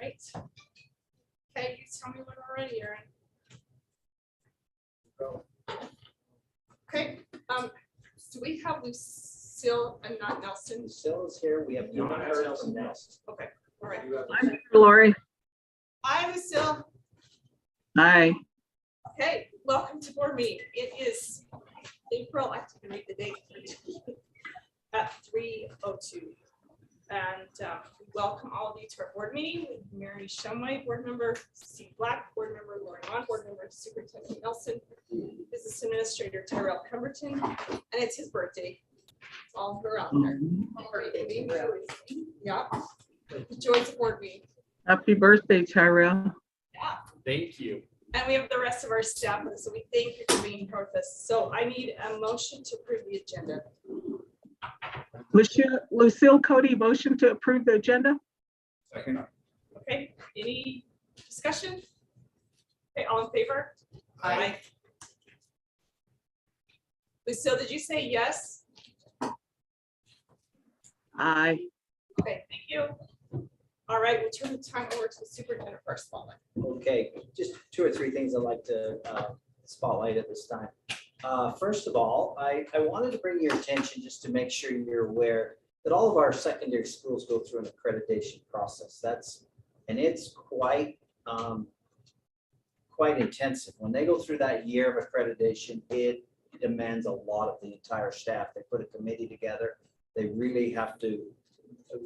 right. Okay, you tell me when we're ready, Aaron. Okay, do we have Lucille and not Nelson? Lucille is here. We have not heard from Nelson. Okay, all right. I'm here, Lori. Hi, Lucille. Hi. Okay, welcome to board meeting. It is April, I have to read the date, at 3:02. And we welcome all of you to our board meeting with Mary Shumway, board member, Steve Black, board member, Lauren Ron, board member, Superintendent Nelson, Business Administrator Tyrell Pemberton, and it's his birthday. It's all around there. Yeah. The joys of board meeting. Happy birthday, Tyrell. Yeah. Thank you. And we have the rest of our staff with us, so we thank you for being part of this. So I need a motion to approve the agenda. Lucille Cody, motion to approve the agenda. Second. Okay, any discussion? Okay, all in favor? Aye. Lucille, did you say yes? Aye. Okay, thank you. All right, we'll turn the time over to the superintendent for our spotlight. Okay, just two or three things I'd like to spotlight at this time. First of all, I wanted to bring your attention just to make sure you're aware that all of our secondary schools go through an accreditation process. It's quite intensive. When they go through that year of accreditation, it demands a lot of the entire staff. They put a committee together. They really have to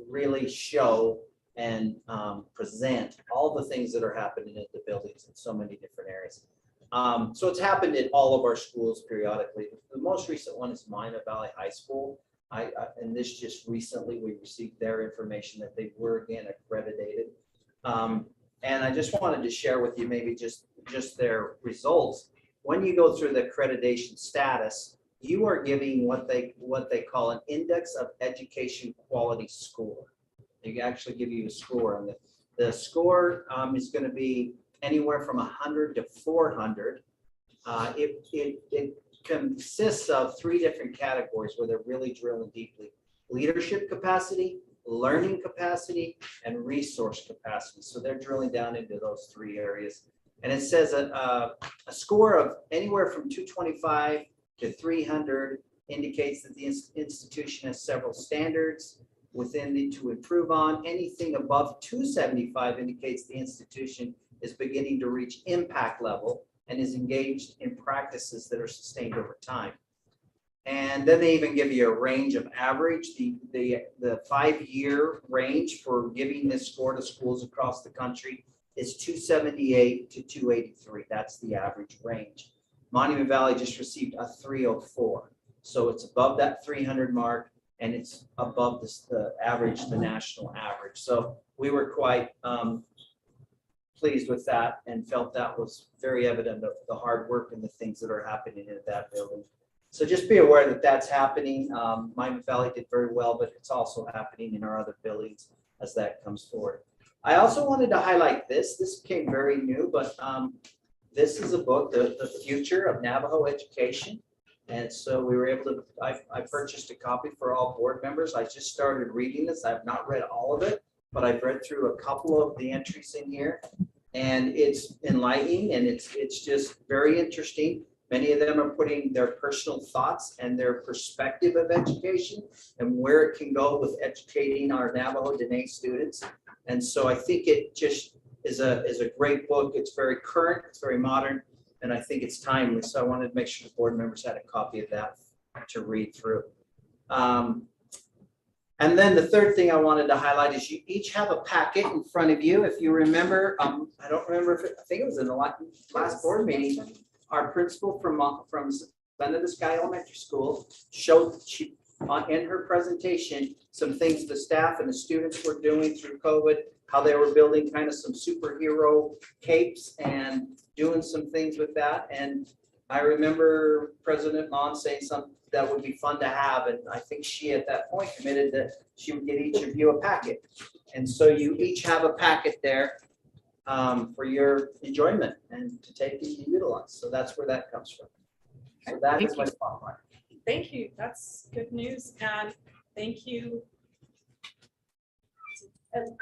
really show and present all the things that are happening at the buildings in so many different areas. So it's happened in all of our schools periodically. The most recent one is Minot Valley High School. And this just recently, we received their information that they were again accredited. And I just wanted to share with you maybe just their results. When you go through the accreditation status, you are giving what they call an index of education quality score. They actually give you a score, and the score is going to be anywhere from 100 to 400. It consists of three different categories where they're really drilling deeply: leadership capacity, learning capacity, and resource capacity. So they're drilling down into those three areas. And it says a score of anywhere from 225 to 300 indicates that the institution has several standards within it to improve on. Anything above 275 indicates the institution is beginning to reach impact level and is engaged in practices that are sustained over time. And then they even give you a range of average. The 5-year range for giving this score to schools across the country is 278 to 283. That's the average range. Monument Valley just received a 304. So it's above that 300 mark, and it's above the average, the national average. So we were quite pleased with that and felt that was very evident of the hard work and the things that are happening at that building. So just be aware that that's happening. Monument Valley did very well, but it's also happening in our other buildings as that comes forward. I also wanted to highlight this. This became very new, but this is a book, The Future of Navajo Education. And so we were able to, I purchased a copy for all board members. I just started reading this. I've not read all of it, but I've read through a couple of the entries in here, and it's enlightening and it's just very interesting. Many of them are putting their personal thoughts and their perspective of education and where it can go with educating our Navajo Dene students. And so I think it just is a great book. It's very current, it's very modern, and I think it's timely. So I wanted to make sure the board members had a copy of that to read through. And then the third thing I wanted to highlight is you each have a packet in front of you. If you remember, I don't remember if I think it was in the last board meeting, our principal from Splendid Sky Elementary School showed in her presentation some things the staff and the students were doing through COVID, how they were building kind of some superhero capes and doing some things with that. And I remember President Mon saying something that would be fun to have. And I think she at that point committed that she would get each of you a packet. And so you each have a packet there for your enjoyment and to take and utilize. So that's where that comes from. So that is my spotlight. Thank you. That's good news. And thank you. And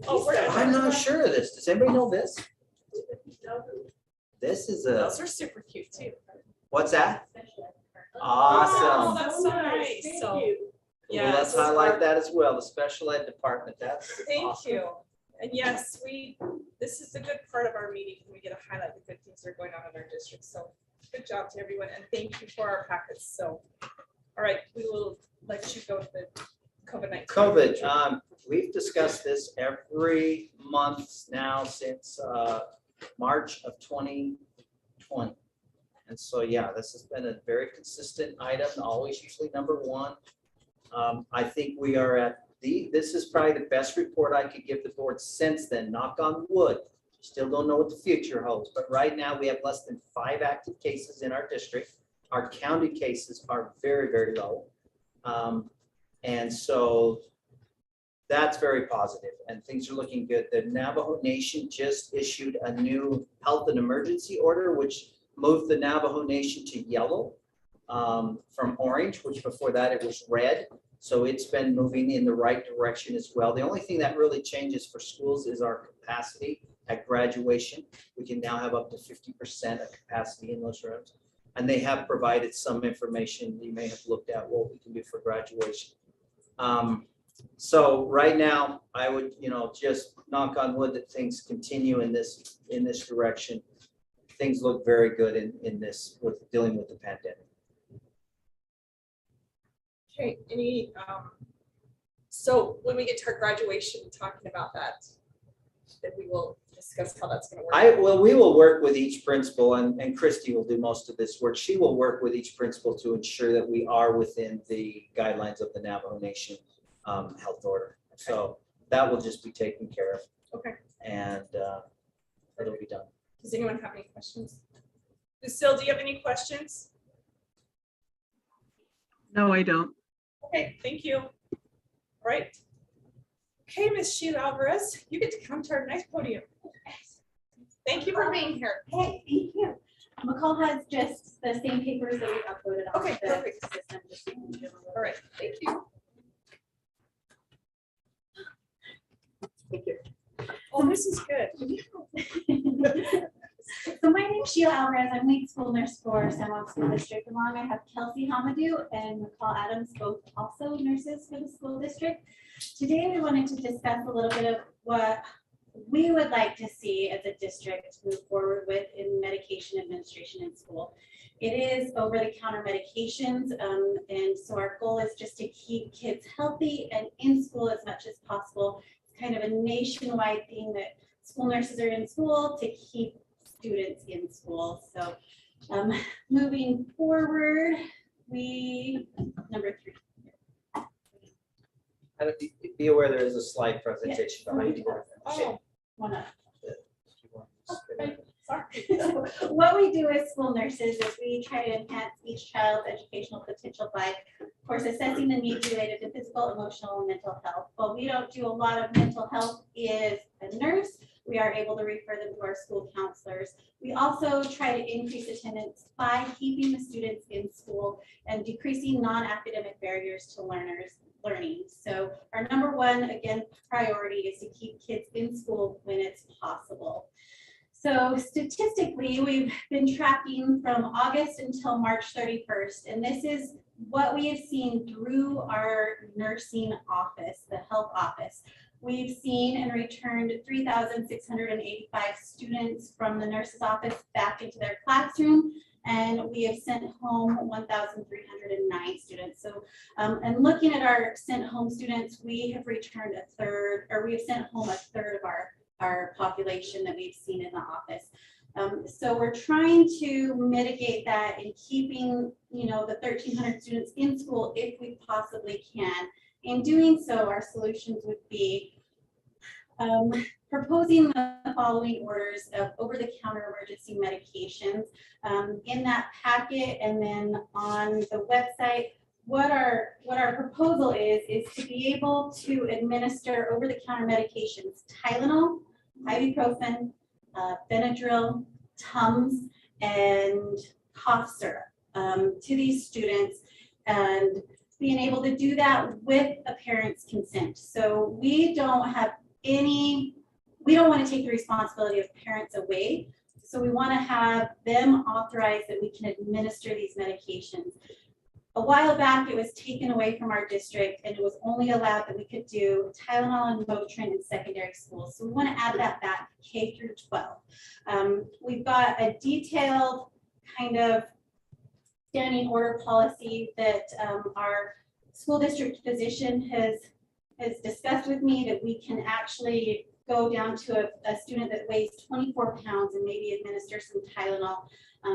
Oh, we're I'm not sure of this. Does anybody know this? This is a, Those are super cute too. what's that? Oh, Awesome. that's so nice. So, Well, yes. let's highlight that as well, the special ed department. That's Thank awesome. you. And yes, this is a good part of our meeting. We get to highlight the good things that are going on in our district. So good job to everyone and thank you for our packets. So, all right, we will let you go to the COVID-19. COVID, we've discussed this every month now since March of 2020. And so, yeah, this has been a very consistent item, always usually number one. I think we are at this is probably the best report I could give the board since then, knock on wood. Still don't know what the future holds, but right now we have less than 5 active cases in our district. Our county cases are very, very low. And so that's very positive and things are looking good. The Navajo Nation just issued a new health and emergency order, which moved the Navajo Nation to yellow from orange, which before that it was red. So it's been moving in the right direction as well. The only thing that really changes for schools is our capacity at graduation. We can now have up to 50% of capacity in those rooms. And they have provided some information you may have looked at what we can do for graduation. So right now I would, just knock on wood that things continue in this direction. Things look very good in this with dealing with the pandemic. Okay, so when we get to our graduation, talking about that, then we will discuss how that's going to work. We will work with each principal and Christy will do most of this work. She will work with each principal to ensure that we are within the guidelines of the Navajo Nation health order. So that will just be taken care of. Okay. And it'll be done. Does anyone have any questions? Lucille, do you have any questions? No, I don't. Okay, thank you. All right. Okay, Miss Sheila Alvarez, you get to come to our nice podium. Thank you for being here. Hey, thank you. McCall has just the same papers that we uploaded on Okay, the perfect. system. Just so you can do a little- All right, thank you. Thank you. Oh, this is good. So my name's Sheila Alvarez. I'm lead school nurse for San Juan School District. Along I have Kelsey Hamadou and McCall Adams, both also nurses for the school district. Today we wanted to discuss a little bit of what we would like to see as a district move forward with in medication administration in school. It is over-the-counter medications, and so our goal is just to keep kids healthy and in school as much as possible. It's kind of a nationwide thing that school nurses are in school to keep students in school. So moving forward, number 3. Be aware there is a slide presentation behind you. Oh, Wanna okay, sorry. What we do as school nurses is we try to enhance each child's educational potential by, of course, assessing the needs related to physical, emotional, and mental health. While we don't do a lot of mental health as a nurse, we are able to refer them to our school counselors. We also try to increase attendance by keeping the students in school and decreasing non-academic barriers to learning. So our number one, again, priority is to keep kids in school when it's possible. So statistically, we've been tracking from August until March 31st, and this is what we have seen through our nursing office, the health office. We've seen and returned 3,685 students from the nurse's office back into their classroom, and we have sent home 1,309 students. So, and looking at our sent home students, we have returned a third, or we have sent home a third of our population that we've seen in the office. So we're trying to mitigate that and keeping, the 1,300 students in school if we possibly can. In doing so, our solutions would be proposing the following orders of over-the-counter emergency medications in that packet, and then on the website. What our proposal is to be able to administer over-the-counter medications: Tylenol, ibuprofen, Benadryl, Tums, and cough syrup to these students, and being able to do that with a parent's consent. So we don't have we don't want to take the responsibility of parents away. So we want to have them authorize that we can administer these medications. A while back, it was taken away from our district and it was only allowed that we could do Tylenol and Motrin in secondary schools. So we want to add that back K through 12. We've got a detailed kind of standing order policy that our school district physician has discussed with me, that we can actually go down to a student that weighs 24 pounds and maybe administer some Tylenol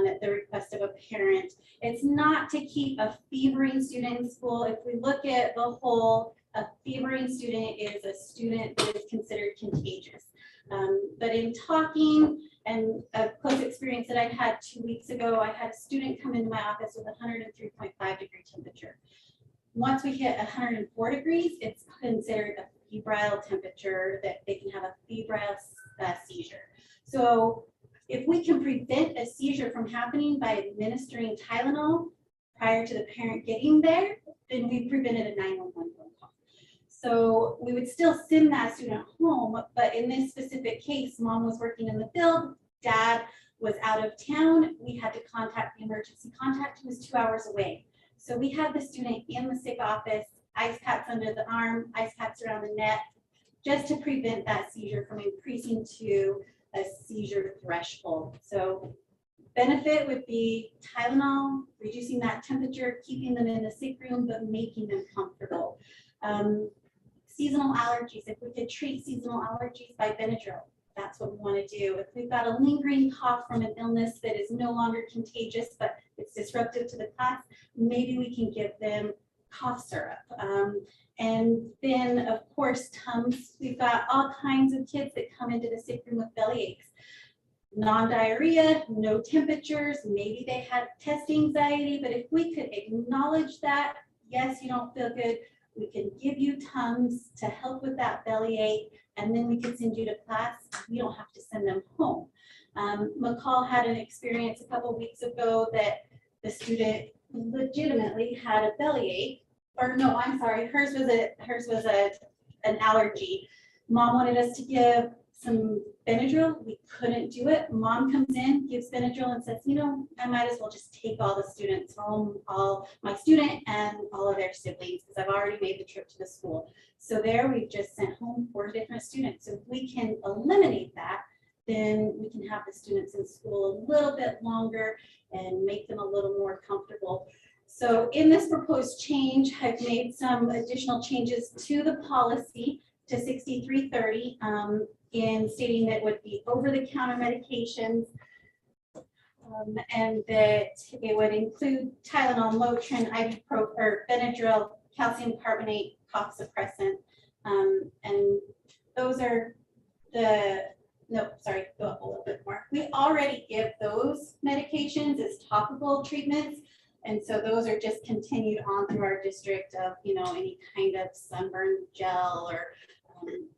at the request of a parent. It's not to keep a fevering student in school. If we look at the whole, a fevering student is a student that is considered contagious. But in talking and a close experience that I had 2 weeks ago, I had a student come into my office with 103.5 degree temperature. Once we hit 104 degrees, it's considered a febrile temperature, that they can have a febrile seizure. So if we can prevent a seizure from happening by administering Tylenol prior to the parent getting there, then we've prevented a 911 phone call. So we would still send that student home, but in this specific case, mom was working in the field, dad was out of town. We had to contact the emergency contact, who was 2 hours away. So we had the student in the sick office, ice packs under the arm, ice packs around the neck, just to prevent that seizure from increasing to a seizure threshold. So benefit would be Tylenol, reducing that temperature, keeping them in the sick room, but making them comfortable. Seasonal allergies, if we could treat seasonal allergies by Benadryl, that's what we want to do. If we've got a lingering cough from an illness that is no longer contagious, but it's disruptive to the class, maybe we can give them cough syrup. And then, of course, Tums. We've got all kinds of kids that come into the sick room with belly aches. Non-diarrhea, no temperatures, maybe they had test anxiety, but if we could acknowledge that, yes, you don't feel good, we can give you Tums to help with that belly ache, and then we can send you to class. We don't have to send them home. McCall had an experience a couple weeks ago that the student legitimately had a belly ache, or no, I'm sorry, hers was an allergy. Mom wanted us to give some Benadryl. We couldn't do it. Mom comes in, gives Benadryl, and says, you know, I might as well just take all the students home, all my student and all of their siblings, because I've already made the trip to the school. So there we've just sent home 4 different students. So if we can eliminate that, then we can have the students in school a little bit longer and make them a little more comfortable. So in this proposed change, I've made some additional changes to the policy to 6330 in stating that it would be over-the-counter medications, and that it would include Tylenol, Motrin, ibuprofen, or Benadryl, calcium carbonate, cough suppressant, and those are the, no, sorry, go up a little bit more. We already give those medications as topical treatments. And so those are just continued on through our district of, you know, any kind of sunburn gel or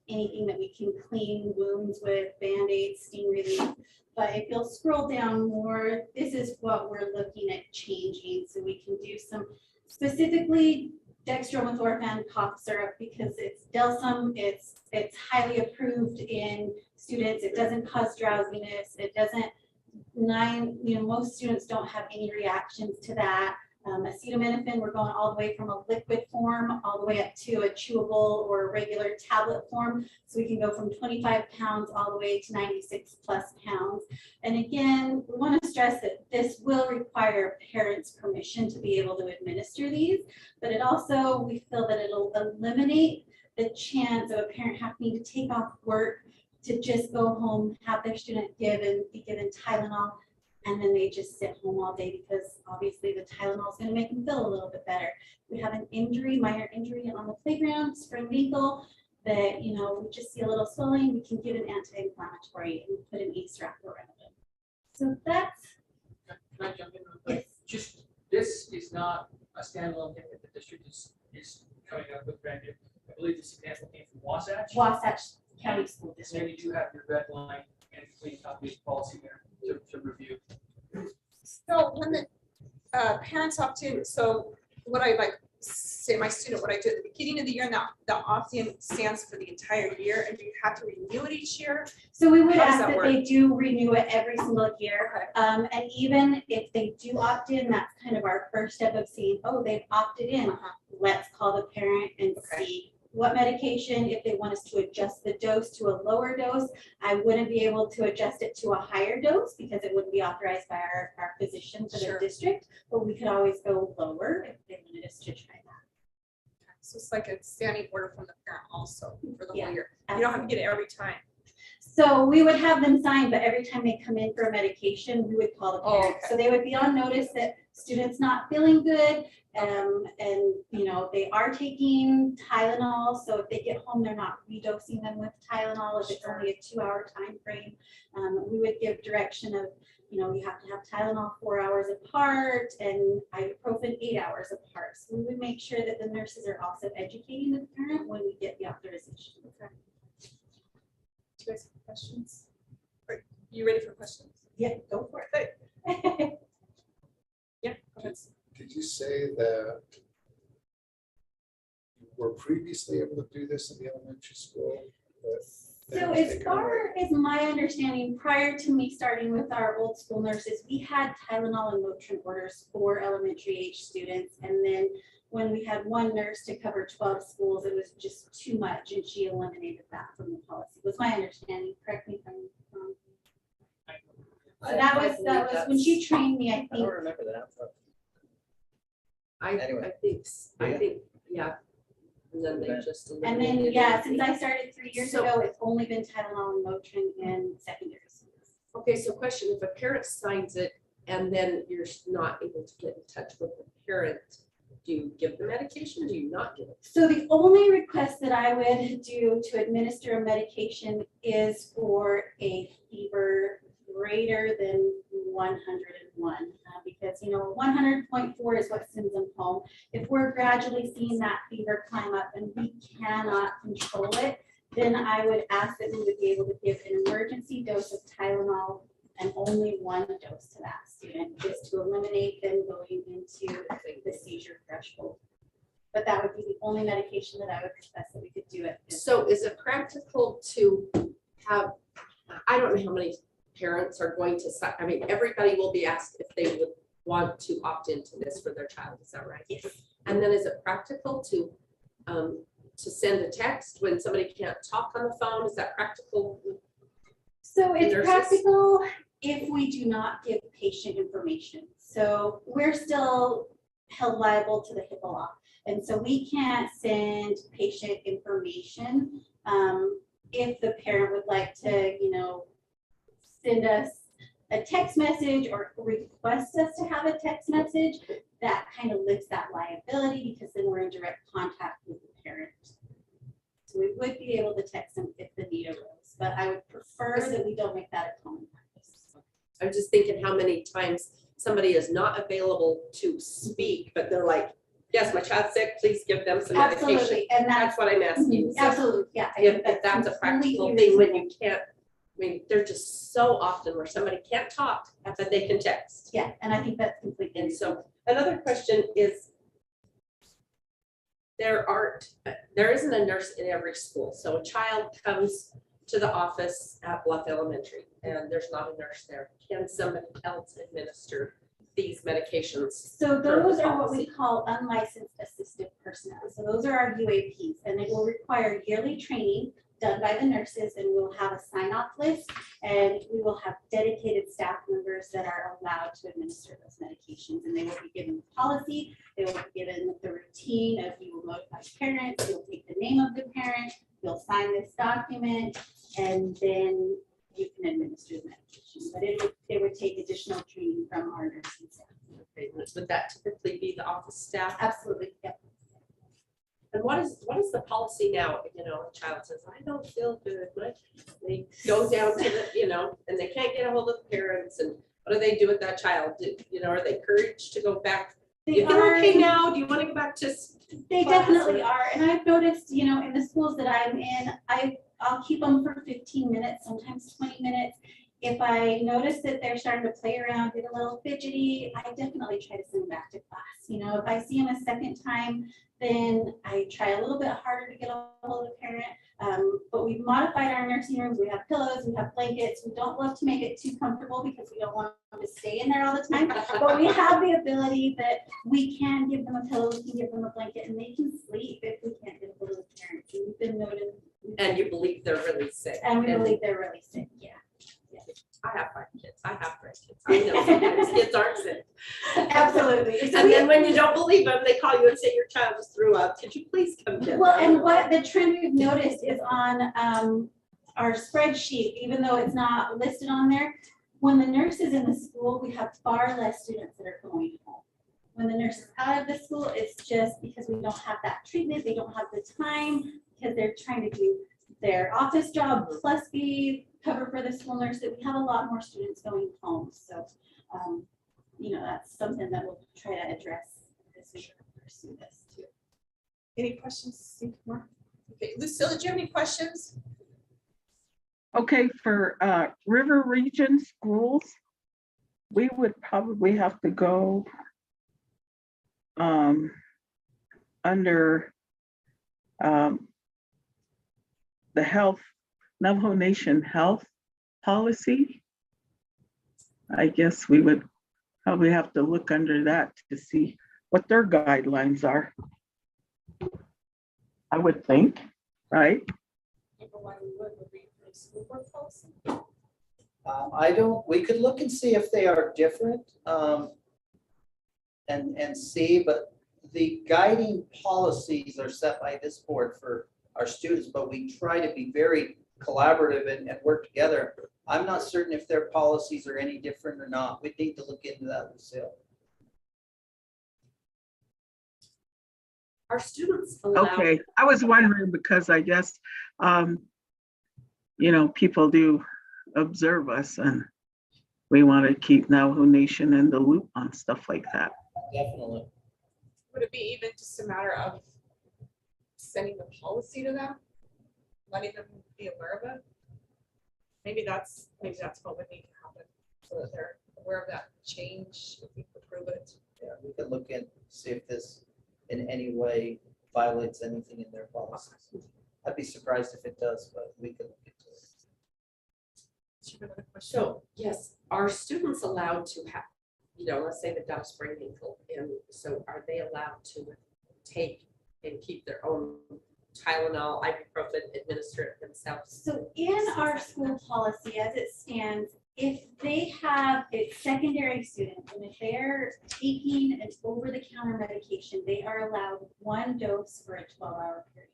anything that we can clean wounds with, Band-Aids, steam relief. But if you'll scroll down more, this is what we're looking at changing. So we can do some specifically dextromethorphan cough syrup, because it's Delsum, it's highly approved in students. It doesn't cause drowsiness. It doesn't, most students don't have any reactions to that. Acetaminophen, we're going all the way from a liquid form all the way up to a chewable or a regular tablet form. So we can go from 25 pounds all the way to 96 plus pounds. And again, we want to stress that this will require parents' permission to be able to administer these, but it also, we feel that it'll eliminate the chance of a parent having to take off work to just go home, have their student be given Tylenol, and then they just sit home all day, because obviously the Tylenol is going to make them feel a little bit better. We have an injury, minor injury on the playground, sprained ankle, that, you know, we just see a little swelling, we can give an anti-inflammatory and put an ACE wrap around it. So that's, Can I jump in real quick? yes, Just, this is not a standalone thing that the district is coming up with brand new. I believe this example came from Wasatch. Wasatch County School So maybe District. you have your red line and clean copy of the policy there to review. So when the parents opt in, so what I like say my student what I do at the beginning of the year, now the opt-in stands for the entire year, and do you have to renew it each year? So we would How does ask that that work? they do renew it every single year. And even if they do opt in, that's kind of our first step of seeing, oh, they've opted in. Uh-huh. Let's call the parent and Okay. see what medication, if they want us to adjust the dose to a lower dose. I wouldn't be able to adjust it to a higher dose because it wouldn't be authorized by our physician for the Sure. district, but we could always go lower if they wanted us to try that. So it's like a standing order from the parent also for the Yeah, whole year. You don't have to get it every time. So we would have them sign, but every time they come in for a medication, we would call the Oh, parent. okay. So they would be on notice that student's not feeling good. And, you know, they are taking Tylenol. So if they get home, they're not redosing them with Tylenol if it's only a 2-hour time frame. We would give direction of, you know, you have to have Tylenol 4 hours apart and ibuprofen 8 hours apart. So we would make sure that the nurses are also educating the parent when we get the authorization. Okay. Do you guys have questions? Are you ready for questions? Yeah, go for it. Yeah, go ahead. Did you say that you were previously able to do this in the elementary school? but then So it was as taken far away? as my understanding, prior to me starting with our old school nurses, we had Tylenol and Motrin orders for elementary age students. And then when we had one nurse to cover 12 schools, it was just too much and she eliminated that from the policy, was my understanding. Correct me if I'm wrong. So that was when she trained me, I I think. don't remember that. but Anyway. I think, yeah. And then they Okay. just. And then, eliminated yeah, it. since I started 3 years So- ago, it's only been Tylenol and Motrin in secondary schools. Okay, so question, if a parent signs it and then you're not able to get in touch with the parent, do you give the medication? Do you not give it? So the only request that I would do to administer a medication is for a fever greater than 101. Because, you know, 100.4 is what sends them home. If we're gradually seeing that fever climb up and we cannot control it, then I would ask that we would be able to give an emergency dose of Tylenol and only one dose to that student, just to eliminate them going into the seizure threshold. But that would be the only medication that I would request that we could do it. So is it practical to have, I don't know how many parents are going to, I mean, everybody will be asked if they would want to opt into this for their child, is that right? Yes. And then is it practical to send a text when somebody can't talk on the phone? Is that practical? So it's Nurses. practical if we do not give patient information. So we're still held liable to the HIPAA law. And so we can't send patient information. If the parent would like to, you know, send us a text message or request us to have a text message, that kind of lifts that liability because then we're in direct contact with the parent. So we would be able to text them if the need arose, but I would prefer that we don't make that a common practice. I'm just thinking how many times somebody is not available to speak, but they're like, yes, my child's sick, please give them some medication. Absolutely, and That's what I'm asking. So absolutely, yeah. I If think that's a practical completely thing when reasonable. you can't, I mean, there's just so often where somebody can't talk, but they can text. Yeah, and I think that's completely. And so another question is, there isn't a nurse in every school. So a child comes to the office at Bluff Elementary and there's not a nurse there. Can somebody else administer these medications? So per those the are what we policy? call unlicensed assistive personnel. So those are our UAPs, and it will require yearly training done by the nurses, and we'll have a sign-off list, and we will have dedicated staff members that are allowed to administer those medications, and they will be given the policy, they will be given the routine of you will notify parents, you'll take the name of the parent, you'll sign this document, and then you can administer the medication. But it would take additional training from our nursing staff. Okay, would that typically be the office staff? Absolutely, yep. And what is the policy now? You know, a child says, I don't feel good, but they go down to the, you know, and they can't get a hold of the parents, and what do they do with that child? You know, are they encouraged to go back? They You feel are- okay now? Do you want to go back to? They class definitely or- are, and I've noticed, you know, in the schools that I'm in, I'll keep them for 15 minutes, sometimes 20 minutes. If I notice that they're starting to play around, get a little fidgety, I definitely try to send them back to class. You know, if I see them a second time, then I try a little bit harder to get a hold of the parent. But we've modified our nursing rooms. We have pillows, we have blankets. We don't love to make it too comfortable because we don't want them to stay in there all the time. But we have the ability that we can give them a pillow, we can give them a blanket, and they can sleep if we can't get a hold of the parent. And we've been noted. And you believe they're really sick. And we believe they're really sick, yeah. I have 5 kids. I have grandkids. I know sometimes kids aren't sick. Absolutely. So And we- then when you don't believe them, they call you and say your child just threw up. Could you please come get them? Well, and what the trend we've noticed is on our spreadsheet, even though it's not listed on there, when the nurse is in the school, we have far less students that are going home. When the nurse is out of the school, it's just because we don't have that treatment, they don't have the time, because they're trying to do their office job plus be cover for the school nurse, that we have a lot more students going home. So, you know, that's something that we'll try to address as we pursue this too. Any questions? Okay, Lucilla, do you have any questions? Okay, for River Region schools, we would probably have to go under the health, Navajo Nation health policy. I guess we would probably have to look under that to see what their guidelines are. I would think, right? We could look and see if they are different, and see, but the guiding policies are set by this board for our students, but we try to be very collaborative and work together. I'm not certain if their policies are any different or not. We need to look into that, Lucille. Are students allowed? Okay, I was wondering because I guess, you know, people do observe us and we want to keep Navajo Nation in the loop on stuff like that. Definitely. Would it be even just a matter of sending the policy to them? Letting them be aware of it? Maybe that's what would need to happen, so that they're aware of that change, if we approve it. Yeah, we can look and see if this in any way violates anything in their policies. I'd be surprised if it does, but we can look into it. Do you have another question? So, yes, are students allowed to have, you know, let's say they've got a sprained ankle, and so are they allowed to take and keep their own Tylenol, ibuprofen, administer it themselves? So in our school policy as it stands, if they have a secondary student and if they're taking an over-the-counter medication, they are allowed 1 dose for a 12-hour period.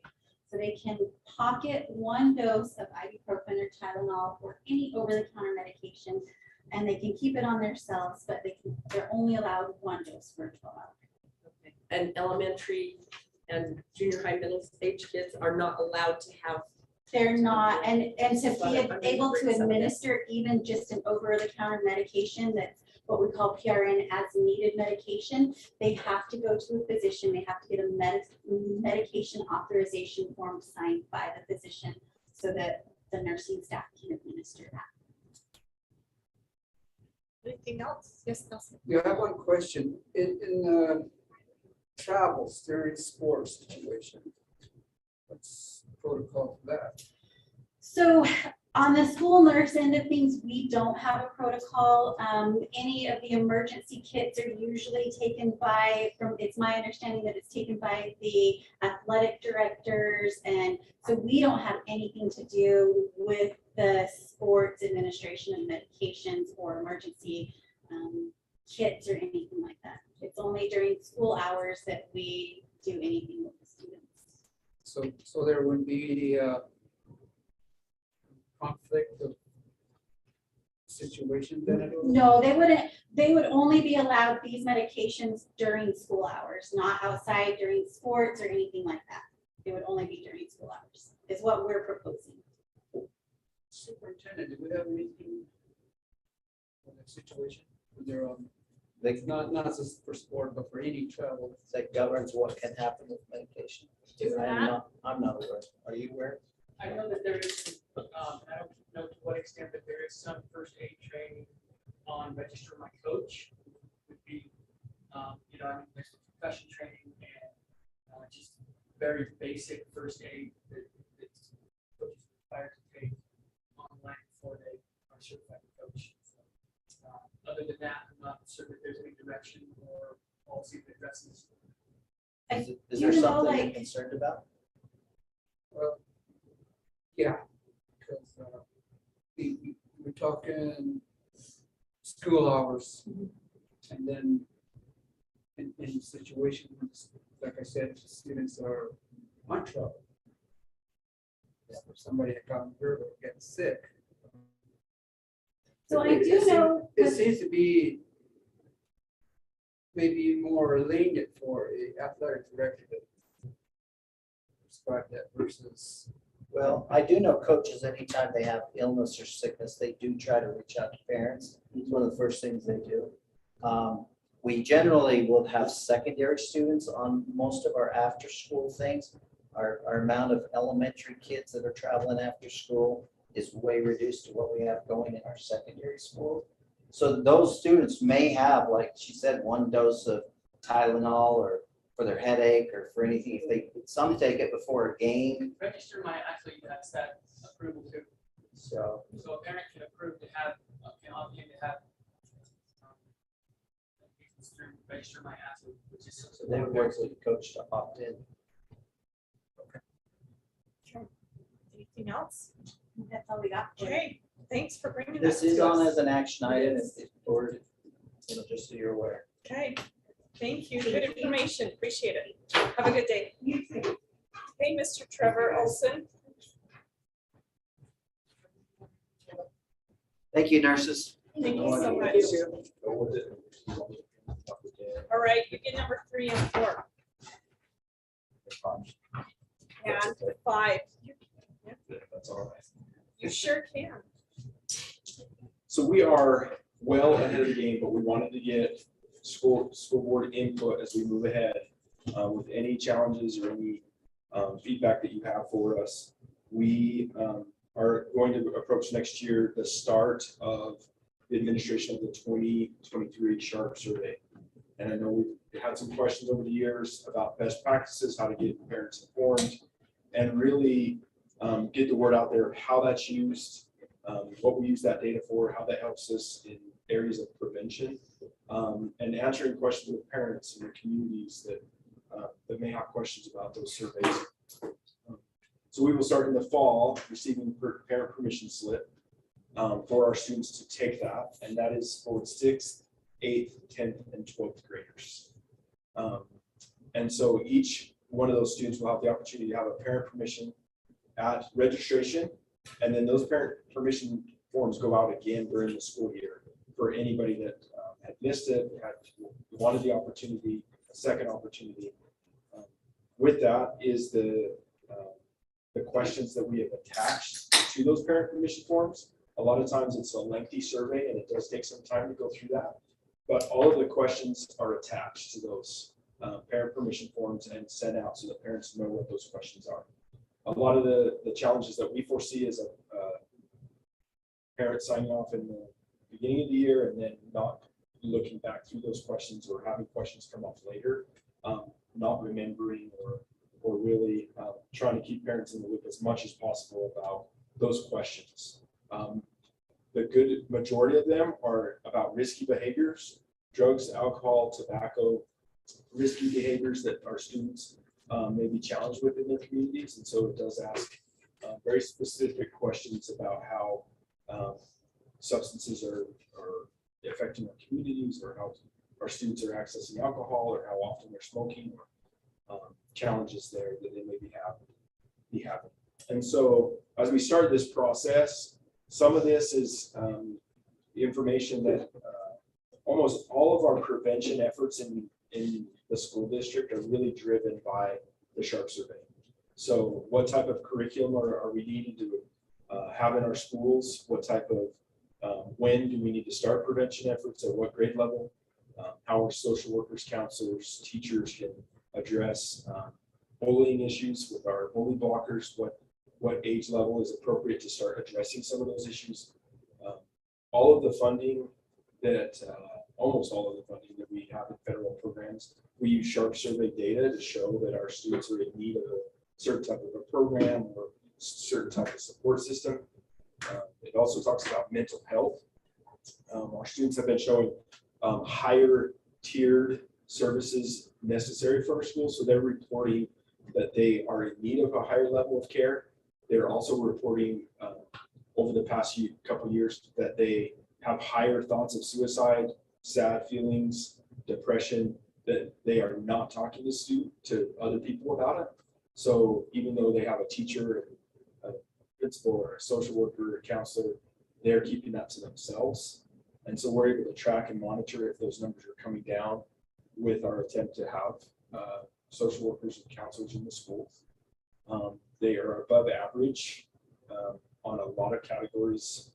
So they can pocket 1 dose of ibuprofen or Tylenol or any over-the-counter medication, and they can keep it on themselves, but they're only allowed 1 dose for a 12-hour period. Okay. And elementary and junior high, middle stage kids are not allowed to have. They're not, and to But be if I'm able to bring something- administer even just an over-the-counter medication, that's what we call PRN as needed medication, they have to go to a physician, they have to get a medication authorization form signed by the physician so that the nursing staff can administer that. Anything else? Yes, Nelson. Yeah, I have one question. In travels during sports situation, what's the protocol for that? So on the school nurse end of things, we don't have a protocol. Any of the emergency kits are usually taken by, it's my understanding that it's taken by the athletic directors. And so we don't have anything to do with the sports administration of medications or emergency kits or anything like that. It's only during school hours that we do anything with the students. So there wouldn't be any conflict of situation then at all? No, they wouldn't, they would only be allowed these medications during school hours, not outside during sports or anything like that. It would only be during school hours, is what we're proposing. Superintendent, do we have anything in that situation? When they're on, They- not just for sport, but for any travel? That governs what can happen with medication. I'm not aware. Are you aware? I know that there is, I don't know to what extent that there get some first aid training on register my coach would be, you know, I mean, there's concussion training and just very basic first aid that coaches required to take online before they are certified coach. So, other than that, I'm not certain if there's any direction or policy that addresses. Is there You know, something you're like- concerned about? Well, yeah, because we're talking school hours. And then in situations, like I said, students are on trouble. If somebody had gotten hurt or getting sick. So I do know It that- seems to be maybe more lenient for a athletic director to prescribe that versus. Well, I do know coaches, anytime they have illness or sickness, they do try to reach out to parents. It's one of the first things they do. We generally will have secondary students on most of our after-school things. Our amount of elementary kids that are traveling after school is way reduced to what we have going in our secondary school. So those students may have, like she said, one dose of Tylenol or for their headache or for anything. If some take it before a game. Register my athlete, that's that approval too. So So a parent can approve to have, can opt in to have. Register my athlete, which is. so they would work with the coach to opt in. Anything else? That's all we got. Okay, thanks for bringing that This is to on us. as an action item, It is. or, just so you're aware. Okay, thank you. Good information. Appreciate it. Have a good day. You too. Hey, Mr. Trevor Olson. Thank you, nurses. Thank you so much. All right, you get number 3 and 4 and 5. That's all right. You sure can. So we are well ahead of the game, but we wanted to get school board input as we move ahead with any challenges or any feedback that you have for us. We are going to approach next year the start of the administration of the 2023 Sharp survey. And I know we've had some questions over the years about best practices, how to get parents informed, and really get the word out there of how that's used, what we use that data for, how that helps us in areas of prevention, and answering questions with parents in the communities that may have questions about those surveys. So we will start in the fall receiving parent permission slip for our students to take that, and that is for 6th, 8th, 10th, and 12th graders. And so each one of those students will have the opportunity to have a parent permission at registration, and then those parent permission forms go out again during the school year for anybody that had missed it, wanted the opportunity, a second opportunity. With that is the questions that we have attached to those parent permission forms. A lot of times it's a lengthy survey and it does take some time to go through that, but all of the questions are attached to those parent permission forms and sent out so that parents know what those questions are. A lot of the challenges that we foresee is a parent signing off in the beginning of the year and then not looking back through those questions or having questions come up later, not remembering or really trying to keep parents in the loop as much as possible about those questions. The good majority of them are about risky behaviors, drugs, alcohol, tobacco, risky behaviors that our students may be challenged with in their communities. And so it does ask very specific questions about how substances are affecting our communities, or how our students are accessing alcohol, or how often they're smoking, or challenges there that they may be having. And so as we start this process, some of this is information that almost all of our prevention efforts in the school district are really driven by the Sharp survey. So what type of curriculum are we needing to have in our schools? What type of, when do we need to start prevention efforts, at what grade level? How our social workers, counselors, teachers can address bullying issues with our bully blockers, what age level is appropriate to start addressing some of those issues. all of the funding that, almost all of the funding that we have in federal programs, we use Sharp survey data to show that our students are in need of a certain type of a program or certain type of support system. It also talks about mental health. Our students have been showing higher tiered services necessary for our schools, so they're reporting that they are in need of a higher level of care. They're also reporting over the past couple of years that they have higher thoughts of suicide, sad feelings, depression, that they are not talking to other people about it. So even though they have a teacher, a principal, or a social worker, or a counselor, they're keeping that to themselves. And so we're able to track and monitor if those numbers are coming down with our attempt to have social workers and counselors in the schools. They are above average on a lot of categories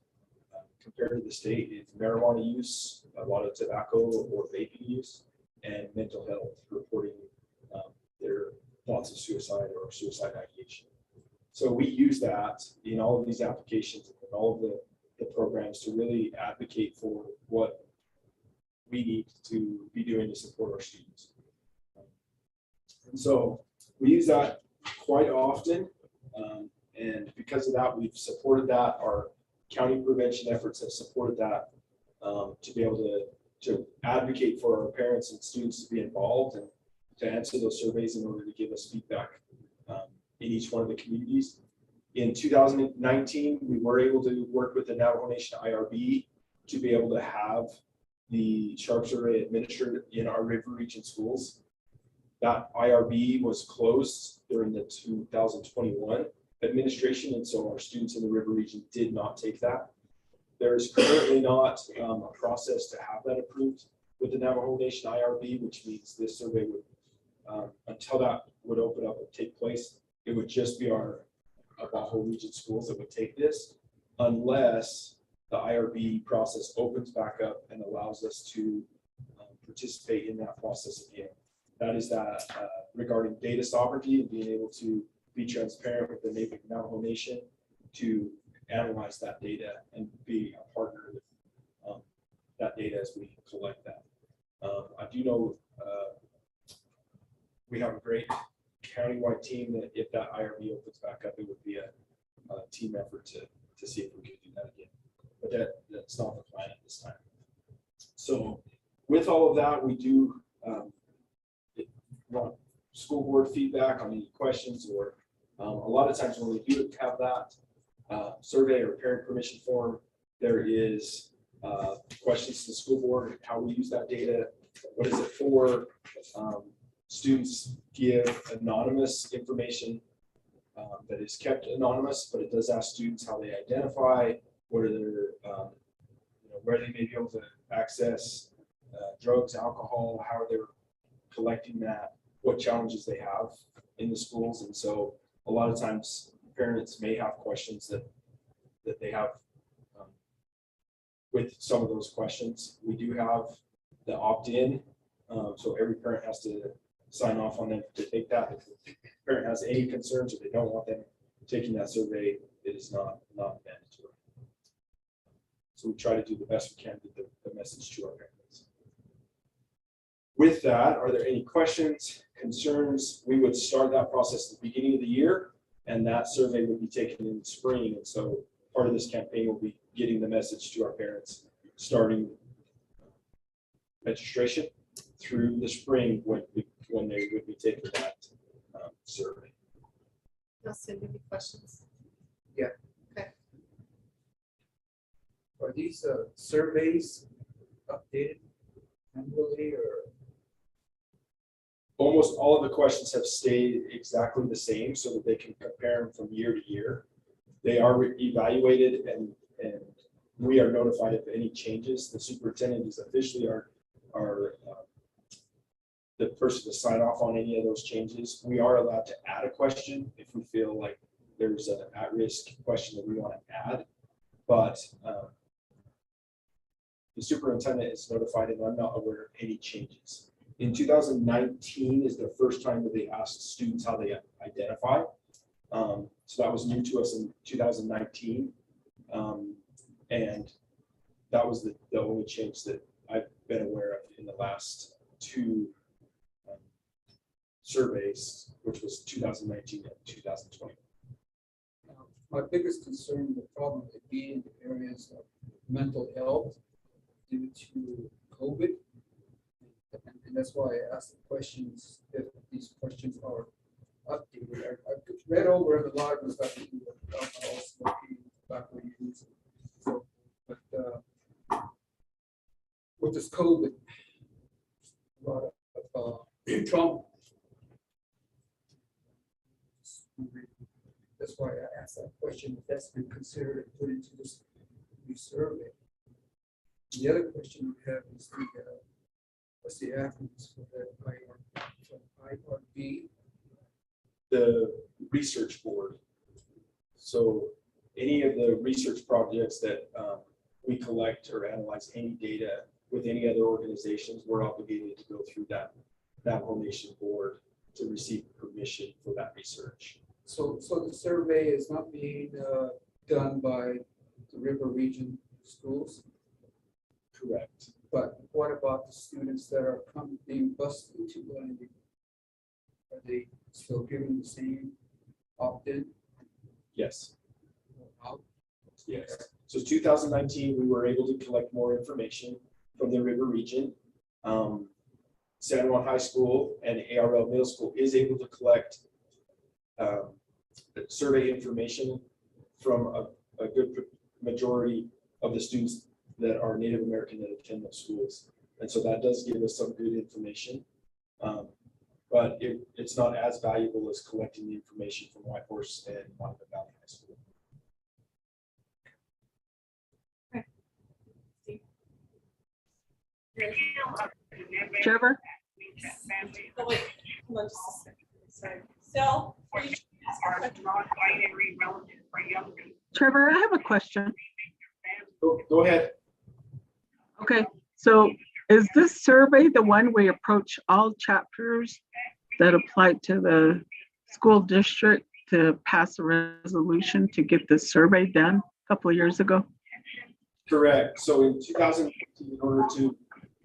compared to the state. It's marijuana use, a lot of tobacco or vaping use, and mental health, reporting their thoughts of suicide or suicide ideation. So we use that in all of these applications and all of the programs to really advocate for what we need to be doing to support our students. And so we use that quite often. And because of that, we've supported that. Our county prevention efforts have supported that to be able to advocate for our parents and students to be involved and to answer those surveys in order to give us feedback in each one of the communities. In 2019, we were able to work with the Navajo Nation IRB to be able to have the Sharp survey administered in our river region schools. That IRB was closed during the 2021 administration, and so our students in the river region did not take that. There is currently not a process to have that approved with the Navajo Nation IRB, which means this survey would, until that would open up and take place, it would just be our Navajo region schools that would take this, unless the IRB process opens back up and allows us to participate in that process again. That is that regarding data sovereignty and being able to be transparent with the Navajo Nation to analyze that data and be a partner with that data as we collect that. I do know we have a great countywide team that if that IRB opens back up, it would be a team effort to see if we could do that again. But that's not the plan at this time. So with all of that, we do want school board feedback on any questions, or a lot of times when we do have that survey or parent permission form, there is questions to the school board, how we use that data, what is it for. Students give anonymous information that is kept anonymous, but it does ask students how they identify, what are their, where they may be able to access drugs, alcohol, how they're collecting that, what challenges they have in the schools. And so a lot of times parents may have questions that they have with some of those questions. We do have the opt-in, so every parent has to sign off on them to take that. If the parent has any concerns or they don't want them taking that survey, it is not mandatory. So we try to do the best we can to get the message to our parents. With that, are there any questions, concerns? We would start that process at the beginning of the year, and that survey would be taken in the spring. And so part of this campaign will be getting the message to our parents, starting registration through the spring when they would be taking that survey. Nelson, any questions? Are these surveys updated annually, or? Almost all of the questions have stayed exactly the same so that they can compare them from year to year. They are evaluated and we are notified of any changes. The superintendent is officially our the person to sign off on any of those changes. We are allowed to add a question if we feel like there's an at-risk question that we want to add, but the superintendent is notified and I'm not aware of any changes. In 2019 is the first time that they asked students how they identify. So that was new to us in 2019. And that was the only change that I've been aware of in the last two surveys, which was 2019 and 2020. My biggest concern, the problem would be in the areas of mental health due to COVID. And that's why I asked the questions, if these questions are updated. I've read over a lot of stuff that you were alcohol, smoking, tobacco use. So, but with this COVID, a lot of trauma. That's why I asked that question, if that's been considered and put into this new survey. The other question we have is the, what's the acronyms for that IRB? The research board. So any of the research projects that we collect or analyze any data with any other organizations, we're obligated to go through that Navajo Nation board to receive permission for that research. So the survey is not being done by the River Region schools, Correct. but what about the students that are being bused into blending? Are they still given the same opt-in? Yes. Out? Yes. So 2019, we were able to collect more information from the River Region. San Juan High School and ARL Middle School is able to collect survey information from a good majority of the students that are Native American that attend those schools. And so that does give us some good information. But it's not as valuable as collecting the information from White Horse and Monument Valley High School. Trevor? Oh, wait, hold on just a second. Sorry. So, Trevor, I have a question. Go ahead. Okay, so is this survey the one we approach all chapters that apply to the school district to pass a resolution to get this survey done a couple of years ago? Correct. So in 2015, in order to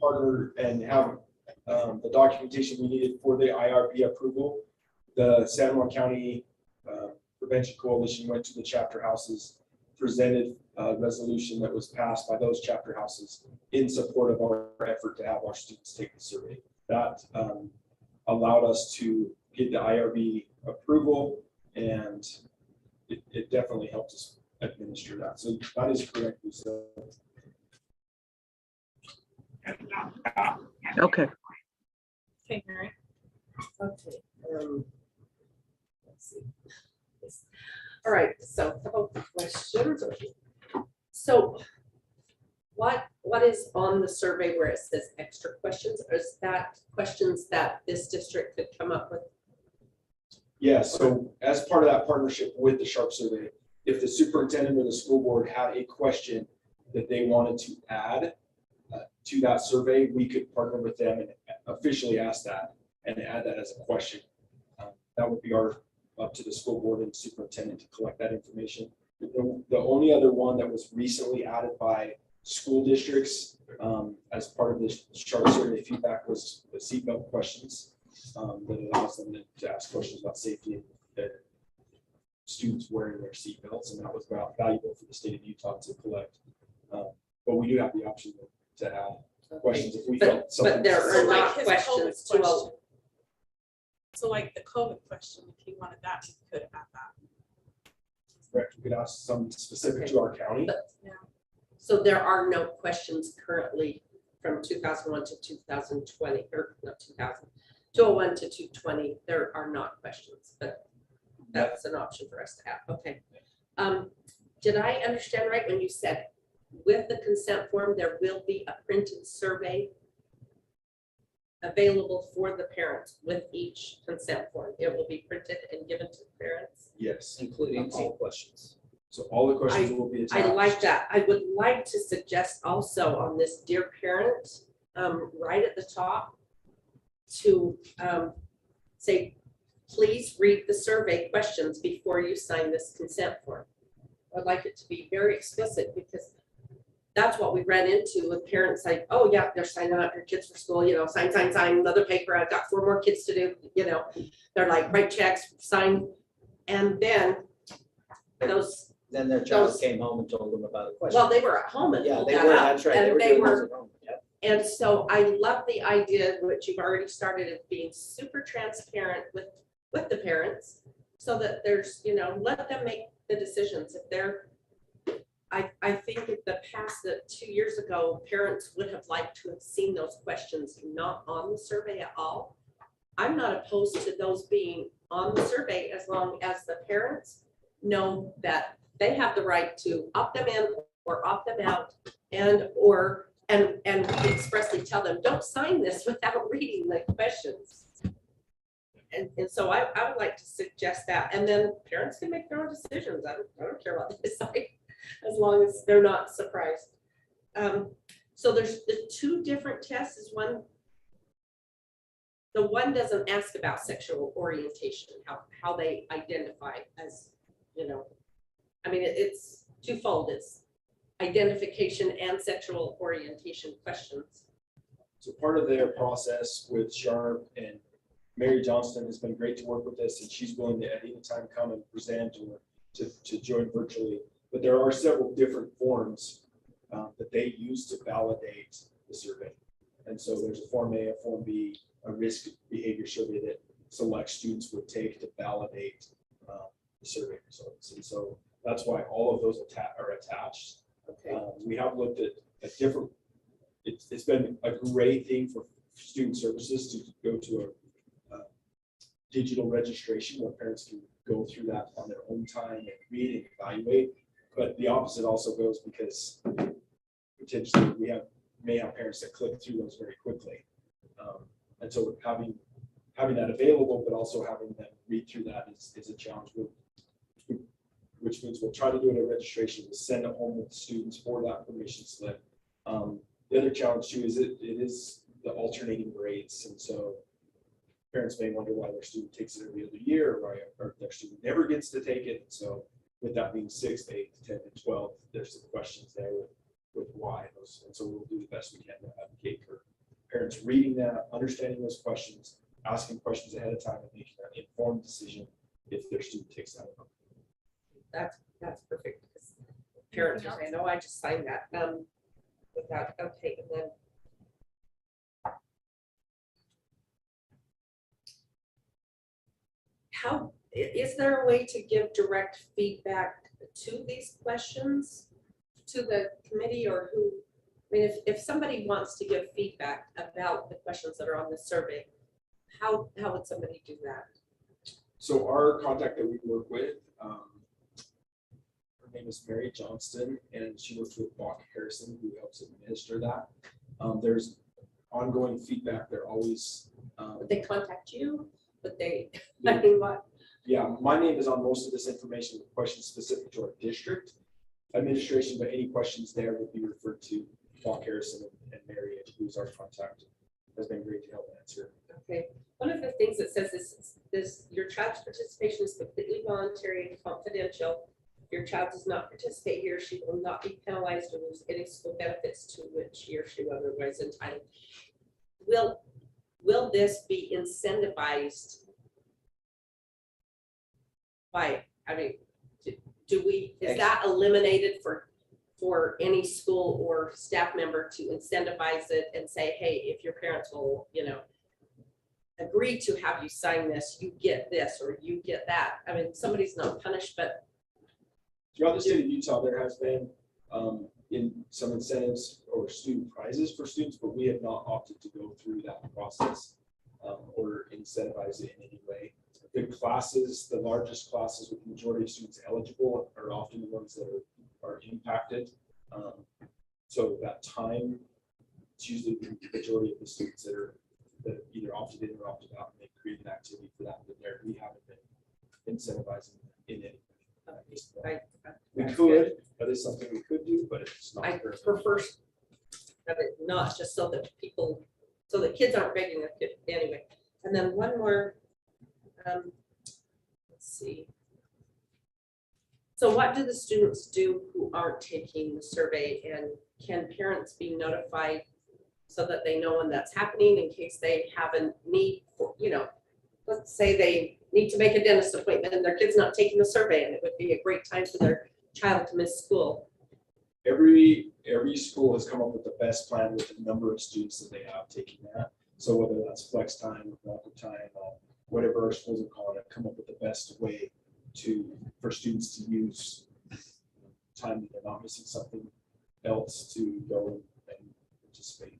partner and have the documentation we needed for the IRB approval, the San Juan County Prevention Coalition went to the chapter houses, presented a resolution that was passed by those chapter houses in support of our effort to have our students take the survey. That allowed us to get the IRB approval, and it definitely helped us administer that. So that is correct. So Okay. okay, Mary. Okay. Let's see. All right, so about the questions. So what is on the survey where it says extra questions? Or is that questions that this district could come up with? yeah, so as part of that partnership with the Sharp survey, if the superintendent or the school board had a question that they wanted to add to that survey, we could partner with them and officially ask that and add that as a question. That would be up to the school board and superintendent to collect that information. The only other one that was recently added by school districts as part of this Sharp survey feedback was the seatbelt questions that allows them to ask questions about safety and students wearing their seatbelts, and that was valuable for the state of Utah to collect. But we do have the option to add questions if we felt something. But there So are like not his questions COVID to question. So like the COVID question, if he wanted that, he could have that. Correct. We could ask some specific to our county. But- Yeah. So there are no questions currently from 2001 to 2020, or not 201 to 220. There are not questions, but that's an option for us to have. Okay. Did I understand right when you said with the consent form, there will be a printed survey available for the parents with each consent form? It will be printed and given to the parents? Yes. Including all questions. So all the questions will be attached. I like that. I would like to suggest also on this dear parent, right at the top, to say, please read the survey questions before you sign this consent form. I'd like it to be very explicit because that's what we ran into with parents like, oh yeah, they're signing up their kids for school, you know, sign, another paper, I've got 4 more kids to do, you know. They're like, write checks, sign, and then those, Then their child Those- came home and told them about a question. well, they were at home and Yeah, pulled they that were, up, that's right. They and were they doing were. this at home. Yep. And so I love the idea, which you've already started, of being super transparent with the parents, so that there's, you know, let them make the decisions. If they're, I think in the past, that 2 years ago, parents would have liked to have seen those questions not on the survey at all. I'm not opposed to those being on the survey as long as the parents know that they have the right to opt them in or opt them out, and we expressly tell them, don't sign this without reading the questions. And so I would like to suggest that, and then parents can make their own decisions. I don't care what they decide, as long as they're not surprised. So there's the 2 different tests. Is one, the one doesn't ask about sexual orientation, how they identify as, you know, I mean, it's twofold. It's identification and sexual orientation questions. So part of their process with Sharp and Mary Johnston has been great to work with us, and she's willing to at any time come and present or to join virtually. But there are several different forms that they use to validate the survey. And so there's a Form A, a Form B, a risk behavior survey that select students would take to validate the survey results. And so that's why all of those are attached. Okay. We have looked at different, it's been a great thing for student services to go to a digital registration where parents can go through that on their own time and read and evaluate. But the opposite also goes, because potentially we may have parents that click through those very quickly. And so having that available, but also having them read through that is a challenge, which means we'll try to do it at registration. We'll send it home with the students for that permission slip. The other challenge too is it is the alternating grades. And so parents may wonder why their student takes it every other year, or their student never gets to take it. So with that being 6th, 8th, 10th, and 12th, there's some questions there with why those. And so we'll do the best we can to advocate for parents reading that, understanding those questions, asking questions ahead of time, and making an informed decision if their student takes that. That's perfect, because parents are saying, oh, I just signed that. Without, okay, and then how, is there a way to give direct feedback to these questions to the committee, or who? I mean, if somebody wants to give feedback about the questions that are on the survey, how would somebody do that? So our contact that we work with, her name is Mary Johnston, and she works with Bach Harrison, who helps administer that. There's ongoing feedback. They're always. Would they contact you? Would they, I mean, what? Yeah, my name is on most of this information, with questions specific to our district administration, but any questions there would be referred to Bach Harrison and Mary, who's our contact. Has been great to help answer. Okay, one of the things that says is your child's participation is completely voluntary and confidential. If your child does not participate, he or she will not be penalized or lose any school benefits to which he or she will otherwise entitled. Will this be incentivized by, I mean, do we, is that eliminated for any school or staff member to incentivize it and say, hey, if your parents will, you know, agree to have you sign this, you get this, or you get that? I mean, somebody's not punished, but Throughout the state of Utah, there has been in some incentives or student prizes for students, but we have not opted to go through that process or incentivize it in any way. The classes, the largest classes with the majority of students eligible, are often the ones that are impacted. So that time, it's usually the majority of the students that either opted in or opted out, and they create an activity for that. But there, we haven't been incentivizing in any. We could, that is something we could do, but it's not. I prefer that it not, just so that people, so that kids aren't begging their kid anyway. And then one more, let's see. So what do the students do who aren't taking the survey, and can parents be notified so that they know when that's happening in case they have a need for, let's say they need to make a dentist appointment and their kid's not taking the survey and it would be a great time for their child to miss school. Every school has come up with the best plan with the number of students that they have taking that. So whether that's flex time, walk time, whatever our schools are calling it, come up with the best way for students to use time that they're not missing something else to go and participate in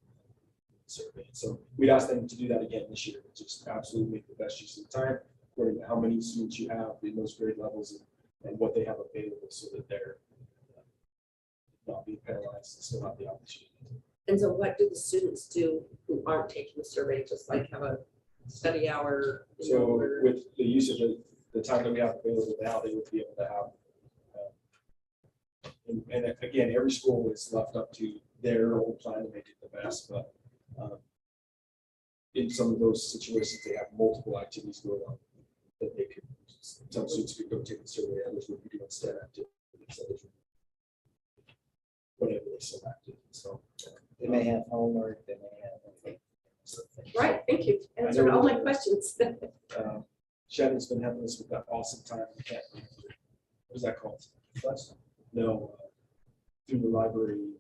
the survey. So we'd ask them to do that again this year, just absolutely make the best use of the time, according to how many students you have in those grade levels and what they have available so that they're not being penalized and still have the opportunity. And so what do the students do who aren't taking the survey, just like have a study hour? So with the use of the time that we have available now, they would be able to have. And again, every school is left up to their own plan to make it the best, but in some of those situations, they have multiple activities going on that they could, some students could go take the survey, others would be doing STEM activities, others would whatever they selected, so. They may have homework, they may have. Right, thank you. Answered all my questions. Shannon's been having us with that awesome time. I can't remember. What is that called? No, through the library.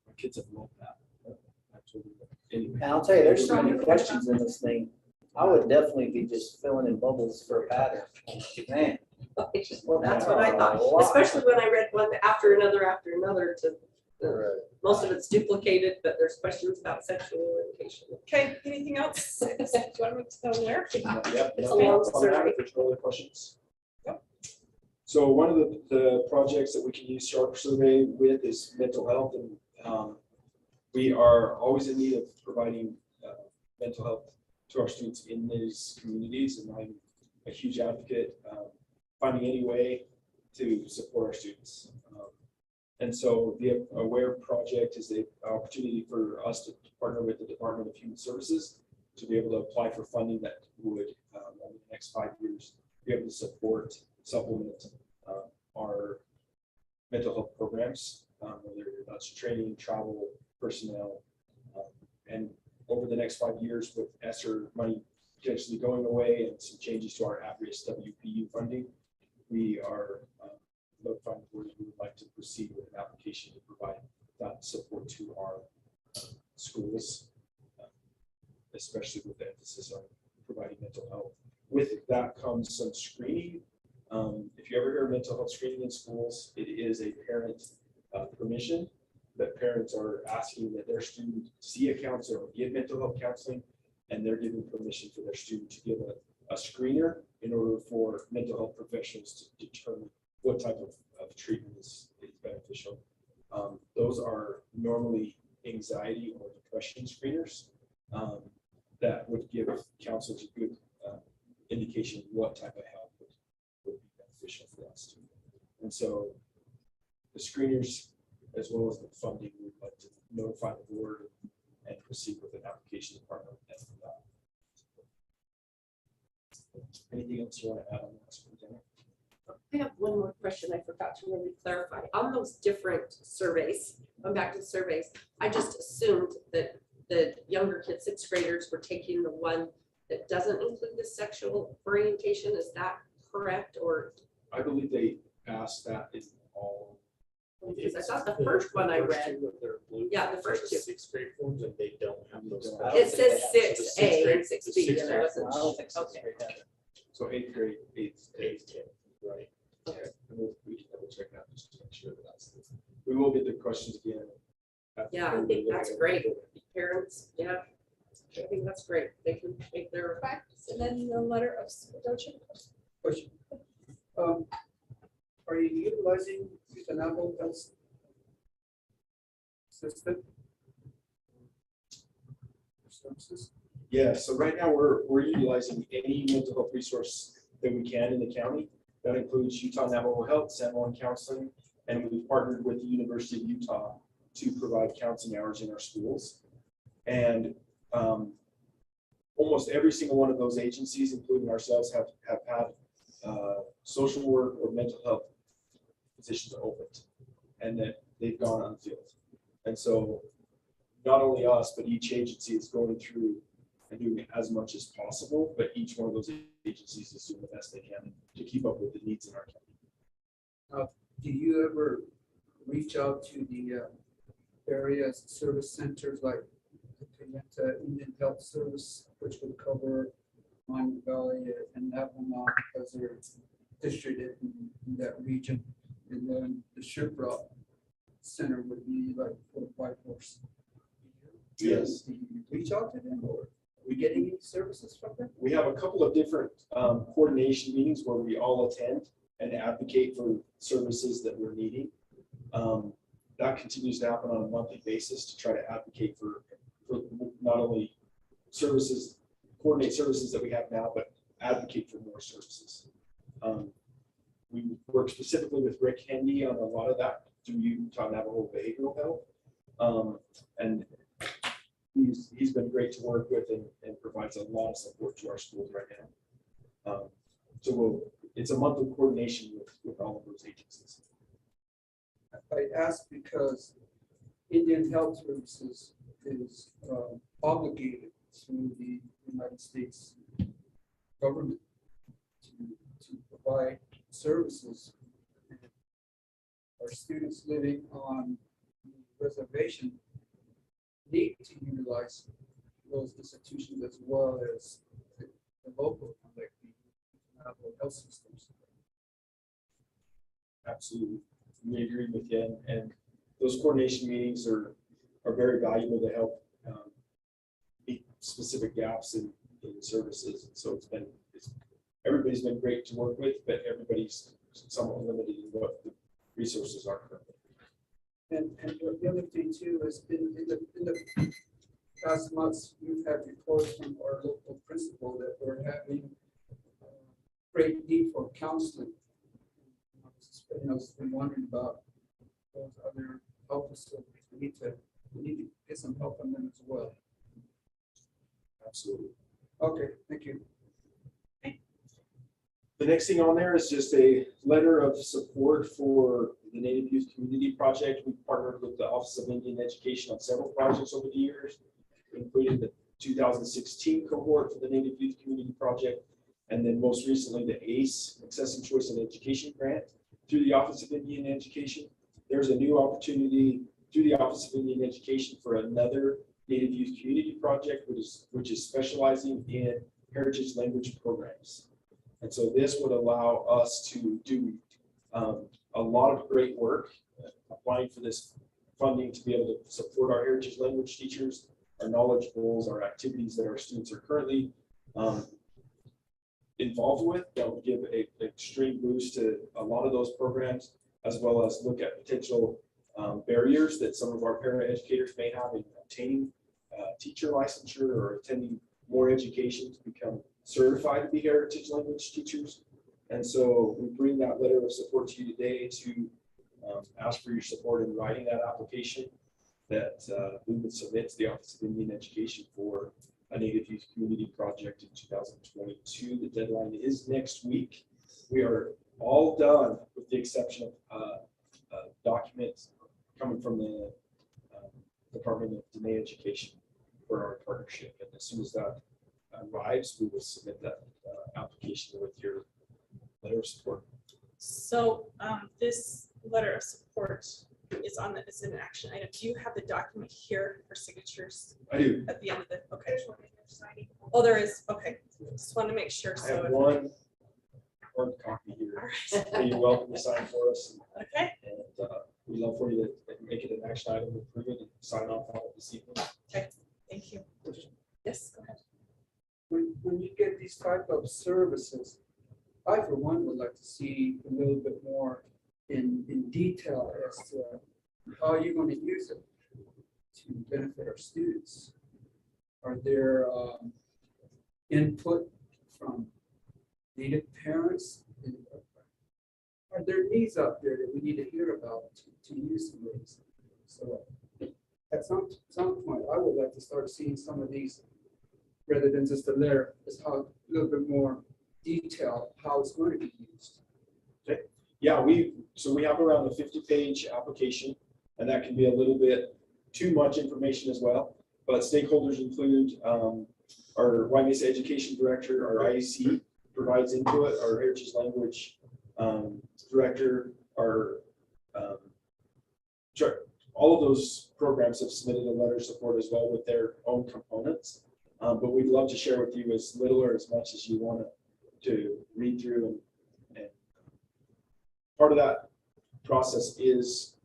My kids have loved that. Anyway. And I'll tell you, there's so many questions in this thing. I would definitely be just filling in bubbles for a pattern. Man. Well, that's what I thought, especially when I read one after another to, most of it's duplicated, but there's questions about sexual orientation. Okay, anything else? Do you want me to know where? Yep. It's a long survey. There's no other questions. Yep. So one of the projects that we can use Sharp Survey with is mental health, and we are always in need of providing mental health to our students in these communities, and I'm a huge advocate finding any way to support our students. And so the AWARE project is an opportunity for us to partner with the Department of Human Services to be able to apply for funding that would, over the next 5 years, be able to supplement our mental health programs, whether that's training, travel, personnel. And over the next 5 years, with ESSER money potentially going away and some changes to our at-risk WPU funding, we are notifying the board we would like to proceed with an application to provide that support to our schools, especially with the emphasis on providing mental health. With that comes some screening. If you ever hear of mental health screening in schools, it is a parent permission that parents are asking that their student see a counselor or get mental health counseling, and they're giving permission for their student to give a screener in order for mental health professionals to determine what type of treatment is beneficial. Those are normally anxiety or depression screeners that would give counselors a good indication of what type of help would be beneficial for that student. And so the screeners, as well as the funding, we'd like to notify the board and proceed with an application to partner with them for that. Anything else you want to add on that? I have one more question I forgot to really clarify. On those different surveys, going back to the surveys, I just assumed that the younger kids, 6th graders, were taking the one that doesn't include the sexual orientation. Is that correct? Or I believe they asked that in all. because I thought the first one I read, yeah, the first two. 6th grade forms, and they don't have those. It says 6A and 6B, and I wasn't. I don't think so. Okay. So 8th grade, 8th, Right. okay. And we can double check that just to make sure that that's. We will get the questions again. Yeah, I think that's great. Parents, yeah, I think that's great. They can make their. Facts, and then the letter of, don't you? Question. Are you utilizing the Navajo Health system? Services? Yeah, so right now we're utilizing any mental health resource that we can in the county. That includes Utah Navajo Health, San Juan Counseling, and we've partnered with the University of Utah to provide counseling hours in our schools. And almost every single one of those agencies, including ourselves, have had social work or mental health positions are opened and that they've gone unfilled. And so not only us, but each agency is going through and doing as much as possible, but each one of those agencies is doing the best they can to keep up with the needs in our county. Do you ever reach out to the areas, service centers like the Pimenta Indian Health Service, which would cover Mon Valley and Navajo, because they're distributed in that region? And then the Shipra Center would be like for White Horse. Yes. Do you reach out to them, or are we getting any services from them? We have a couple of different coordination meetings where we all attend and advocate for services that we're needing. That continues to happen on a monthly basis to try to advocate for not only services, coordinate services that we have now, but advocate for more services. We work specifically with Rick Hendy on a lot of that through Utah Navajo Behavioral Health. And he's been great to work with and provides a lot of support to our schools right now. It's a monthly coordination with all of those agencies. I ask because Indian Health Services is obligated to the United States government to provide services. Our students living on the reservation need to utilize those institutions as well as the local, like the health systems. Absolutely. We agree with you. And those coordination meetings are very valuable to help meet specific gaps in services. And so everybody's been great to work with, but everybody's somewhat limited in what the resources are currently. And the other thing too is in the past months, we've had reports from our local principal that we're having great need for counseling. I've been wondering about those other help facilities. We need to get some help on them as well. Absolutely. Okay, thank you. The next thing on there is just a letter of support for the Native Youth Community Project. We've partnered with the Office of Indian Education on several projects over the years, including the 2016 cohort for the Native Youth Community Project, and then most recently the ACE, Access and Choice in Education Grant through the Office of Indian Education. There's a new opportunity through the Office of Indian Education for another Native Youth Community Project, which is specializing in heritage language programs. And so this would allow us to do a lot of great work applying for this funding to be able to support our heritage language teachers, our knowledge goals, our activities that our students are currently involved with. That would give an extreme boost to a lot of those programs, as well as look at potential barriers that some of our paraeducators may have in obtaining teacher licensure or attending more education to become certified to be heritage language teachers. And so we bring that letter of support to you today to ask for your support in writing that application that we would submit to the Office of Indian Education for a Native Youth Community Project in 2022. The deadline is next week. We are all done with the exception of documents coming from the Department of Dene Education for our partnership. And as soon as that arrives, we will submit that application with your letter of support. So this letter of support is it's an action item. Do you have the document here for signatures I do. at the end of the, okay. Oh, there is, okay. Just want to make sure. I So have if- one copy all here. right. And you're welcome to sign for us. Okay, And we'd love for you to make it an action item, approve it, and sign off on it this evening. thank you. Yes, go ahead. When you get these type of services, I for one would like to see a little bit more in detail as to how you're going to use it to benefit our students. Are there input from Native parents? Are there needs out there that we need to hear about to use some of these? So at some point, I would like to start seeing some of these rather than just a letter, is how a little bit more detail how it's going to be used. Yeah, we have around a 50-page application, and that can be a little bit too much information as well. But stakeholders include our White Mesa Education Director, our IEC provides input, our Heritage Language Director, our all of those programs have submitted a letter of support as well with their own components. But we'd love to share with you as little or as much as you want to read through. And part of that process is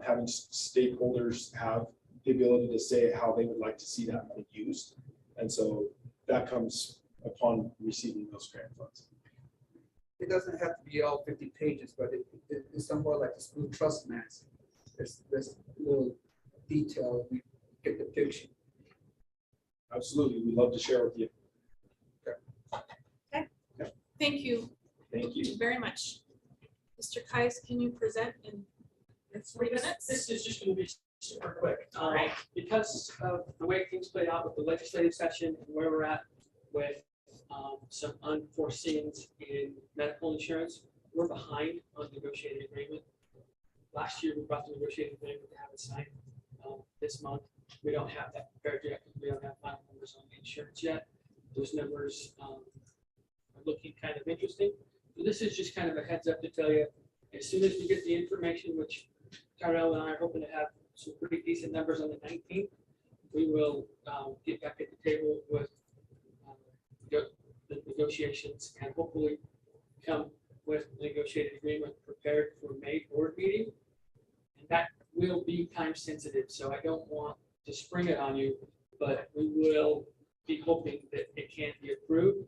having stakeholders have the ability to say how they would like to see that money used. And so that comes upon receiving those grant funds. It doesn't have to be all 50 pages, but it's somewhat like a school trust mass. There's a little detail, we get the picture. Absolutely, we'd love to share with you. Thank you Thank you. very much. Mr. Kais, can you present in 3 minutes? This is just going to be super quick. All right. Because of the way things played out with the legislative session and where we're at with some unforeseens in medical insurance, we're behind on negotiated agreement. Last year, we brought the negotiated agreement to have it signed this month. We don't have that prepared yet because we don't have final numbers on the insurance yet. Those numbers are looking kind of interesting. So this is just kind of a heads up to tell you, as soon as we get the information, which Tyrell and I are hoping to have some pretty decent numbers on the 19th, we will get back at the table with the negotiations and hopefully come with negotiated agreement prepared for May board meeting. And that will be time sensitive, so I don't want to spring it on you, but we will be hoping that it can be approved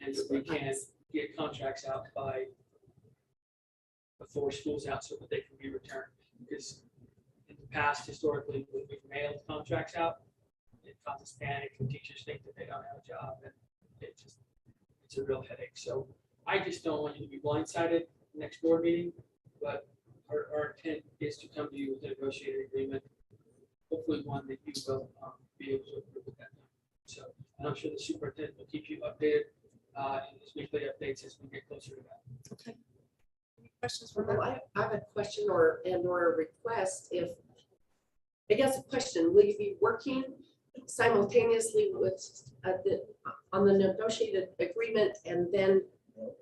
and that we can get contracts out by before school's out so that they can be returned. Because in the past, historically, when we've mailed contracts out, it causes panic and teachers think that they don't have a job, and it's a real headache. So I just don't want you to be blindsided next board meeting, but our intent is to come to you with a negotiated agreement, hopefully one that you will be able to approve at that time. So and I'm sure the superintendent will keep you updated in his weekly updates as we get closer to that. Okay. Any questions for Well, her? I have a question or a request. If, I guess a question, will you be working simultaneously with on the negotiated agreement and then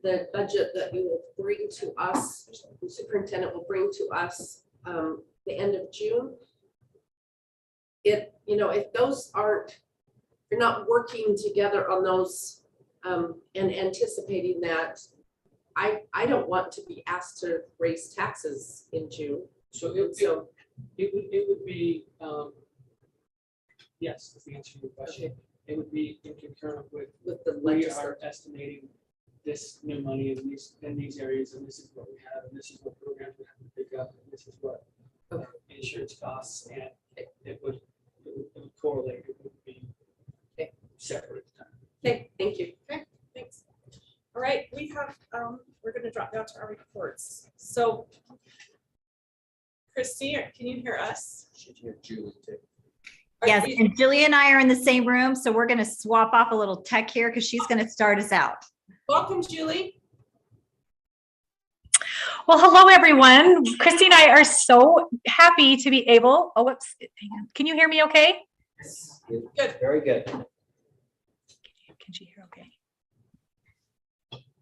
the budget that you will bring to us, the superintendent will bring to us the end of June? If those aren't, you're not working together on those and anticipating that, I don't want to be asked to raise taxes in June. So it would be yes, is the answer to your question. Okay. It would be in concurrent with The we legislature. are estimating this new money in these areas, and this is what we have, and this is what programs we have to pick up, and this is what insurance costs, and it would correlate. It would be separate at the time. Okay, thank you. Okay, thanks. All right, we have, we're going to drop down to our reports. So, Christy, can you hear us? Should hear Julie too. Yes, and Julie and I are in the same room, so we're going to swap off a little tech here because she's going to start us out. Welcome, Julie. Well, hello, everyone. Christy and I are so happy to be able, oh, whoops, hang on. Can you hear me okay? Good. Very good. Can you hear okay?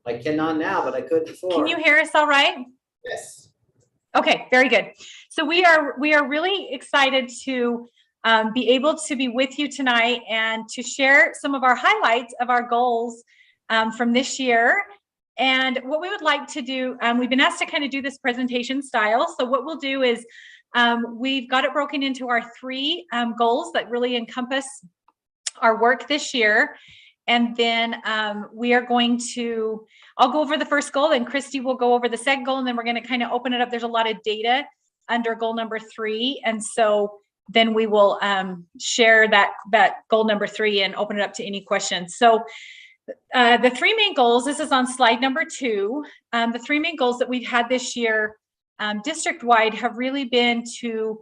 I cannot now, but I could before. Can you hear us all right? Yes. Okay, very good. So we are really excited to be able to be with you tonight and to share some of our highlights of our goals from this year. And what we would like to do, we've been asked to kind of do this presentation style. So what we'll do is we've got it broken into our 3 goals that really encompass our work this year. And then we are going to, I'll go over the first goal, and Christy will go over the second goal, and then we're going to kind of open it up. There's a lot of data under goal number 3. And so then we will share that goal number 3 and open it up to any questions. So the 3 main goals, this is on slide number 2. The 3 main goals that we've had this year district-wide have really been to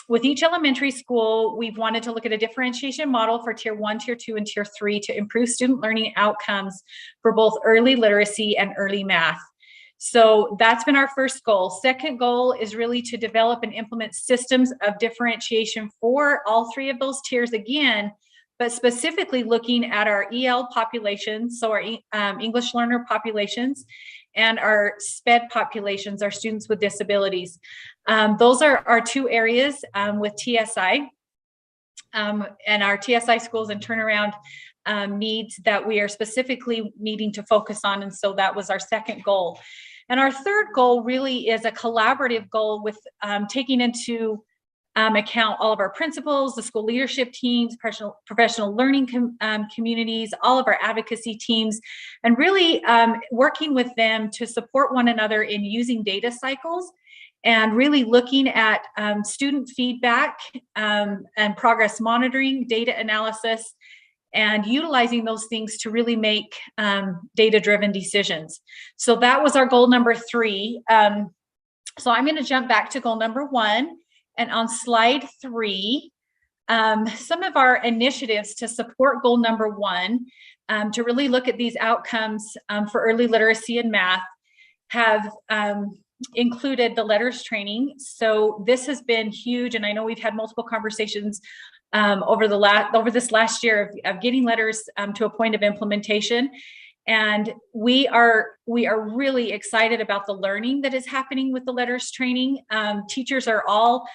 with each elementary school, we've wanted to look at a differentiation model for tier 1, tier 2, and tier 3 to improve student learning outcomes for both early literacy and early math. So that's been our first goal. Second goal is really to develop and implement systems of differentiation for all 3 of those tiers again, but specifically looking at our EL populations, so our English learner populations, and our SPED populations, our students with disabilities. Those are our 2 areas with TSI and our TSI schools and turnaround needs that we are specifically needing to focus on. And so that was our second goal. And our third goal really is a collaborative goal with taking into account all of our principals, the school leadership teams, professional learning communities, all of our advocacy teams, and really working with them to support one another in using data cycles and really looking at student feedback and progress monitoring, data analysis, and utilizing those things to really make data-driven decisions. So that was our goal number 3. So I'm going to jump back to goal number 1. And on slide 3, some of our initiatives to support goal number 1, to really look at these outcomes for early literacy and math, have included the letters training. So this has been huge, and I know we've had multiple conversations over this last year of getting letters to a point of implementation. And we are really excited about the learning that is happening with the letters training. Teachers are all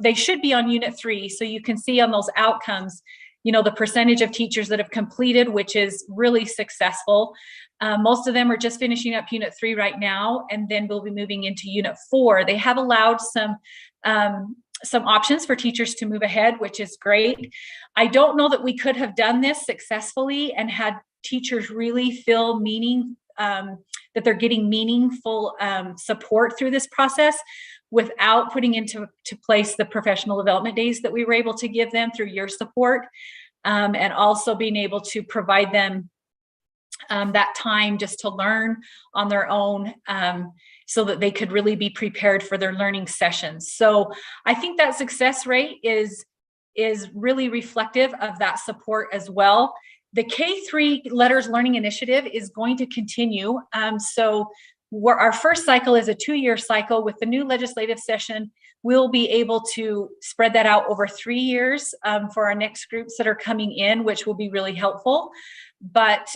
they should be on unit 3. So you can see on those outcomes, the percentage of teachers that have completed, which is really successful. Most of them are just finishing up unit 3 right now, and then we'll be moving into unit 4. They have allowed some options for teachers to move ahead, which is great. I don't know that we could have done this successfully and had teachers really feel that they're getting meaningful support through this process without putting into place the professional development days that we were able to give them through your support, and also being able to provide them that time just to learn on their own, so that they could really be prepared for their learning sessions. So I think that success rate is really reflective of that support as well. The K-3 Letters Learning Initiative is going to continue. So our first cycle is a 2-year cycle. With the new legislative session, we'll be able to spread that out over 3 years for our next groups that are coming in, which will be really helpful. But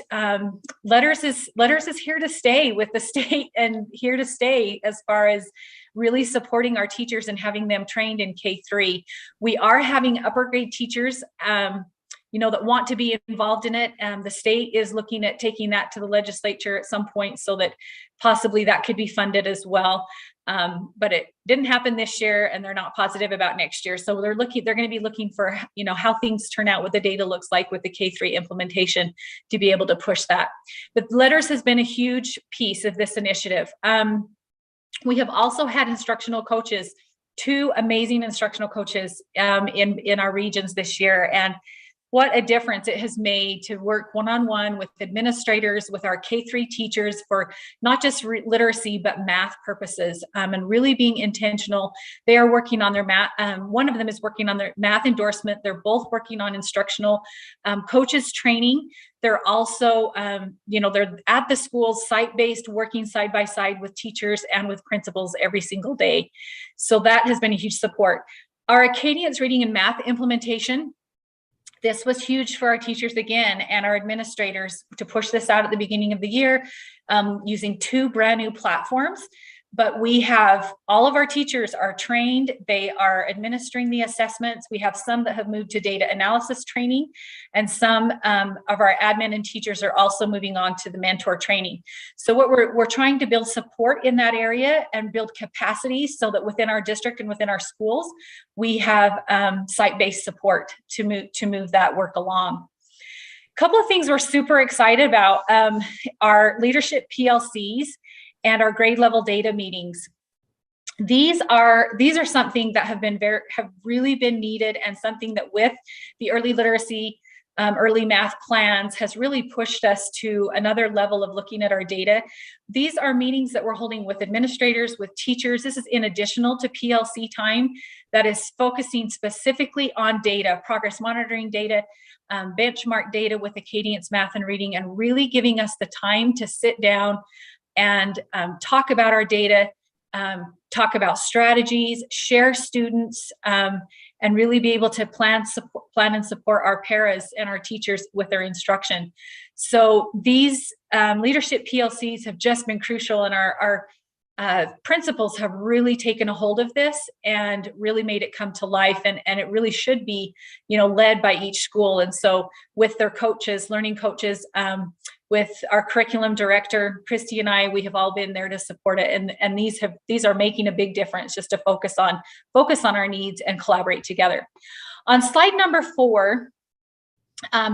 letters is here to stay with the state, and here to stay as far as really supporting our teachers and having them trained in K-3. We are having upper grade teachers that want to be involved in it. The state is looking at taking that to the legislature at some point so that possibly that could be funded as well. But it didn't happen this year, and they're not positive about next year. So they're going to be looking for, how things turn out, what the data looks like with the K-3 implementation to be able to push that. But letters has been a huge piece of this initiative. We have also had instructional coaches, 2 amazing instructional coaches in our regions this year. And what a difference it has made to work one-on-one with administrators, with our K-3 teachers for not just literacy, but math purposes, and really being intentional. They are working on their math. One of them is working on their math endorsement. They're both working on instructional coaches training. They're also, they're at the schools, site-based, working side by side with teachers and with principals every single day. So that has been a huge support. Our Acadians reading and math implementation, this was huge for our teachers again and our administrators to push this out at the beginning of the year using 2 brand new platforms. But we have all of our teachers are trained. They are administering the assessments. We have some that have moved to data analysis training, and some of our admin and teachers are also moving on to the mentor training. So what we're trying to build support in that area and build capacity so that within our district and within our schools, we have site-based support to move that work along. A couple of things we're super excited about, our leadership PLCs and our grade level data meetings. These are something that have really been needed, and something that with the early literacy early math plans has really pushed us to another level of looking at our data. These are meetings that we're holding with administrators, with teachers. This is in additional to PLC time that is focusing specifically on data, progress monitoring data, benchmark data with Acadience math and reading, and really giving us the time to sit down and talk about our data, talk about strategies, share students, and really be able to plan and support our paras and our teachers with their instruction. So these leadership PLCs have just been crucial, and our principals have really taken a hold of this and really made it come to life. And it really should be, led by each school. And so with their coaches, learning coaches, with our curriculum director, Christy, and I, we have all been there to support it. And these are making a big difference, just to focus on our needs and collaborate together. On slide number 4,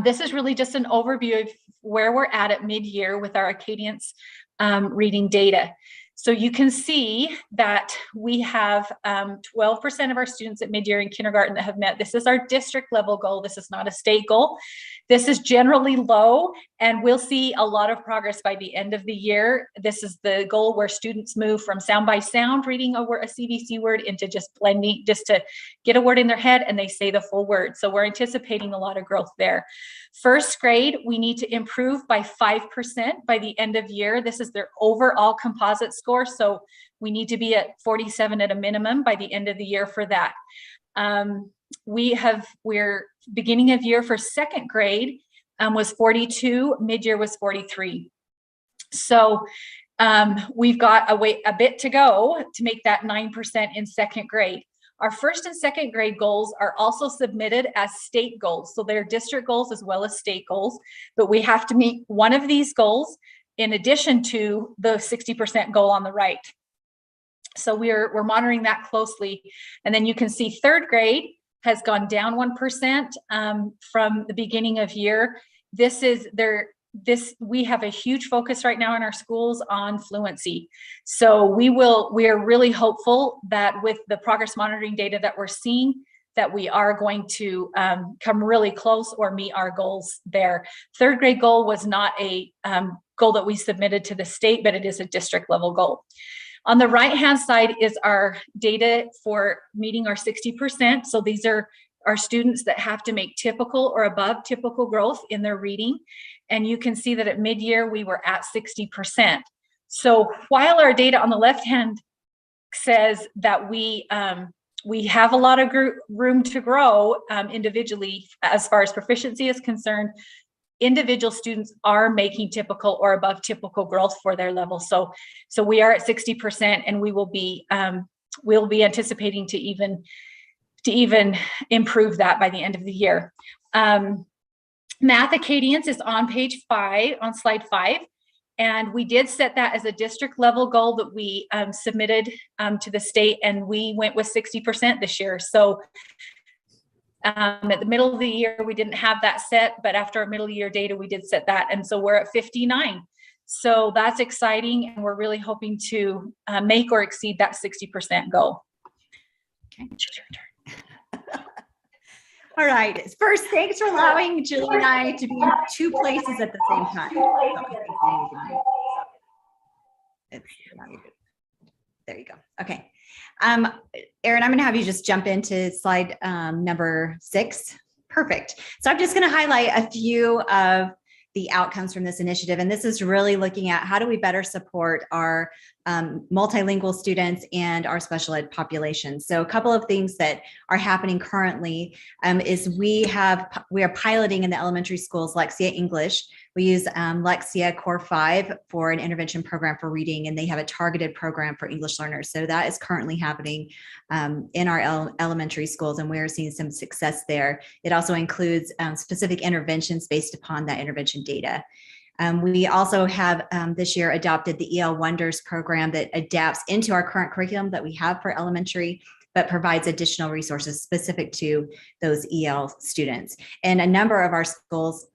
this is really just an overview of where we're at mid-year with our Acadience reading data. So you can see that we have 12% of our students at mid-year in kindergarten that have met. This is our district level goal. This is not a state goal. This is generally low, and we'll see a lot of progress by the end of the year. This is the goal where students move from sound by sound reading a CVC word into just blending, just to get a word in their head and they say the full word. So we're anticipating a lot of growth there. First grade, we need to improve by 5% by the end of year. This is their overall composite score. So we need to be at 47 at a minimum by the end of the year for that. We're beginning of year for second grade was 42, mid-year was 43. So we've got a bit to go to make that 9% in second grade. Our first and second grade goals are also submitted as state goals. So they're district goals as well as state goals, but we have to meet one of these goals in addition to the 60% goal on the right. So we're monitoring that closely. And then you can see third grade has gone down 1% from the beginning of year. We have a huge focus right now in our schools on fluency. So we are really hopeful that with the progress monitoring data that we're seeing, that we are going to come really close or meet our goals there. Third grade goal was not a goal that we submitted to the state, but it is a district level goal. On the right-hand side is our data for meeting our 60%. So these are our students that have to make typical or above typical growth in their reading. And you can see that at mid-year, we were at 60%. So while our data on the left-hand says that we have a lot of room to grow individually as far as proficiency is concerned, individual students are making typical or above typical growth for their level. So we are at 60%, and we'll be anticipating to even improve that by the end of the year. Math Acadience is on page 5, on slide 5. And we did set that as a district level goal that we submitted to the state, and we went with 60% this year. So at the middle of the year, we didn't have that set, but after our middle of the year data, we did set that. And so we're at 59. So that's exciting. And we're really hoping to make or exceed that 60% goal. Okay, it's your turn. All right. First, thanks for allowing Julie and I to be in 2 places at the same time. There you go. Okay. Erin, I'm going to have you just jump into slide number 6. Perfect. So I'm just going to highlight a few of the outcomes from this initiative. And this is really looking at how do we better support our multilingual students and our special ed population. So a couple of things that are happening currently is we are piloting in the elementary schools Lexia English. We use Lexia Core 5 for an intervention program for reading, and they have a targeted program for English learners. So that is currently happening in our elementary schools, and we're seeing some success there. It also includes specific interventions based upon that intervention data. We also have this year adopted the EL Wonders program that adapts into our current curriculum that we have for elementary, but provides additional resources specific to those EL students. And a number of our schools,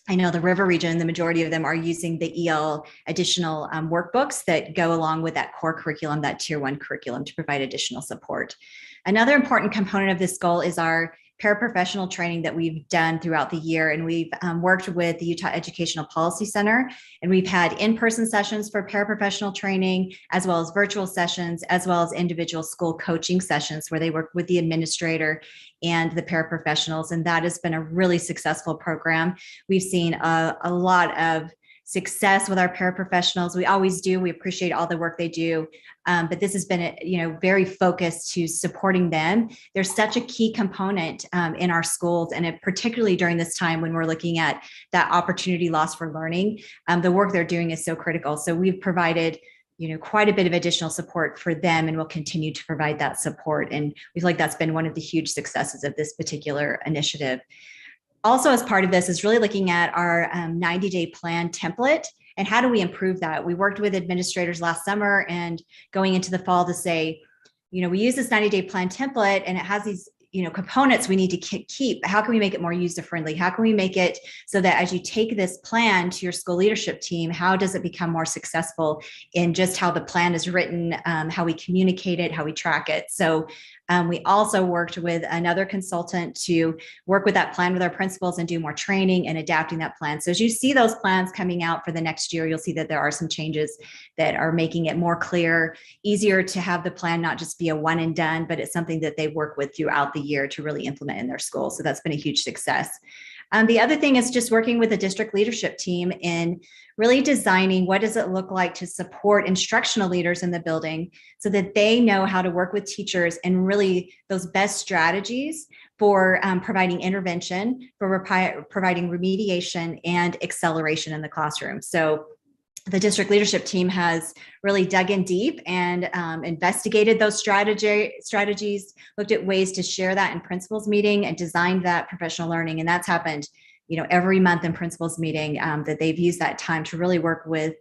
I know the River region, the majority of them are using the EL additional workbooks that go along with that core curriculum, that tier 1 curriculum, to provide additional support. Another important component of this goal is our paraprofessional training that we've done throughout the year. And we've worked with the Utah Educational Policy Center, and we've had in-person sessions for paraprofessional training, as well as virtual sessions, as well as individual school coaching sessions where they work with the administrator and the paraprofessionals. And that has been a really successful program. We've seen a lot of success with our paraprofessionals. We always do. We appreciate all the work they do. But this has been, very focused to supporting them. They're such a key component in our schools, and particularly during this time when we're looking at that opportunity loss for learning, the work they're doing is so critical. So we've provided, quite a bit of additional support for them, and we'll continue to provide that support. And we feel like that's been one of the huge successes of this particular initiative. Also, as part of this is really looking at our 90-day plan template and how do we improve that. We worked with administrators last summer and going into the fall to say, we use this 90-day plan template and it has these components we need to keep. How can we make it more user-friendly? How can we make it so that as you take this plan to your school leadership team, how does it become more successful in just how the plan is written, how we communicate it, how we track it? So we also worked with another consultant to work with that plan with our principals and do more training and adapting that plan. So as you see those plans coming out for the next year, you'll see that there are some changes that are making it more clear, easier to have the plan not just be a one and done, but it's something that they work with throughout the year to really implement in their school. So that's been a huge success. The other thing is just working with the district leadership team in really designing what does it look like to support instructional leaders in the building so that they know how to work with teachers and really those best strategies for providing intervention, for providing remediation and acceleration in the classroom. So the district leadership team has really dug in deep and investigated those strategies, looked at ways to share that in principals meeting and designed that professional learning. And that's happened, every month in principals meeting, that they've used that time to really work with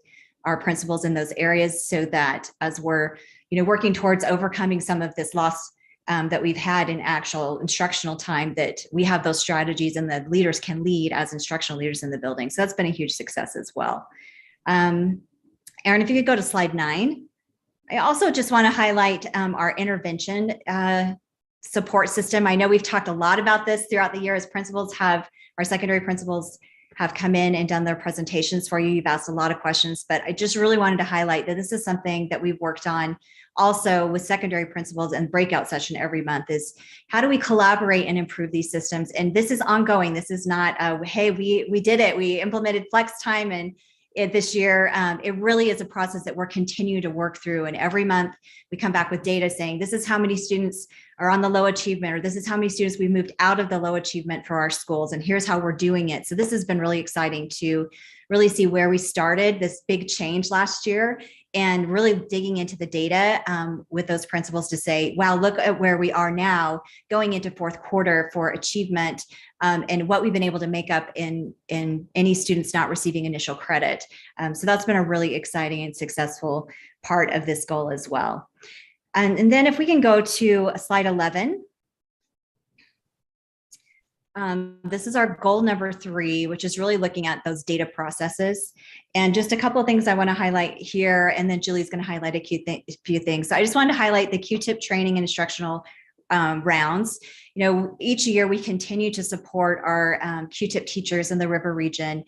our principals in those areas so that as we're, working towards overcoming some of this loss that we've had in actual instructional time, that we have those strategies and the leaders can lead as instructional leaders in the building. So that's been a huge success as well. Erin, if you could go to slide 9. I also just want to highlight our intervention support system. I know we've talked a lot about this throughout the year as our secondary principals have come in and done their presentations for you. You've asked a lot of questions, but I just really wanted to highlight that this is something that we've worked on also with secondary principals and breakout session every month is how do we collaborate and improve these systems? And this is ongoing. This is not, hey, we did it. We implemented flex time and this year. It really is a process that we're continuing to work through. And every month we come back with data saying, this is how many students are on the low achievement, or this is how many students we moved out of the low achievement for our schools. And here's how we're doing it. So this has been really exciting to really see where we started this big change last year and really digging into the data with those principals to say, wow, look at where we are now going into fourth quarter for achievement and what we've been able to make up in any students not receiving initial credit. So that's been a really exciting and successful part of this goal as well. And then if we can go to slide 11. This is our goal number 3, which is really looking at those data processes. And just a couple of things I want to highlight here, and then Julie's going to highlight a few things. So I just wanted to highlight the Q-tip training and instructional rounds. Each year we continue to support our Q-tip teachers in the River region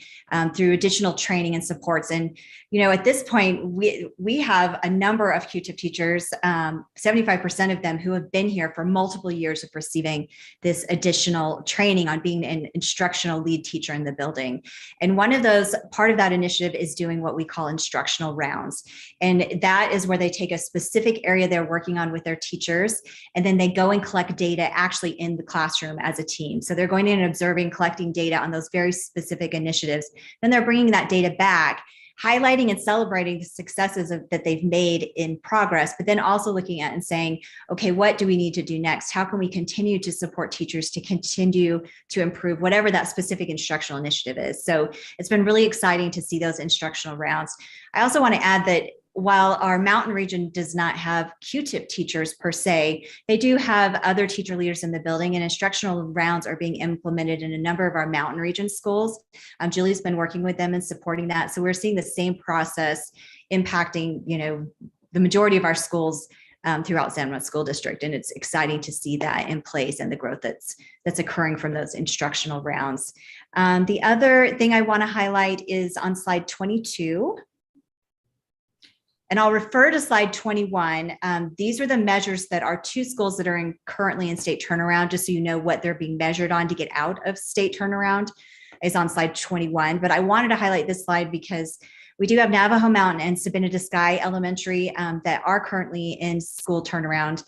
through additional training and supports. And, at this point, we have a number of Q-tip teachers, 75% of them who have been here for multiple years of receiving this additional training on being an instructional lead teacher in the building. And part of that initiative is doing what we call instructional rounds. And that is where they take a specific area they're working on with their teachers, and then they go and collect data actually in the classroom as a team. So they're going in and observing, collecting data on those very specific initiatives. Then they're bringing that data back, highlighting and celebrating the successes that they've made in progress, but then also looking at and saying, okay, what do we need to do next? How can we continue to support teachers to continue to improve whatever that specific instructional initiative is? So it's been really exciting to see those instructional rounds. I also want to add that while our mountain region does not have Q-tip teachers per se, they do have other teacher leaders in the building, and instructional rounds are being implemented in a number of our mountain region schools. Julie's been working with them and supporting that. So we're seeing the same process impacting, the majority of our schools throughout San Juan School District. And it's exciting to see that in place and the growth that's occurring from those instructional rounds. The other thing I want to highlight is on slide 22. And I'll refer to slide 21. These are the measures that our two schools that are currently in state turnaround, just so you know what they're being measured on to get out of state turnaround, is on slide 21. But I wanted to highlight this slide because we do have Navajo Mountain and Sabina de Sky Elementary that are currently in school turnaround.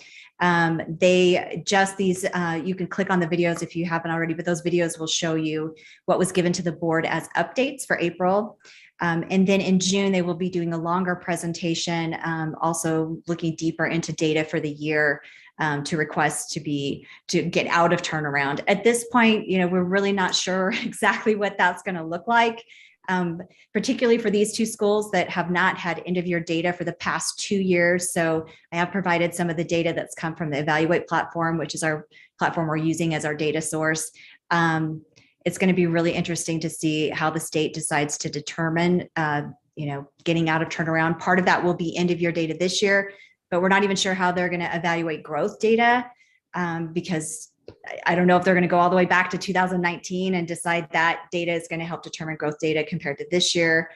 They just these, you can click on the videos if you haven't already, but those videos will show you what was given to the board as updates for April. And then in June, they will be doing a longer presentation, also looking deeper into data for the year to request to get out of turnaround. At this point, we're really not sure exactly what that's going to look like, particularly for these two schools that have not had end of year data for the past 2 years. So I have provided some of the data that's come from the Evaluate platform, which is our platform we're using as our data source. It's going to be really interesting to see how the state decides to determine, getting out of turnaround. Part of that will be end of year data this year, but we're not even sure how they're going to evaluate growth data because I don't know if they're going to go all the way back to 2019 and decide that data is going to help determine growth data compared to this year.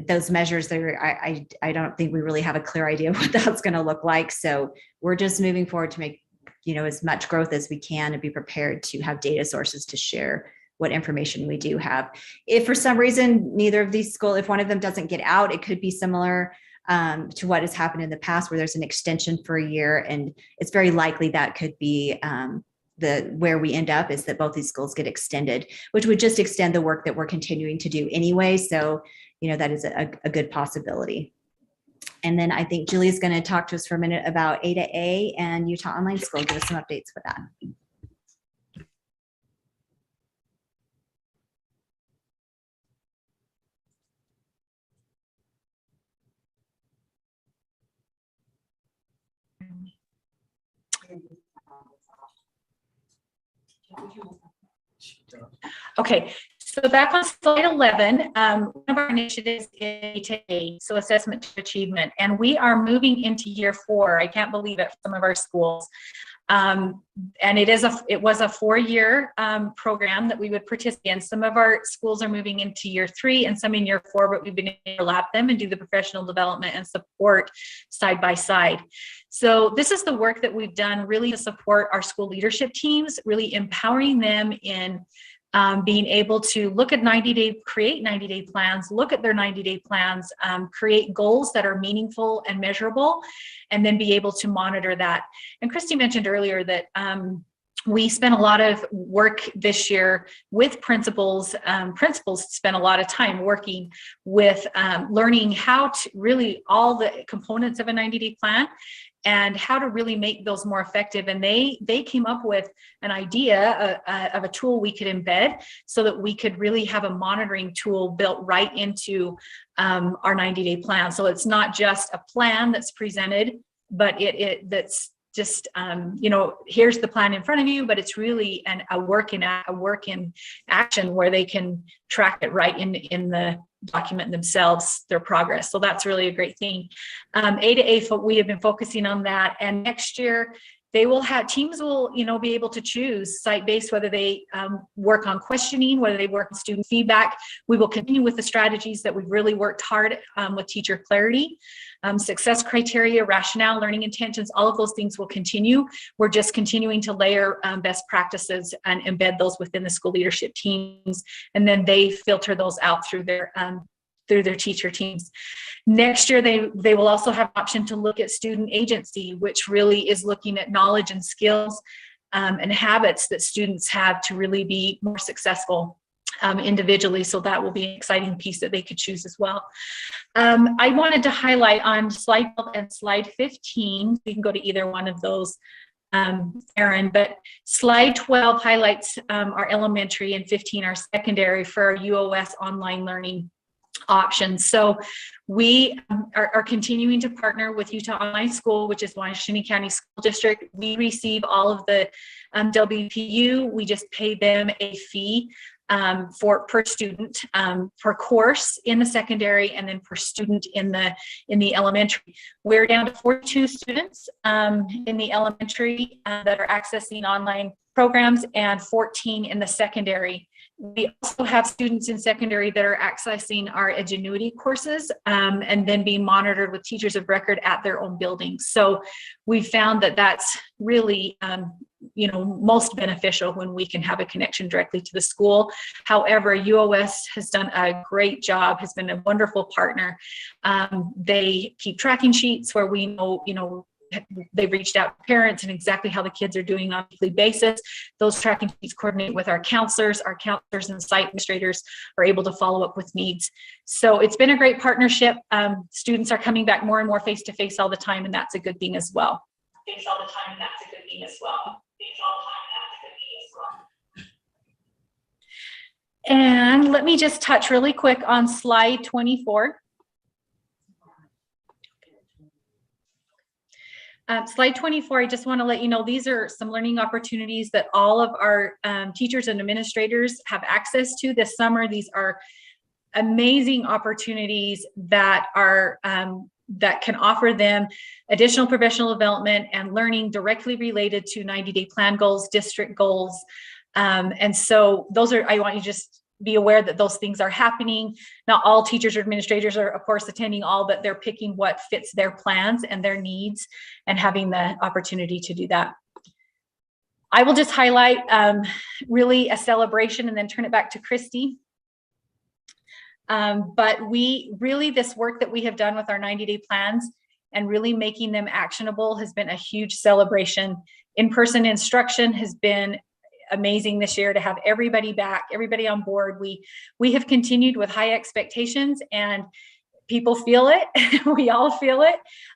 Those measures, I don't think we really have a clear idea of what that's going to look like. So we're just moving forward to make, as much growth as we can and be prepared to have data sources to share what information we do have. If for some reason, neither of these schools, if one of them doesn't get out, it could be similar to what has happened in the past where there's an extension for a year. And it's very likely that could be where we end up is that both these schools get extended, which would just extend the work that we're continuing to do anyway. So, that is a good possibility. And then I think Julie's going to talk to us for a minute about A2A and Utah Online School, give us some updates for that. Okay, so back on slide 11, one of our initiatives is A2A, so assessment to achievement, and we are moving into year 4. I can't believe it for some of our schools. And it was a 4-year program that we would participate in. Some of our schools are moving into year 3 and some in year 4, but we've been able to overlap them and do the professional development and support side by side. So this is the work that we've done really to support our school leadership teams, really empowering them in being able to look at create 90-day plans, look at their 90-day plans, create goals that are meaningful and measurable, and then be able to monitor that. And Christy mentioned earlier that we spent a lot of work this year with principals. Principals spent a lot of time working with learning how to really all the components of a 90-day plan and how to really make those more effective. And they came up with an idea of a tool we could embed so that we could really have a monitoring tool built right into our 90-day plan. So it's not just a plan that's presented, but that's just, here's the plan in front of you, but it's really a work in action where they can track it right in the document themselves, their progress. So that's really a great thing. A2A, we have been focusing on that. And next year, teams will, be able to choose site-based, whether they work on questioning, whether they work on student feedback. We will continue with the strategies that we've really worked hard with teacher clarity, success criteria, rationale, learning intentions, all of those things will continue. We're just continuing to layer best practices and embed those within the school leadership teams. And then they filter those out through their teacher teams. Next year, they will also have an option to look at student agency, which really is looking at knowledge and skills and habits that students have to really be more successful individually. So that will be an exciting piece that they could choose as well. I wanted to highlight on slide 12 and slide 15, you can go to either one of those, Erin, but slide 12 highlights our elementary and 15 our secondary for our UOS online learning options. So we are continuing to partner with Utah Online School, which is Washington County School District. We receive all of the WPU. We just pay them a fee for per student, per course in the secondary, and then per student in the elementary. We're down to 42 students in the elementary that are accessing online programs, and 14 in the secondary. We also have students in secondary that are accessing our Edgenuity courses and then being monitored with teachers of record at their own buildings. So we found that that's really, most beneficial when we can have a connection directly to the school. However, UOS has done a great job, has been a wonderful partner. They keep tracking sheets where we know, they've reached out to parents and exactly how the kids are doing on a weekly basis. Those tracking sheets coordinate with our counselors and site administrators are able to follow up with needs. So it's been a great partnership. Students are coming back more and more face-to-face all the time, and that's a good thing as well. And let me just touch really quick on slide 24. Slide 24, I just want to let you know, these are some learning opportunities that all of our teachers and administrators have access to this summer. These are amazing opportunities that are that can offer them additional professional development and learning directly related to 90-day plan goals, district goals. And so those are, I want you to just be aware that those things are happening. Not all teachers or administrators are, of course, attending all, but they're picking what fits their plans and their needs and having the opportunity to do that. I will just highlight really a celebration and then turn it back to Christy. But this work that we have done with our 90-day plans and really making them actionable has been a huge celebration. In-person instruction has been amazing this year to have everybody back, everybody on board. We have continued with high expectations, and people feel it. We all feel it,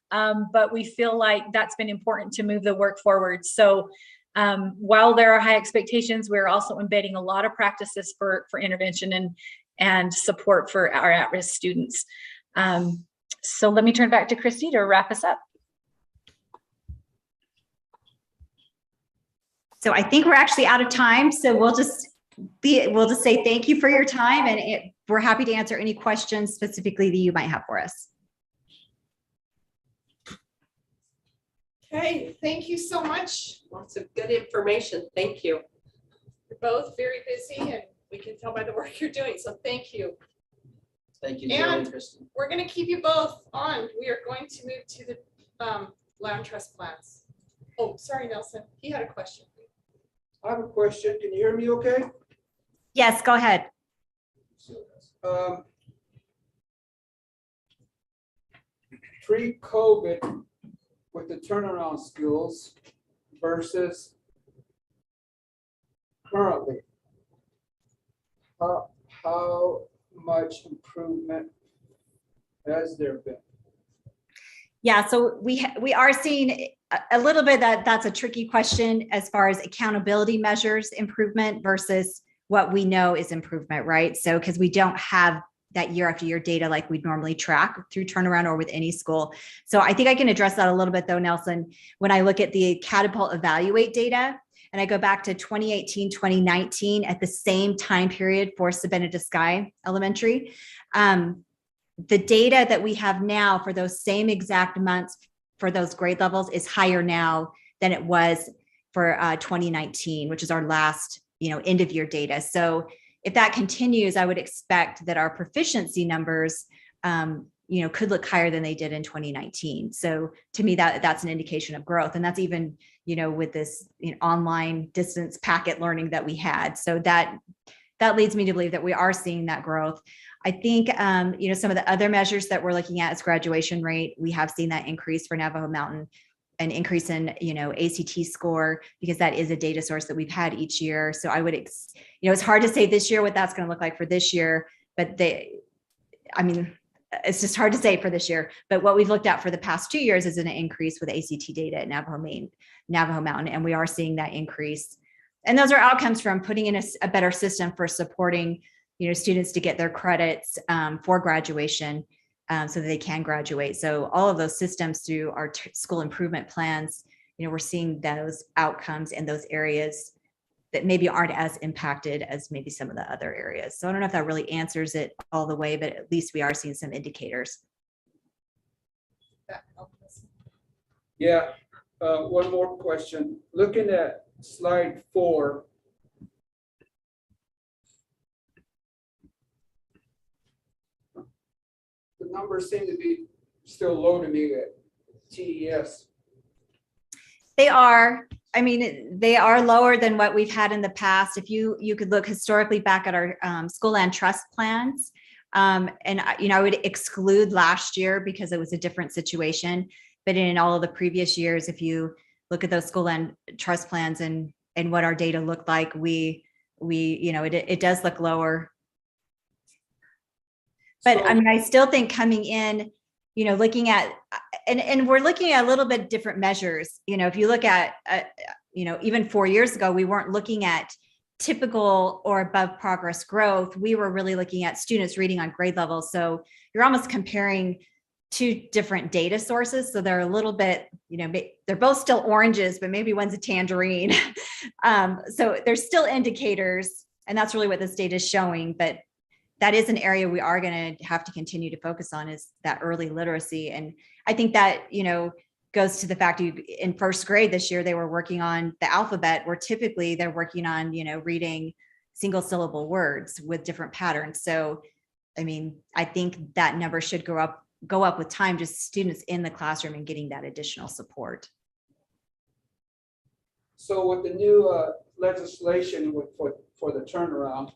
but we feel like that's been important to move the work forward. So while there are high expectations, we're also embedding a lot of practices for intervention and support for our at-risk students. So let me turn back to Christy to wrap us up. So I think we're actually out of time. So we'll just say thank you for your time, and we're happy to answer any questions specifically that you might have for us. Okay, thank you so much. Lots of good information. Thank you. You're both very busy, and we can tell by the work you're doing. So thank you. Thank you, And Julie and Kristen. we're going to keep you both on. We are going to move to the land trust plans. Oh, sorry, Nelson. He had a question. I have a question. Can you hear me okay? Yes, go ahead. Pre-COVID, with the turnaround skills versus currently, how much improvement has there been? Yeah, so we are seeing a little bit that's a tricky question as far as accountability measures improvement versus what we know is improvement, right? So because we don't have that year after year data like we'd normally track through turnaround or with any school. So I think I can address that a little bit though, Nelson, when I look at the Catapult Evaluate data, and I go back to 2018, 2019 at the same time period for Sabina de Sky Elementary. The data that we have now for those same exact months for those grade levels is higher now than it was for 2019, which is our last, end of year data. So if that continues, I would expect that our proficiency numbers, could look higher than they did in 2019. So to me, that's an indication of growth. And that's even, with this online distance packet learning that we had. So that leads me to believe that we are seeing that growth. I think, some of the other measures that we're looking at is graduation rate. We have seen that increase for Navajo Mountain, an increase in, ACT score, because that is a data source that we've had each year. So I would, it's hard to say this year what that's going to look like for this year, but it's just hard to say for this year. But what we've looked at for the past 2 years is an increase with ACT data at Navajo Mountain, and we are seeing that increase. And those are outcomes from putting in a better system for supporting students to get their credits for graduation so that they can graduate. So all of those systems through our school improvement plans, we're seeing those outcomes in those areas that maybe aren't as impacted as maybe some of the other areas. So I don't know if that really answers it all the way, but at least we are seeing some indicators. Yeah, one more question. Looking at slide 4. The numbers seem to be still low to me at TES. They are, I mean, they are lower than what we've had in the past. If you could look historically back at our school land trust plans, I would exclude last year because it was a different situation. But in all of the previous years, if you look at those school land trust plans and what our data looked like, it does look lower. But So- I mean, I still think coming in, looking at, and we're looking at a little bit different measures. If you look at, even 4 years ago, we weren't looking at typical or above progress growth. We were really looking at students reading on grade level. So you're almost comparing two different data sources. So they're a little bit, they're both still oranges, but maybe one's a tangerine. So there's still indicators, and that's really what this data is showing. But that is an area we are going to have to continue to focus on, is that early literacy. And I think that, goes to the fact in first grade this year, they were working on the alphabet, where typically they're working on, reading single syllable words with different patterns. So, I mean, I think that number should go up with time, just students in the classroom and getting that additional support. So with the new legislation for the turnaround,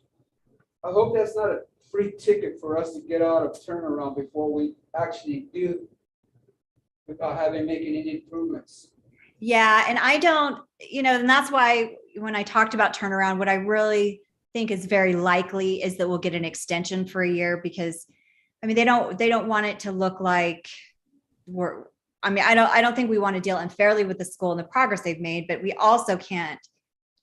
I hope that's not a free ticket for us to get out of turnaround before we actually do, without making any improvements. Yeah, and I don't, and that's why when I talked about turnaround, what I really think is very likely is that we'll get an extension for a year, because I mean, they don't want it to look like I don't think we want to deal unfairly with the school and the progress they've made, but we also can't,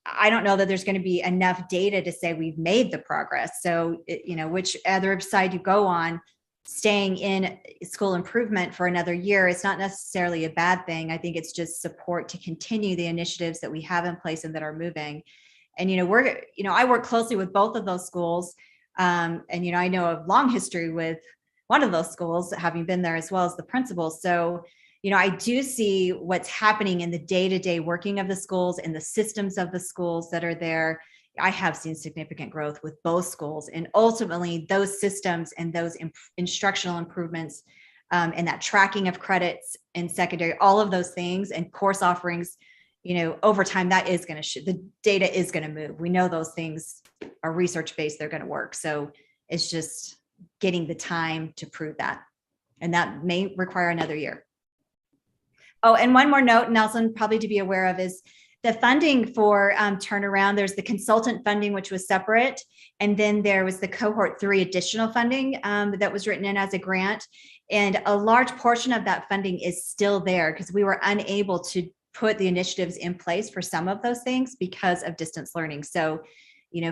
I don't know that there's going to be enough data to say we've made the progress. So, which other side you go on, staying in school improvement for another year, it's not necessarily a bad thing. I think it's just support to continue the initiatives that we have in place and that are moving. And, I work closely with both of those schools. And, I know a long history with one of those schools, having been there as well as the principal. So, I do see what's happening in the day-to-day working of the schools and the systems of the schools that are there. I have seen significant growth with both schools, and ultimately those systems and those instructional improvements and that tracking of credits in secondary, all of those things and course offerings, over time, that is going to the data is going to move. We know those things are research-based, they're going to work. So it's just getting the time to prove that. And that may require another year. Oh, and one more note, Nelson, probably to be aware of, is the funding for turnaround. There's the consultant funding, which was separate. And then there was the cohort 3 additional funding that was written in as a grant. And a large portion of that funding is still there because we were unable to put the initiatives in place for some of those things because of distance learning. So,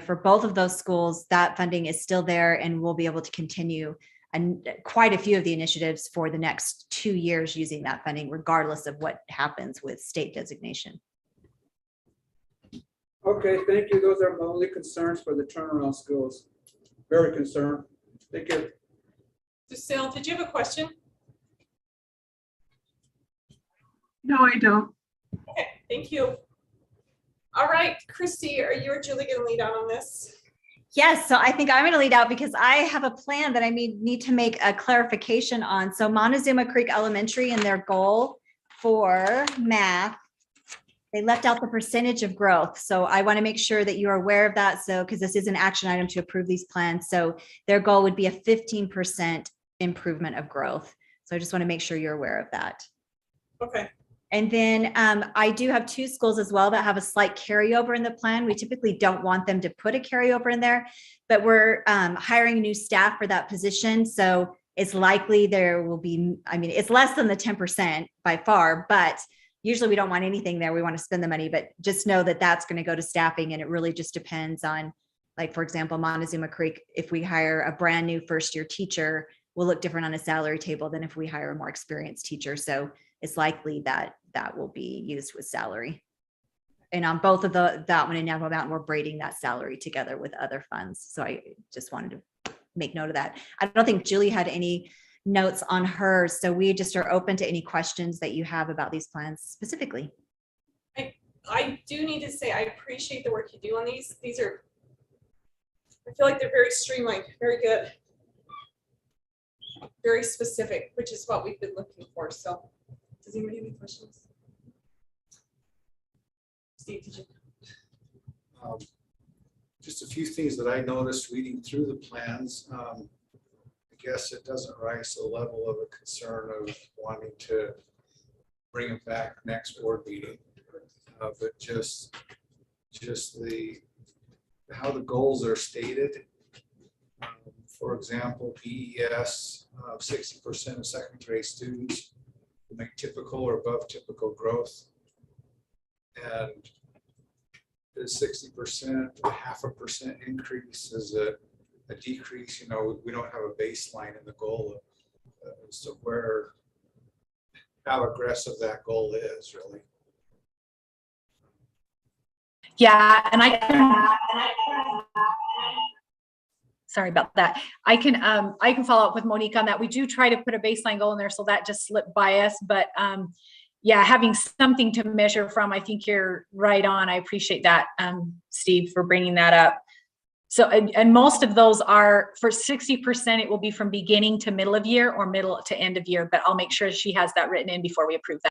for both of those schools, that funding is still there, and we'll be able to continue quite a few of the initiatives for the next 2 years using that funding, regardless of what happens with state designation. Okay, thank you. Those are my only concerns for the turnaround schools. Very concerned. Thank you. Lucille, did you have a question? No, I don't. Okay, thank you. All right, Christy, are you or Julie going to lead out on this? Yes, so I think I'm going to lead out because I have a plan that I need to make a clarification on. So Montezuma Creek Elementary and their goal for math, they left out the percentage of growth. So I want to make sure that you're aware of that. So, because this is an action item to approve these plans. So their goal would be a 15% improvement of growth. So I just want to make sure you're aware of that. Okay. And then I do have 2 schools as well that have a slight carryover in the plan. We typically don't want them to put a carryover in there, but we're hiring new staff for that position. So it's likely there will be, it's less than the 10% by far, but usually we don't want anything there. We want to spend the money, but just know that that's going to go to staffing. And it really just depends on, like, for example, Montezuma Creek, if we hire a brand new first-year teacher, will look different on a salary table than if we hire a more experienced teacher. So it's likely that that will be used with salary. and on both of that one in Navajo Mountain, we're braiding that salary together with other funds. So I just wanted to make note of that. I don't think Julie had any notes on hers. So we just are open to any questions that you have about these plans specifically. I do need to say, I appreciate the work you do on these. These are, I feel like they're very streamlined, very good, very specific, which is what we've been looking for. So does anybody have any questions? Steve, did you? Just a few things that I noticed reading through the plans. I guess it doesn't rise to the level of a concern of wanting to bring it back next board meeting. But just how the goals are stated. For example, PES, 60% of second grade students will make typical or above typical growth. And the 60%, a 0.5% increase is a decrease. You know, we don't have a baseline in the goal as to how aggressive that goal is really. Yeah, and sorry about that. I can follow up with Monique on that. We do try to put a baseline goal in there, so that just slipped by us. But yeah, having something to measure from, I think you're right on. I appreciate that, Steve, for bringing that up. So, and most of those are for 60%, it will be from beginning to middle of year or middle to end of year, but I'll make sure she has that written in before we approve that.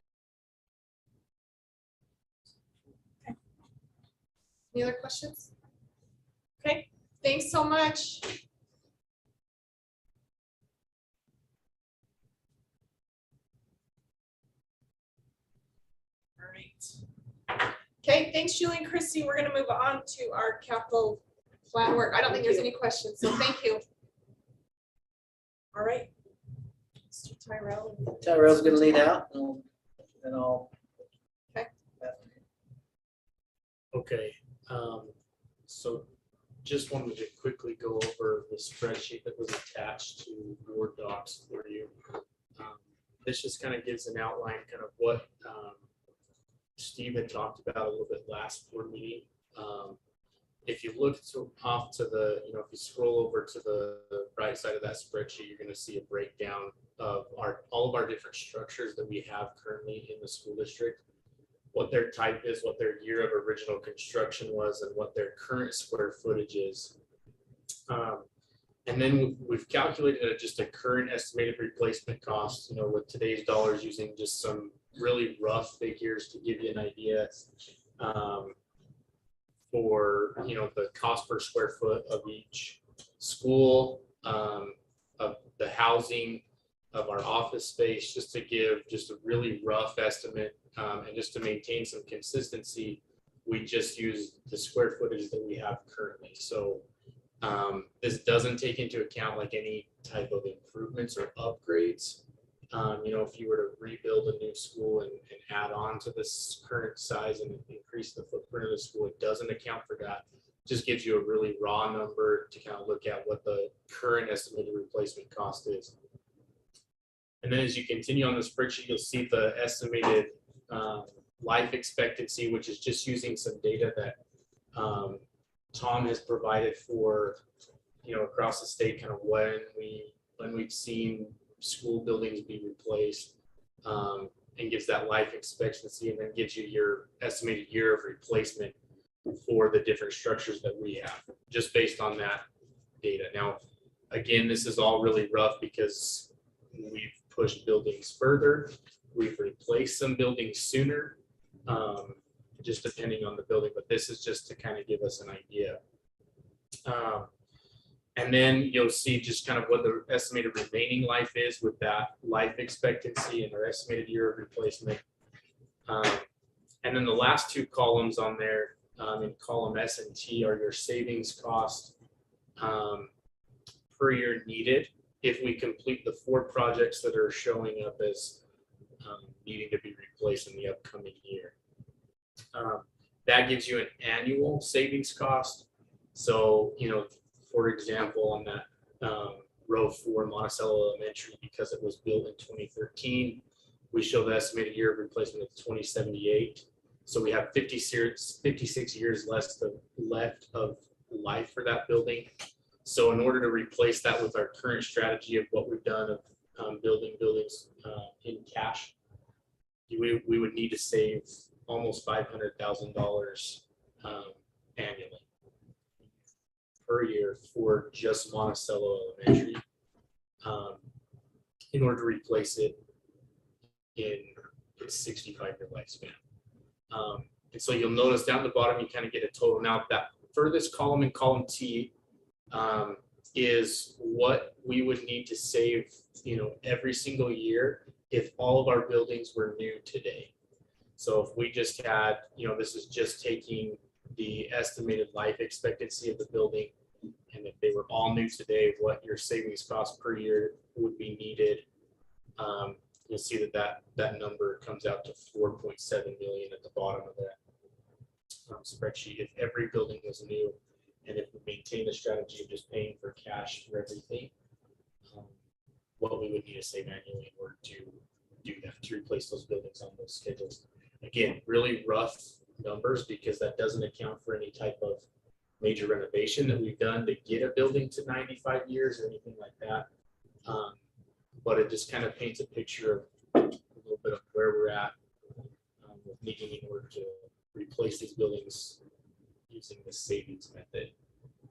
Any other questions? Okay, thanks so much. All right. Okay, thanks, Julie and Christy. We're going to move on to our capital plan work. I don't think there's any questions, so thank you. All right. Mr. Tyrell. Tyrell's gonna lead out and I'll. Okay, so just wanted to quickly go over the spreadsheet that was attached to Word docs for you. This just kind of gives an outline, kind of what Steve had talked about a little bit last board meeting. If you look off to the, if you scroll over to the right side of that spreadsheet, you're going to see a breakdown of all of our different structures that we have currently in the school district, what their type is, what their year of original construction was, and what their current square footage is. And then we've calculated just a current estimated replacement cost, with today's dollars, using just some really rough figures to give you an idea for, the cost per square foot of each school, of the housing, of our office space, just to give just a really rough estimate. And just to maintain some consistency, we just use the square footage that we have currently. So this doesn't take into account like any type of improvements or upgrades. If you were to rebuild a new school and add on to this current size and increase the footprint of the school, it doesn't account for that. It just gives you a really raw number to kind of look at what the current estimated replacement cost is. And then as you continue on the spreadsheet, you'll see the estimated life expectancy, which is just using some data that Tom has provided for, across the state, kind of when we've seen school buildings be replaced, and gives that life expectancy, and then gives you your estimated year of replacement for the different structures that we have, just based on that data. Now, again, this is all really rough because we've pushed buildings further. We've replaced some buildings sooner, just depending on the building, but this is just to kind of give us an idea. And then you'll see just kind of what the estimated remaining life is with that life expectancy and our estimated year of replacement. And then the last two columns on there, in column S and T, are your savings cost per year needed if we complete the 4 projects that are showing up as needing to be replaced in the upcoming year. That gives you an annual savings cost. So, for example, on that row 4 Monticello Elementary, because it was built in 2013, we show the estimated year of replacement of 2078. So we have 56 years left of life for that building. So in order to replace that with our current strategy of what we've done of building buildings in cash, we would need to save almost $500,000 annually per year for just Monticello Elementary in order to replace it in its 65-year lifespan. And so you'll notice down the bottom, you kind of get a total. Now that furthest column in column T is what we would need to save, every single year if all of our buildings were new today. So if we just had, this is just taking the estimated life expectancy of the building, and if they were all new today, what your savings cost per year would be needed. You'll see that number comes out to 4.7 million at the bottom of that spreadsheet. If every building was new, and if we maintain the strategy of just paying for cash for everything, what we would need to save annually in order to do that, to replace those buildings on those schedules. Again, really rough numbers, because that doesn't account for any type of major renovation that we've done to get a building to 95 years or anything like that. But it just kind of paints a picture of a little bit of where we're at with needing in order to replace these buildings using the savings method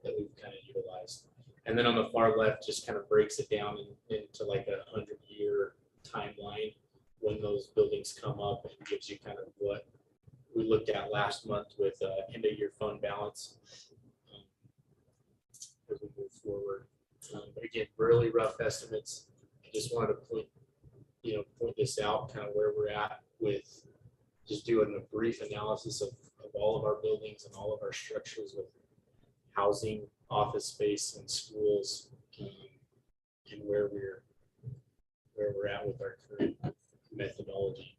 that we've kind of utilized. And then on the far left, just kind of breaks it down into like a 100-year timeline when those buildings come up, and gives you kind of what we looked at last month with end of year fund balance as we move forward. But again, really rough estimates. I just wanted to point this out, kind of where we're at with just doing a brief analysis of all of our buildings and all of our structures with housing, office space, and schools, and where we're at with our current methodology.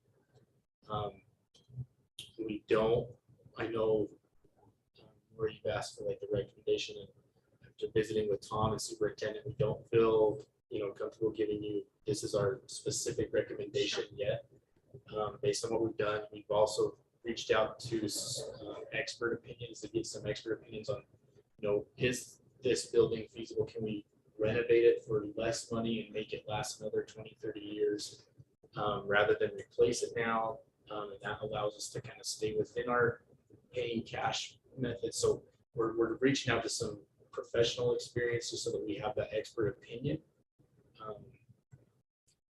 I know where you've asked for like the recommendation, and after visiting with Tom and superintendent, we don't feel comfortable giving you this is our specific recommendation yet. Based on what we've done, we've also reached out to expert opinions to get some expert opinions on, is this building feasible? Can we renovate it for less money and make it last another 20, 30 years rather than replace it now? And that allows us to kind of stay within our paying cash method. So we're reaching out to some professional experience just so that we have that expert opinion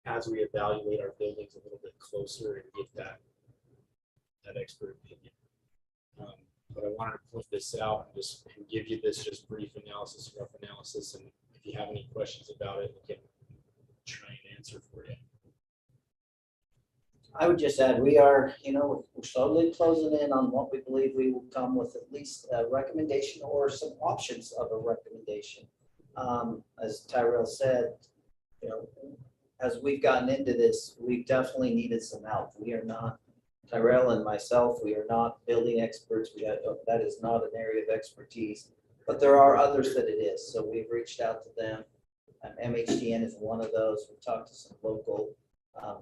as we evaluate our buildings a little bit closer and get that expert opinion. But I wanted to point this out and give you this just brief analysis, rough analysis, and if you have any questions about it, we can try and answer for you. I would just add, we are, we're slowly closing in on what we believe we will come with at least a recommendation or some options of a recommendation. As Tyrell said, as we've gotten into this, we've definitely needed some help. We are not, Tyrell and myself, we are not building experts. That is not an area of expertise, but there are others that it is. So we've reached out to them. MHDN is one of those. We've talked to some local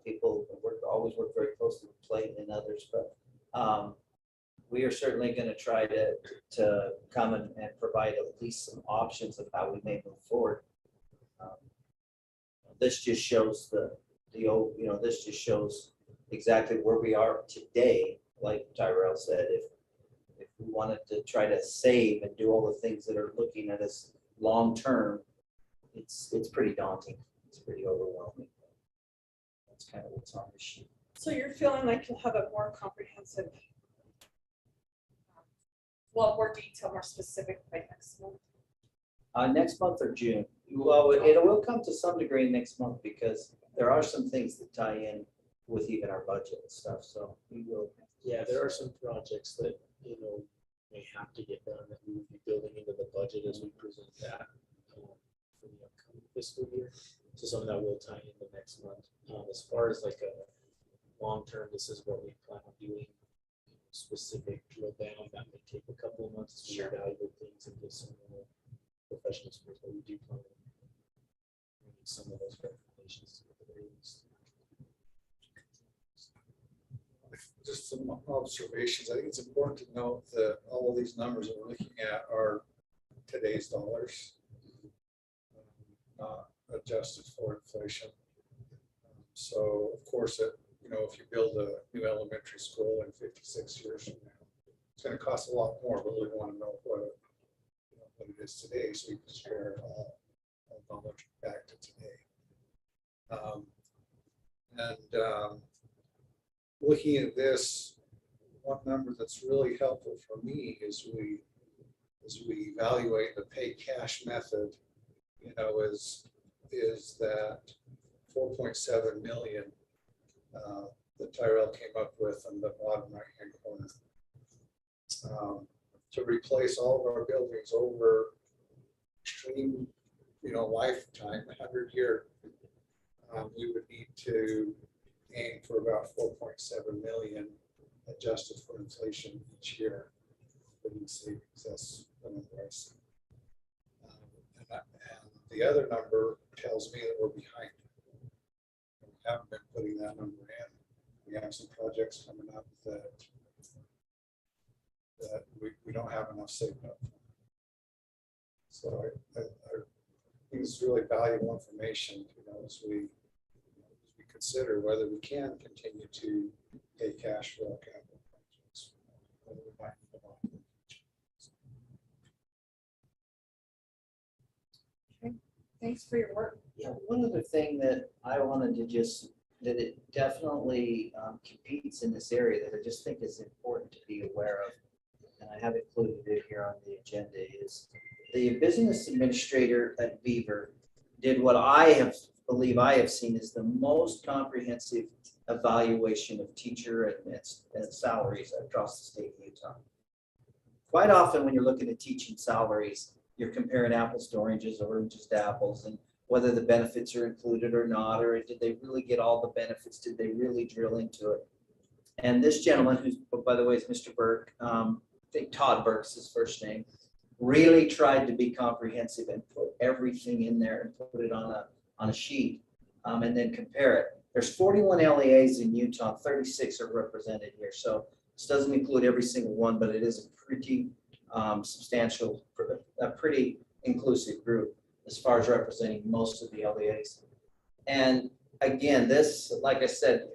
people who always work very closely with Clayton and others, but we are certainly going to try to come and provide at least some options of how we may move forward. This just shows this just shows exactly where we are today. Like Tyrell said, if we wanted to try to save and do all the things that are looking at us long term, it's pretty daunting. It's pretty overwhelming. That's kind of what's on the sheet. So you're feeling like you'll have a more comprehensive, more detailed, more specific by next month? Next month or June. Well, it will come to some degree next month because there are some things that tie in with even our budget and stuff. So we will. Yeah, there are some projects that may have to get done that we will be building into the budget as we present that for the upcoming fiscal year. So some of that will tie in the next month. As far as like a long term, this is what we plan on doing. Specific drill down that may take a couple of months to evaluate things and get some more professional experience, but we do plan on bringing some of those recommendations to the very least. just some observations. I think it's important to note that all of these numbers that we're looking at are today's dollars, not adjusted for inflation. So of course, if you build a new elementary school in 56 years from now, it's going to cost a lot more, but we want to know what it is today, so we can share all knowledge back to today. Looking at this, one number that's really helpful for me is we evaluate the pay cash method, is that 4.7 million that Tyrell came up with in the bottom right-hand corner. To replace all of our buildings over extreme, lifetime, 100-year, we would need to aim for about 4.7 million adjusted for inflation each year. That's the number I see. And the other number tells me that we're behind. We haven't been putting that number in. We have some projects coming up that we don't have enough saved up for. So I think it's really valuable information, as we consider whether we can continue to pay cash for our capital projects. Whether we might need to buy. Thanks for your work. Yeah, one other thing that I wanted to that it definitely competes in this area that I just think is important to be aware of, and I have included it here on the agenda, is the business administrator at Beaver did what I believe I have seen is the most comprehensive evaluation of teacher and salaries across the state of Utah. Quite often when you're looking at teaching salaries, you're comparing apples to oranges or oranges to apples, and whether the benefits are included or not, or did they really get all the benefits? Did they really drill into it? And this gentleman, who's, by the way, is Mr. Burke, I think Todd Burke's his first name, really tried to be comprehensive and put everything in there and put it on a sheet, and then compare it. There's 41 LEAs in Utah, 36 are represented here. So this doesn't include every single one, but it is a pretty substantial, a pretty inclusive group as far as representing most of the LEAs. And again, this, like I said,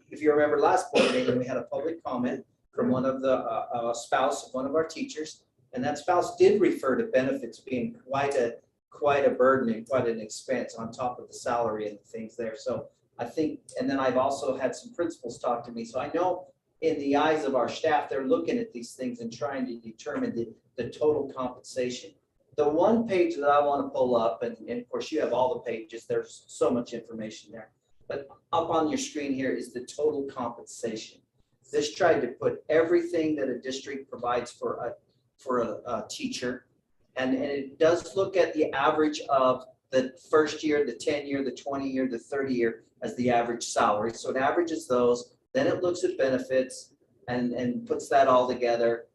if you remember last board meeting, we had a public comment from one of the spouse of one of our teachers, and that spouse did refer to benefits being quite a burden and quite an expense on top of the salary and the things there. So I think, and then I've also had some principals talk to me. So I know in the eyes of our staff, they're looking at these things and trying to determine the total compensation. The one page that I want to pull up, and of course you have all the pages, there's so much information there, but up on your screen here is the total compensation. This tried to put everything that a district provides for a teacher. And it does look at the average of the first year, the 10-year, the 20-year, the 30-year as the average salary. So it averages those, then it looks at benefits and puts that all together.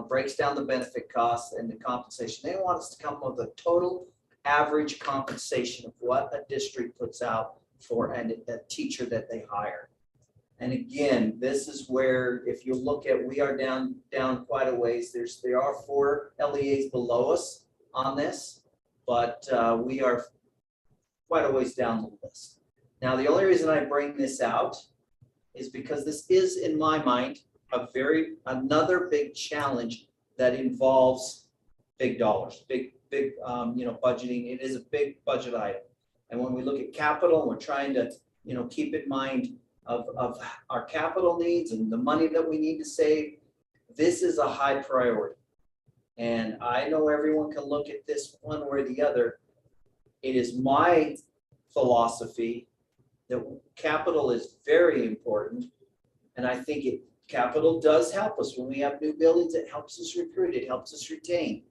Breaks down the benefit costs and the compensation. They want us to come up with a total average compensation of what a district puts out for a teacher that they hire. And again, this is where, if you look at, we are down quite a ways. There are 4 LEAs below us on this, but we are quite a ways down the list. Now, the only reason I bring this out is because this is, in my mind, another big challenge that involves big dollars, big budgeting. It is a big budget item. And when we look at capital, we're trying to, keep in mind of our capital needs and the money that we need to save. This is a high priority. And I know everyone can look at this one way or the other. It is my philosophy that capital is very important. And I think capital does help us when we have new buildings. It helps us recruit. It helps us retain.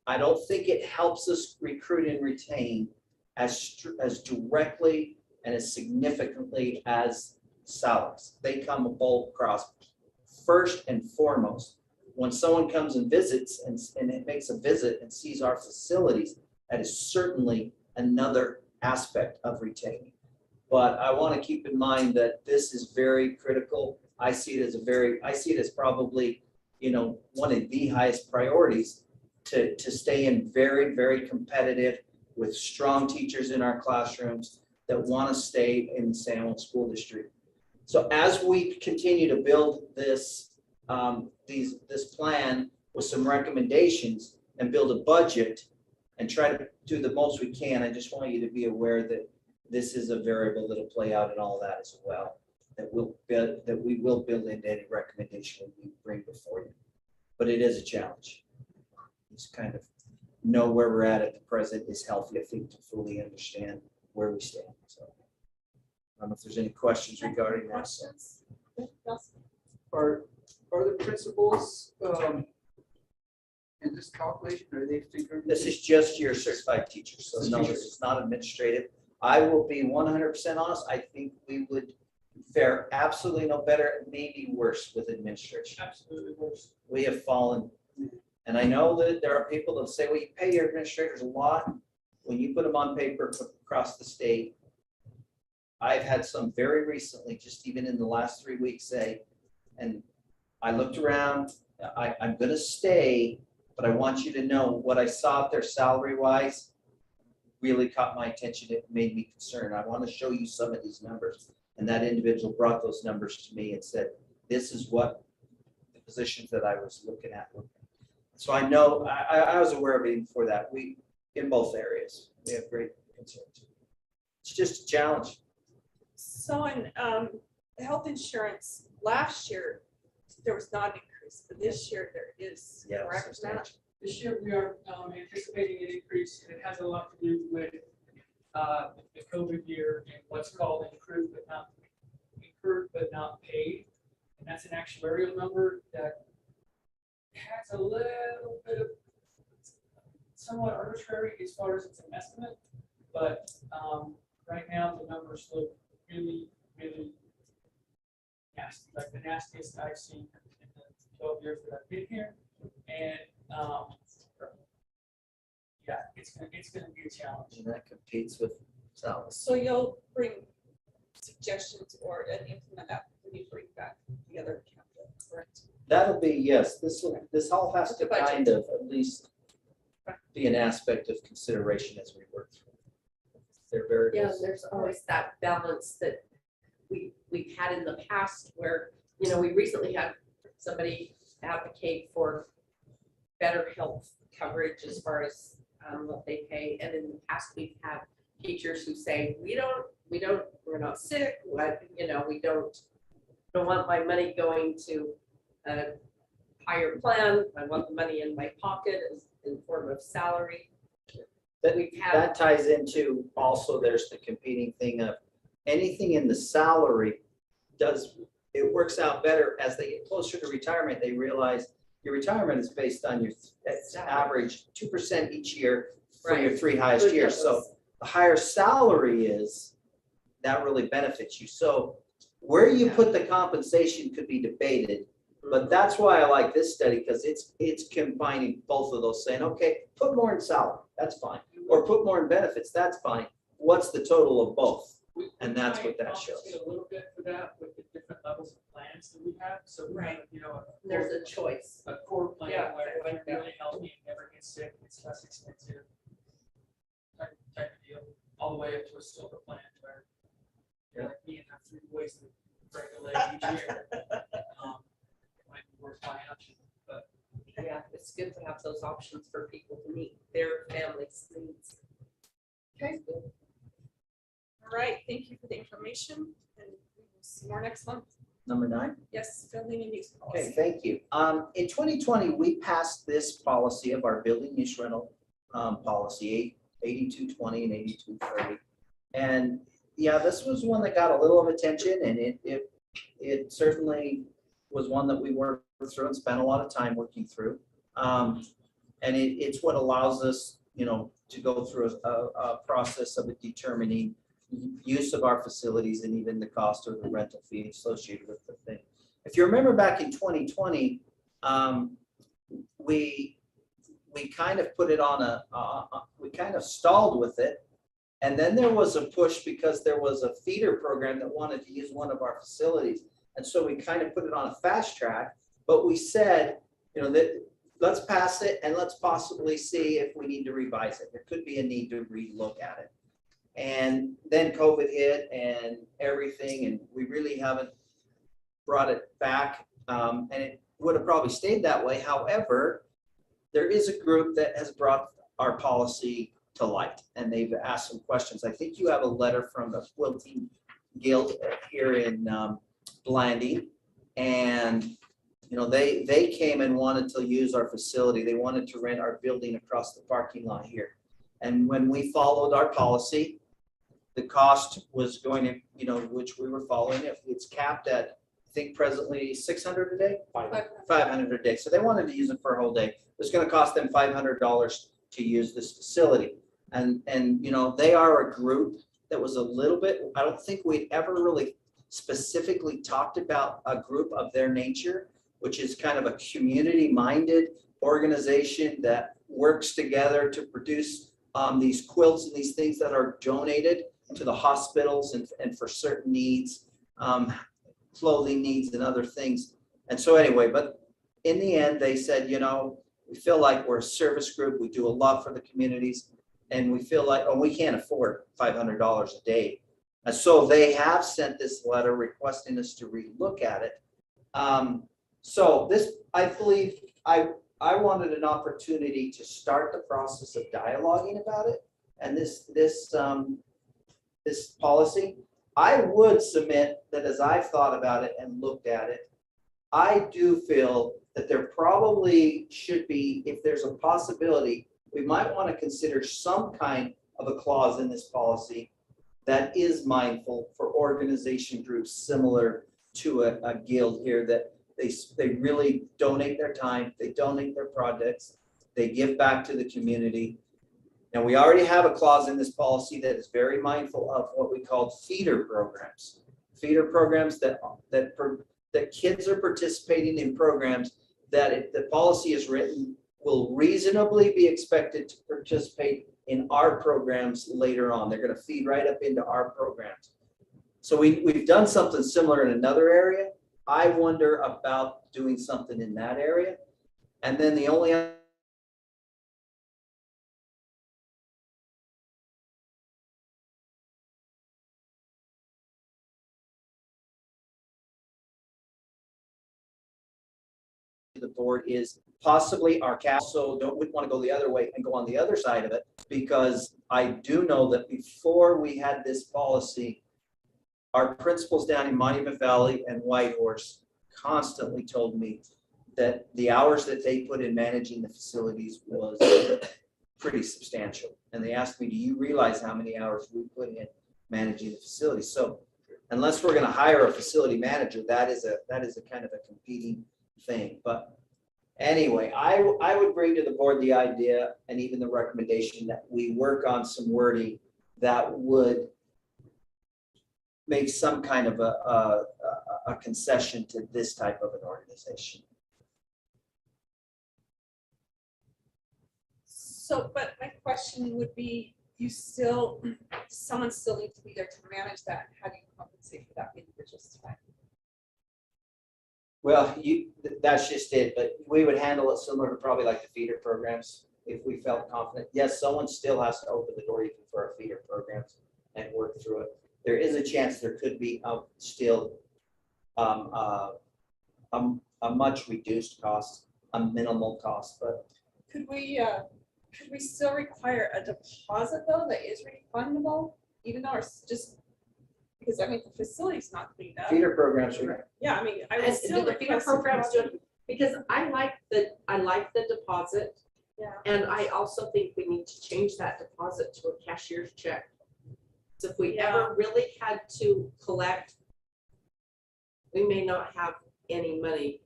I don't think it helps us recruit and retain as directly and as significantly as salaries. They come both across. First and foremost, when someone comes and visits and it makes a visit and sees our facilities, that is certainly another aspect of retaining. But I want to keep in mind that this is very critical. I see it as probably, one of the highest priorities to stay in very, very competitive with strong teachers in our classrooms that want to stay in the San Juan School District. So as we continue to build this, this plan with some recommendations and build a budget and try to do the most we can, I just want you to be aware that this is a variable that'll play out in all that as well. That we will build into any recommendation we bring before you. But it is a challenge. Just kind of know where we're at the present is healthy, I think, to fully understand where we stand. So I don't know if there's any questions regarding that. Questions? Are the principals, in this calculation, are they figuring? This is just your certified teachers, so no, this is not administrative. I will be 100% honest, I think we would fare absolutely no better, maybe worse with administration. Absolutely worse. We have fallen. And I know that there are people that say, well, you pay your administrators a lot. When you put them on paper across the state, I've had some very recently, just even in the last 3 weeks say, and I looked around, I'm gonna stay, but I want you to know what I saw out there salary wise really caught my attention. It made me concerned. I want to show you some of these numbers. And that individual brought those numbers to me and said, this is what the positions that I was looking at. So I know, I was aware of it before that. We, in both areas, we have great concerns. It's just a challenge. So in health insurance, last year, there was not an increase, but this year there is, Yeah, correct, Matt? substantial. This year, we are anticipating an increase, and it has a lot to do with the COVID year and what's called incurred but not paid. And that's an actuarial number that has a little bit of somewhat arbitrary as far as it's an estimate, but right now the numbers look really, really nasty, like the nastiest I've seen in the 12 years that I've been here. And yeah, it's gonna be a challenge. And that competes with salaries. So you'll bring suggestions or implement that when you bring back the other capital, correct? That'll be, yes, this all has to The budget. kind of at least be an aspect of consideration as we work through. They're very. Yeah, there's always that balance that we've had in the past where, we recently had somebody advocate for better health coverage as far as what they pay. And in the past, we've had teachers who say, we're not sick, we don't want my money going to a higher plan. I want the money in my pocket as in form of salary. That ties into also there's the competing thing of anything in the salary it works out better as they get closer to retirement. They realize your retirement is based on your average 2% each year for your 3 highest years. So the higher salary is, that really benefits you. So where you put the compensation could be debated, but that's why I like this study, because it's combining both of those, saying, okay, put more in salary, that's fine, or put more in benefits, that's fine. What's the total of both? And that's what that shows. A little bit for that with the different levels of plans that we have. So we have, There's a choice. a core plan Yeah, where exactly. you're really healthy and never get sick, it's less expensive. Type of deal, all the way up to a silver plan where you're like me and have 3 ways to break a leg each year. It might be worth buying option, but Yeah, it's good to have those options for people to meet their family's needs. Okay. All right, thank you for the information, and we will see more next month. Number 9. Yes, building and use Okay, policy. thank you. In 2020, we passed this policy of our building use rental policy, 8220 and 8230. And yeah, this was one that got a little of attention, and it certainly was one that we worked through and spent a lot of time working through. And it's what allows us, to go through a process of determining use of our facilities and even the cost of the rental fee associated with the thing. If you remember back in 2020, we kind of put it on we kind of stalled with it And then there was a push because there was a feeder program that wanted to use one of our facilities. And so we kind of put it on a fast track, but we said, you know, that let's pass it and let's possibly see if we need to revise it. There could be a need to relook at it. And then COVID hit and everything, and we really haven't brought it back. And it would have probably stayed that way. However, there is a group that has brought our policy to light, and they've asked some questions. I think you have a letter from the Quilting Guild here in Blanding, and you know they came and wanted to use our facility. They wanted to rent our building across the parking lot here. And when we followed our policy, the cost was going to, you know, which we were following, it's capped at, I think presently 600 a day, 500 a day. So they wanted to use it for a whole day. It's going to cost them $500 to use this facility. And you know, they are a group that was a little bit, I don't think we'd ever really specifically talked about a group of their nature, which is kind of a community-minded organization that works together to produce these quilts and these things that are donated to the hospitals and for certain needs, clothing needs and other things. And so anyway, but in the end, they said, you know, we feel like we're a service group. We do a lot for the communities, and we feel like, oh, we can't afford $500 a day. And so they have sent this letter requesting us to relook at it. So this, I believe, I wanted an opportunity to start the process of dialoguing about it. And this policy, I would submit that as I've thought about it and looked at it, I do feel that there probably should be, if there's a possibility, we might want to consider some kind of a clause in this policy that is mindful for organization groups similar to a guild here, that they really donate their time, they donate their projects, they give back to the community. Now, we already have a clause in this policy that is very mindful of what we call feeder programs. Feeder programs that kids are participating in programs that, if the policy is written, will reasonably be expected to participate in our programs later on. They're going to feed right up into our programs. So we've done something similar in another area. I wonder about doing something in that area. And then the only the board is possibly our cast. So wouldn't want to go the other way and go on the other side of it, because I do know that before we had this policy, our principals down in Monument Valley and Whitehorse constantly told me that the hours that they put in managing the facilities was pretty substantial. And they asked me, do you realize how many hours we put in managing the facility? So unless we're going to hire a facility manager, that is a kind of a competing thing. But anyway, I would bring to the board the idea and even the recommendation that we work on some wording that would make some kind of a concession to this type of an organization. So, but my question would be, someone still needs to be there to manage that. How do you compensate for that individual's time? Well, that's just it, but we would handle it similar to probably like the feeder programs if we felt confident. Yes, someone still has to open the door even for our feeder programs and work through it. There is a chance there could be still a much reduced cost, a minimal cost, but Could we still require a deposit though that is refundable, even though it's just, because I mean, the facility's not cleaned up. feeder programs are. Yeah, I mean, I would And still do the feeder request a programs do deposit. it, because I like the deposit. Yeah. And I also think we need to change that deposit to a cashier's check. So if we ever really had to collect, we may not have any money.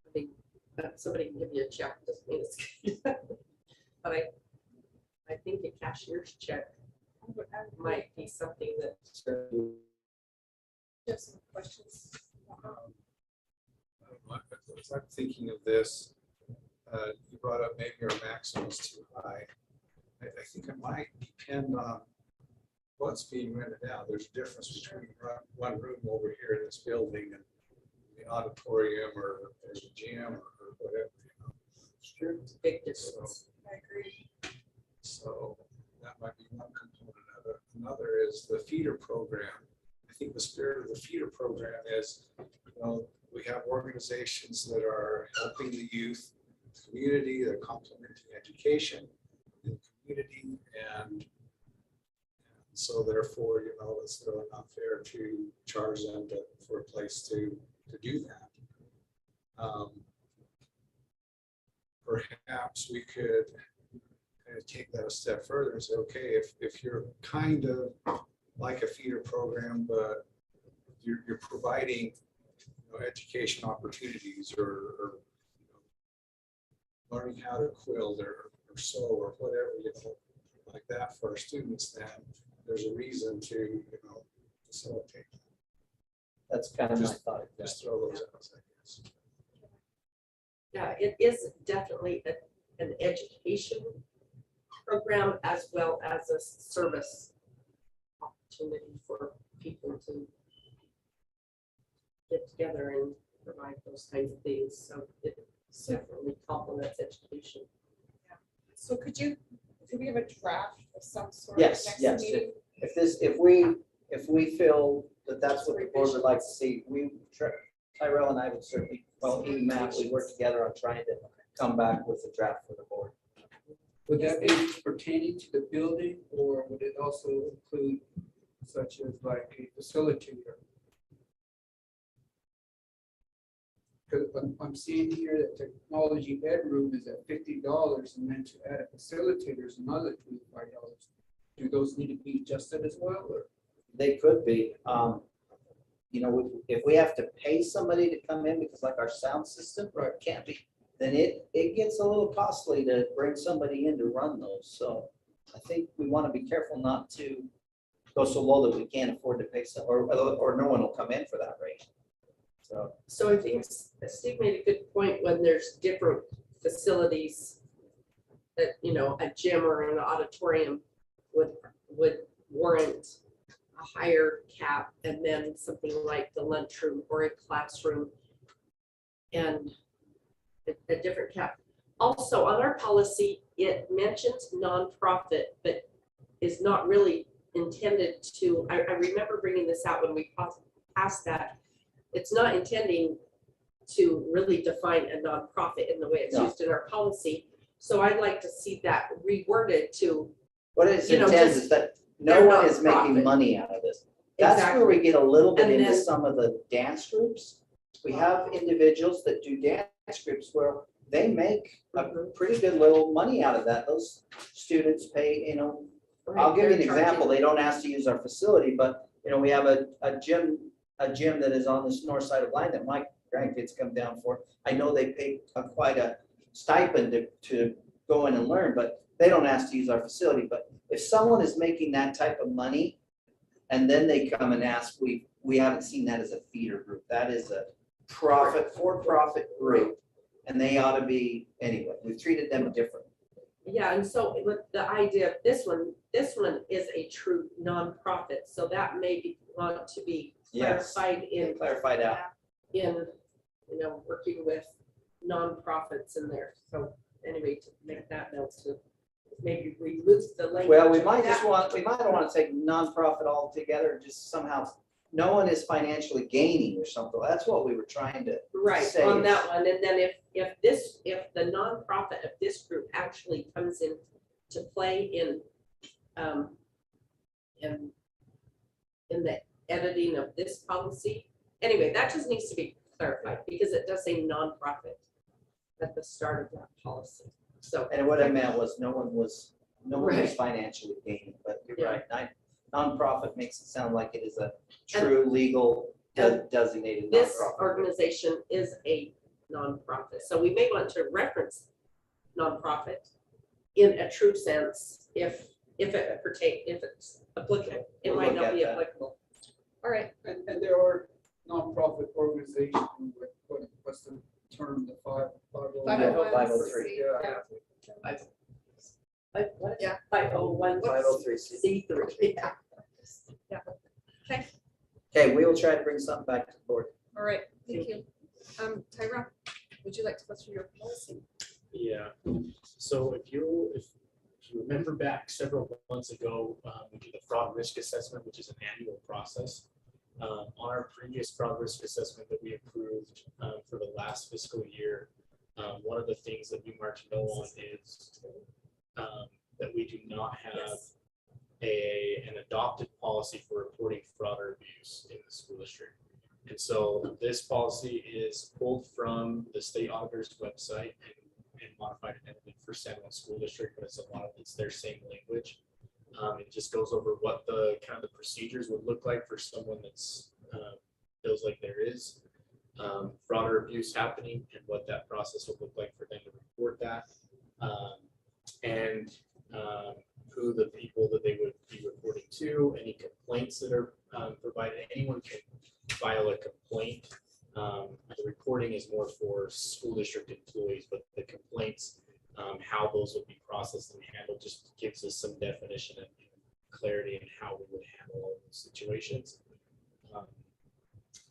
I think somebody can give you a check, doesn't mean it's but I think a cashier's check might be something that. Just some questions. As I'm thinking of this, you brought up maybe our maximum is too high. I think it might depend on what's being rented out. There's a difference between one room over here in this building and the auditorium or the gym or whatever, you know. Sure, it's a big difference. I agree. So that might be one component of it. Another is the feeder program. I think the spirit of the feeder program is, you know, we have organizations that are helping the youth, community, they're complementing education in the community, and so therefore, you know, it's really not fair to charge them for a place to do that. Perhaps we could kind of take that a step further and say, okay, if you're kind of like a feeder program, but you're providing, you know, education opportunities or you know, learning how to quilt or sew or whatever, you know, like that for our students, then there's a reason to, you know, facilitate. That's kind of my thought. Just throw those out, I guess. Yeah, it is definitely an education program as well as a service opportunity for people to get together and provide those kinds of things. So it definitely complements education. So could we have a draft of some sort? Yes, next yes. meeting? If we feel that that's what the board would like to see, Tyrell and I would certainly, well, even Matt, we work together on trying to come back with a draft for the board. Would that be pertaining to the building, or would it also include such as like a facilitator? Because I'm seeing here that technology bedroom is at $50, and then to add a facilitator is another $25. Do those need to be adjusted as well, or? They could be, you know, if we have to pay somebody to come in, because like our sound system can't be, then it gets a little costly to bring somebody in to run those. So I think we want to be careful not to go so low that we can't afford to pay some, or no one will come in for that rate. So I think Steve made a good point when there's different facilities that, you know, a gym or an auditorium would warrant a higher cap, and then something like the lunchroom or a classroom and a different cap. Also on our policy, it mentions nonprofit, but is not really intended to, I remember bringing this out when we passed that. It's not intending to really define a nonprofit in the way it's used in our policy. So I'd like to see that reworded to, What it you know, intends just is that no they're one is making nonprofit. money out of this. That's where we get a little bit And into then- some of the dance groups. We have individuals that do dance groups where they make a pretty good little money out of that. Those students pay, you know, I'll give you an example. They don't ask to use our facility, but, you know, we have a gym that is on this north side of line that my grandkids come down for. I know they pay quite a stipend to go in and learn, but they don't ask to use our facility. But if someone is making that type of money and then they come and ask, we haven't seen that as a feeder group. That is a for-profit group, and they ought to be, anyway, we've treated them differently. yeah, and so with the idea of this one is a true nonprofit, so that may want to be Yes. clarified out. in, you know, working with nonprofits in there. So anyway, to make that note to maybe remove the language. Well, we of might that. want to take nonprofit altogether, just somehow, no one is financially gaining or something. That's what we were trying to Right, say. on that one, and then if the nonprofit of this group actually comes in to play in the editing of this policy, anyway, that just needs to be clarified, because it does say nonprofit at the start of that policy, so. And what I meant was no one was Right. financially gaining, but you're Yeah. right. Nonprofit makes it sound like it is a true legal designated This nonprofit. organization is a nonprofit, so we may want to reference nonprofit in a true sense if it's applicable. It We'll might look not at be that. applicable. All right, And there are nonprofit organizations, what's the term, the five oh? 503. Yeah. what? Yeah. 501. 503C. C3, yeah. Yeah. Okay, Okay, we will try to bring something back to the board. all right, thank you. Tyra, would you like to go through your policy? Yeah, so if you remember back several months ago, we did the fraud risk assessment, which is an annual process. On our previous fraud risk assessment that we approved for the last fiscal year, one of the things that we marked no on is that we do not have an adopted policy for reporting fraud or abuse in the school district. And so this policy is pulled from the state auditor's website and modified and edited for San Juan School District, but it's their same language. It just goes over what the kind of the procedures would look like for someone that's feels like there is fraud or abuse happening, and what that process would look like for them to report that, and who the people that they would be reporting to, any complaints that are provided. Anyone can file a complaint. The reporting is more for school district employees, but the complaints, how those would be processed and handled, just gives us some definition and clarity in how we would handle all those situations.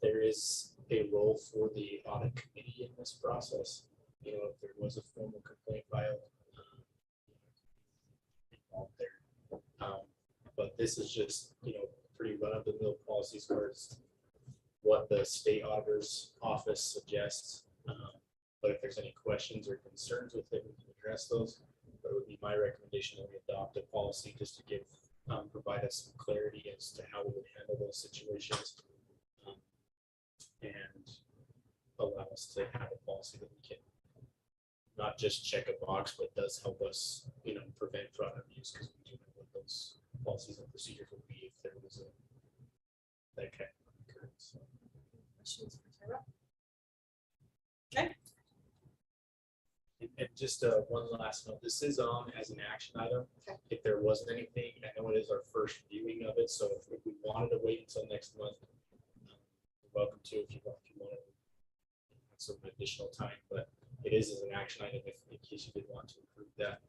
There is a role for the audit committee in this process. You know, if there was a formal complaint filed, involved there. But this is just, you know, pretty run-of-the-mill policies as far as what the state auditor's office suggests. But if there's any questions or concerns with it, we can address those. But it would be my recommendation that we adopt a policy just to give, provide us some clarity as to how we would handle those situations. And allow us to have a policy that we can not just check a box, but does help us, you know, prevent fraud and abuse, because we do know what those policies and procedures would be if there was that kind of occurrence. Questions for Tyra? Okay. And just one last note, this is on as an action item. Okay. If there wasn't anything, I know it is our first viewing of it, so if we wanted to wait until next month, you're welcome to if you want some additional time, but it is as an action item if in case you did want to approve that.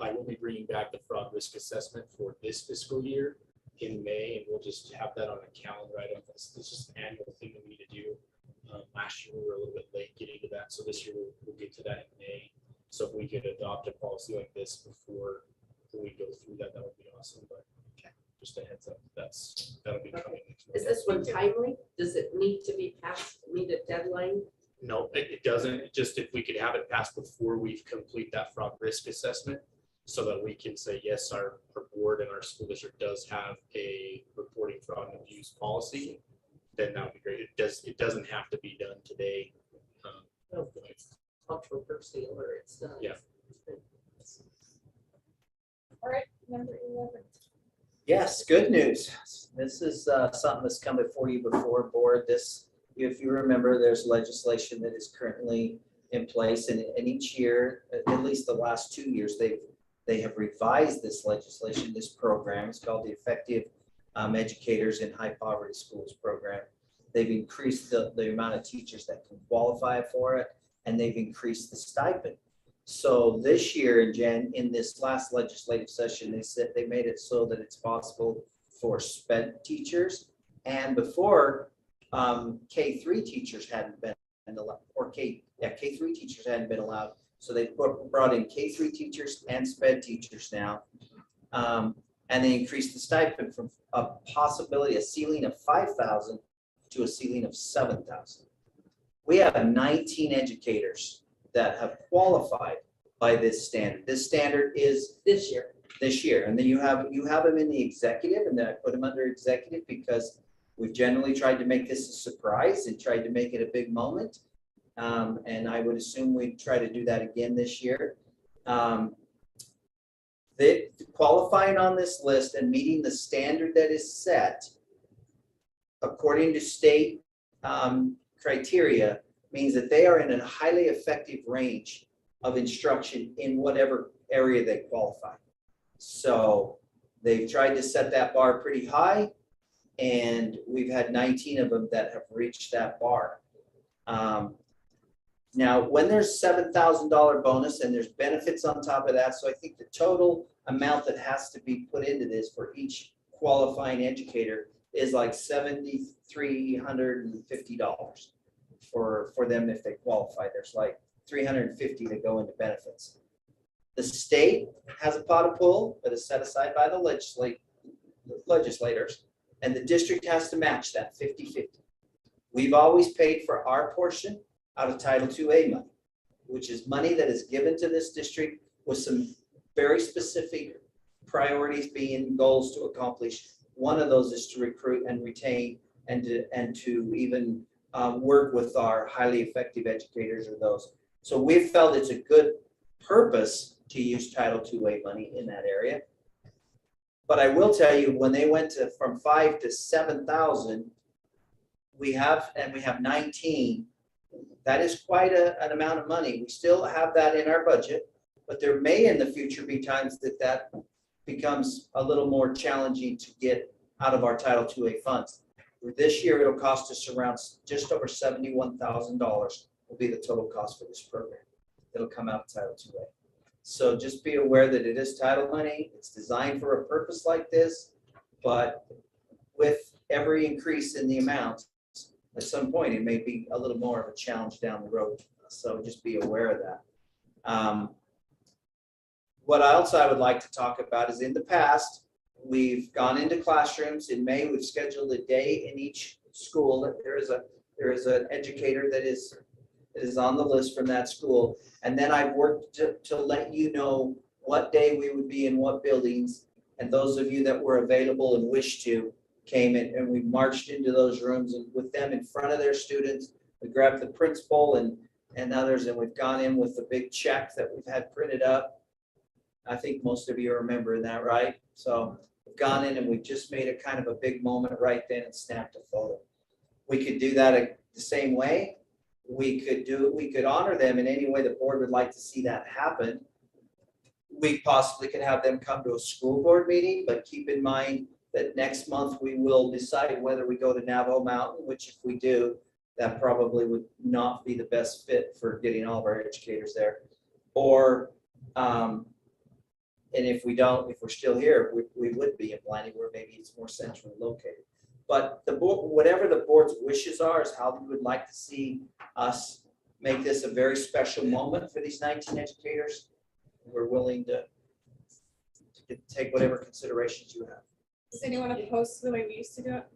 I will be bringing back the fraud risk assessment for this fiscal year in May, and we'll just have that on a calendar item. It's just an annual thing that we need to do. Last year we were a little bit late getting to that, so this year we'll get to that in May. So if we could adopt a policy like this before we go through that, that would be awesome. But just a heads up, that'll be coming next month. Is this one timely? Does it need to be passed, meet a deadline? No, it doesn't. It just if we could have it passed before we complete that fraud risk assessment, so that we can say, yes, our board and our school district does have a reporting fraud and abuse policy, then that would be great. It doesn't have to be done today. No, it's controversial or it's not. Yeah. All right, number 11. Yes, good news. This is something that's come before you before board. This, if you remember, there's legislation that is currently in place, and each year, at least the last 2 years, they have revised this legislation, this program. It's called the Effective Educators in High Poverty Schools program. They've increased the amount of teachers that can qualify for it, and they've increased the stipend. So this year in this last legislative session, they said they made it so that it's possible for SPED teachers, and before K3 teachers hadn't been allowed, or K3 teachers hadn't been allowed. So they brought in K3 teachers and SPED teachers now, and they increased the stipend from a possibility, a ceiling of 5,000 to a ceiling of 7,000. We have 19 educators that have qualified by this standard. This standard is This year. and then you have them in the executive, and then I put them under executive because we've generally tried to make this a surprise and tried to make it a big moment. And I would assume we'd try to do that again this year. Qualifying on this list and meeting the standard that is set according to state criteria means that they are in a highly effective range of instruction in whatever area they qualify. So they've tried to set that bar pretty high, and we've had 19 of them that have reached that bar. Now, when there's $7,000 bonus and there's benefits on top of that, so I think the total amount that has to be put into this for each qualifying educator is like $7,350 for them if they qualify. There's like 350 that go into benefits. The state has a pot of pool that is set aside by the legislators, and the district has to match that 50-50. We've always paid for our portion out of Title IIA money, which is money that is given to this district with some very specific priorities being goals to accomplish. One of those is to recruit and retain and to even work with our highly effective educators or those. So we've felt it's a good purpose to use Title IIA money in that area. But I will tell you, when they went from 5,000 to 7,000, we have 19. That is quite an amount of money. We still have that in our budget, but there may in the future be times that becomes a little more challenging to get out of our Title IIA funds. For this year, it'll cost us around just over $71,000 will be the total cost for this program. It'll come out of Title IIA. So just be aware that it is title money. It's designed for a purpose like this, but with every increase in the amount, at some point, it may be a little more of a challenge down the road. So just be aware of that. What else I would like to talk about is in the past, we've gone into classrooms. In May, we've scheduled a day in each school. There is an educator that is on the list from that school. And then I've worked to let you know what day we would be in what buildings. And those of you that were available and wished to came in, and we marched into those rooms and with them in front of their students. We grabbed the principal and others, and we've gone in with the big check that we've had printed up. I think most of you are remembering that, right? So we've gone in and we've just made a kind of a big moment right then and snapped a photo. We could do that the same way. We could honor them in any way the board would like to see that happen. We possibly could have them come to a school board meeting, but keep in mind that next month we will decide whether we go to Navajo Mountain, which if we do, that probably would not be the best fit for getting all of our educators there. Or, and if we don't, if we're still here, we would be in Blanding where maybe it's more centrally located. But the board, whatever the board's wishes are, is how we would like to see us make this a very special moment for these 19 educators. We're willing to take whatever considerations you have. Does anyone oppose the way we used to do it?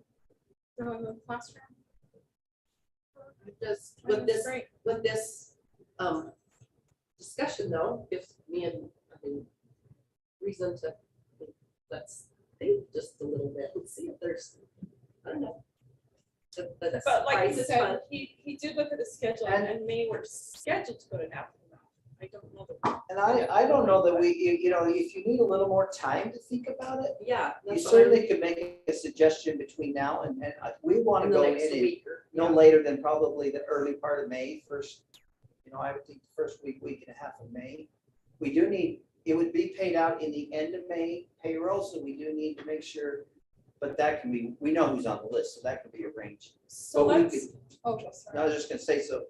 In the classroom? Just I think it's great. with this discussion though, gives me reason to let's think just a little bit and see if there's, I don't know. But like you said, he did look at the schedule and May we're scheduled to go to Napa. I don't know. And I don't know that you know, if you need a little more time to think about it, Yeah. you that's certainly could make a suggestion between now and we want to in the go next in week no yeah. later than probably the early part of May, first, you know, I would think the first week and a half of May. We do need, it would be paid out in the end of May payroll, so we do need to make sure, but that can be, we know who's on the list, so that could be arranged. So But we let's, could- oh, sorry. I was just gonna say, so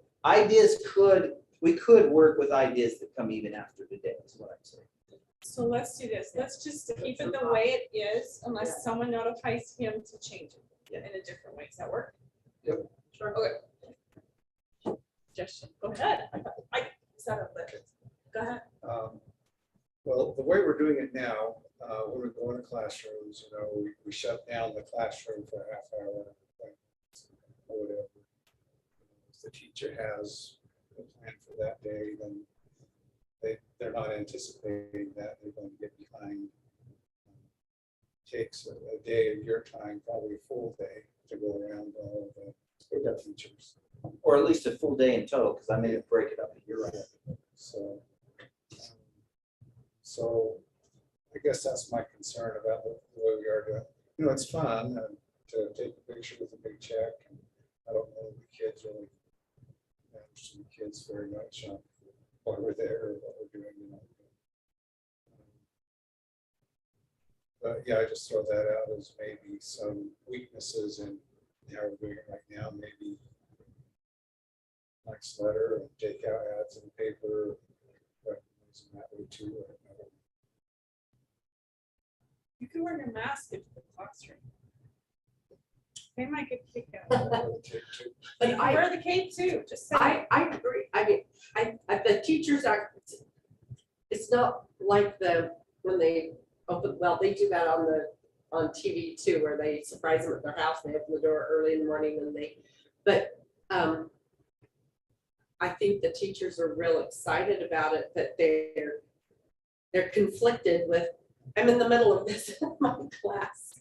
we could work with ideas that come even after today, is what I'm saying. So let's do this. Let's just keep it the way it is unless someone notifies him to change it in a different way. Does that work? Yep. Sure. Okay. Justin, go ahead. Is that a letter? Go ahead. Well, the way we're doing it now, when we go into classrooms, you know, we shut down the classroom for a half hour, like, or whatever. If the teacher has a plan for that day, then they're not anticipating that they're going to get behind. Takes a day of your time, probably a full day, to go around all of the teachers. Or at least a full day in total, because I made it break it up. You're right. So I guess that's my concern about the way we are doing. You know, it's fun to take a picture with a big check. And I don't know the kids really manage the kids very much on why we're there or what we're doing. You know. But yeah, I just throw that out as maybe some weaknesses in how we're doing it right now. Maybe next letter and take out ads in the paper, recognizing that way too. You can wear your mask into the classroom. They might get kicked out. But You can wear the cape too, just saying. I agree. I mean, the teachers are, it's not like when they open, well, they do that on TV too, where they surprise them at their house, they open the door early in the morning and but I think the teachers are real excited about it, but they're conflicted with, I'm in the middle of this in my class.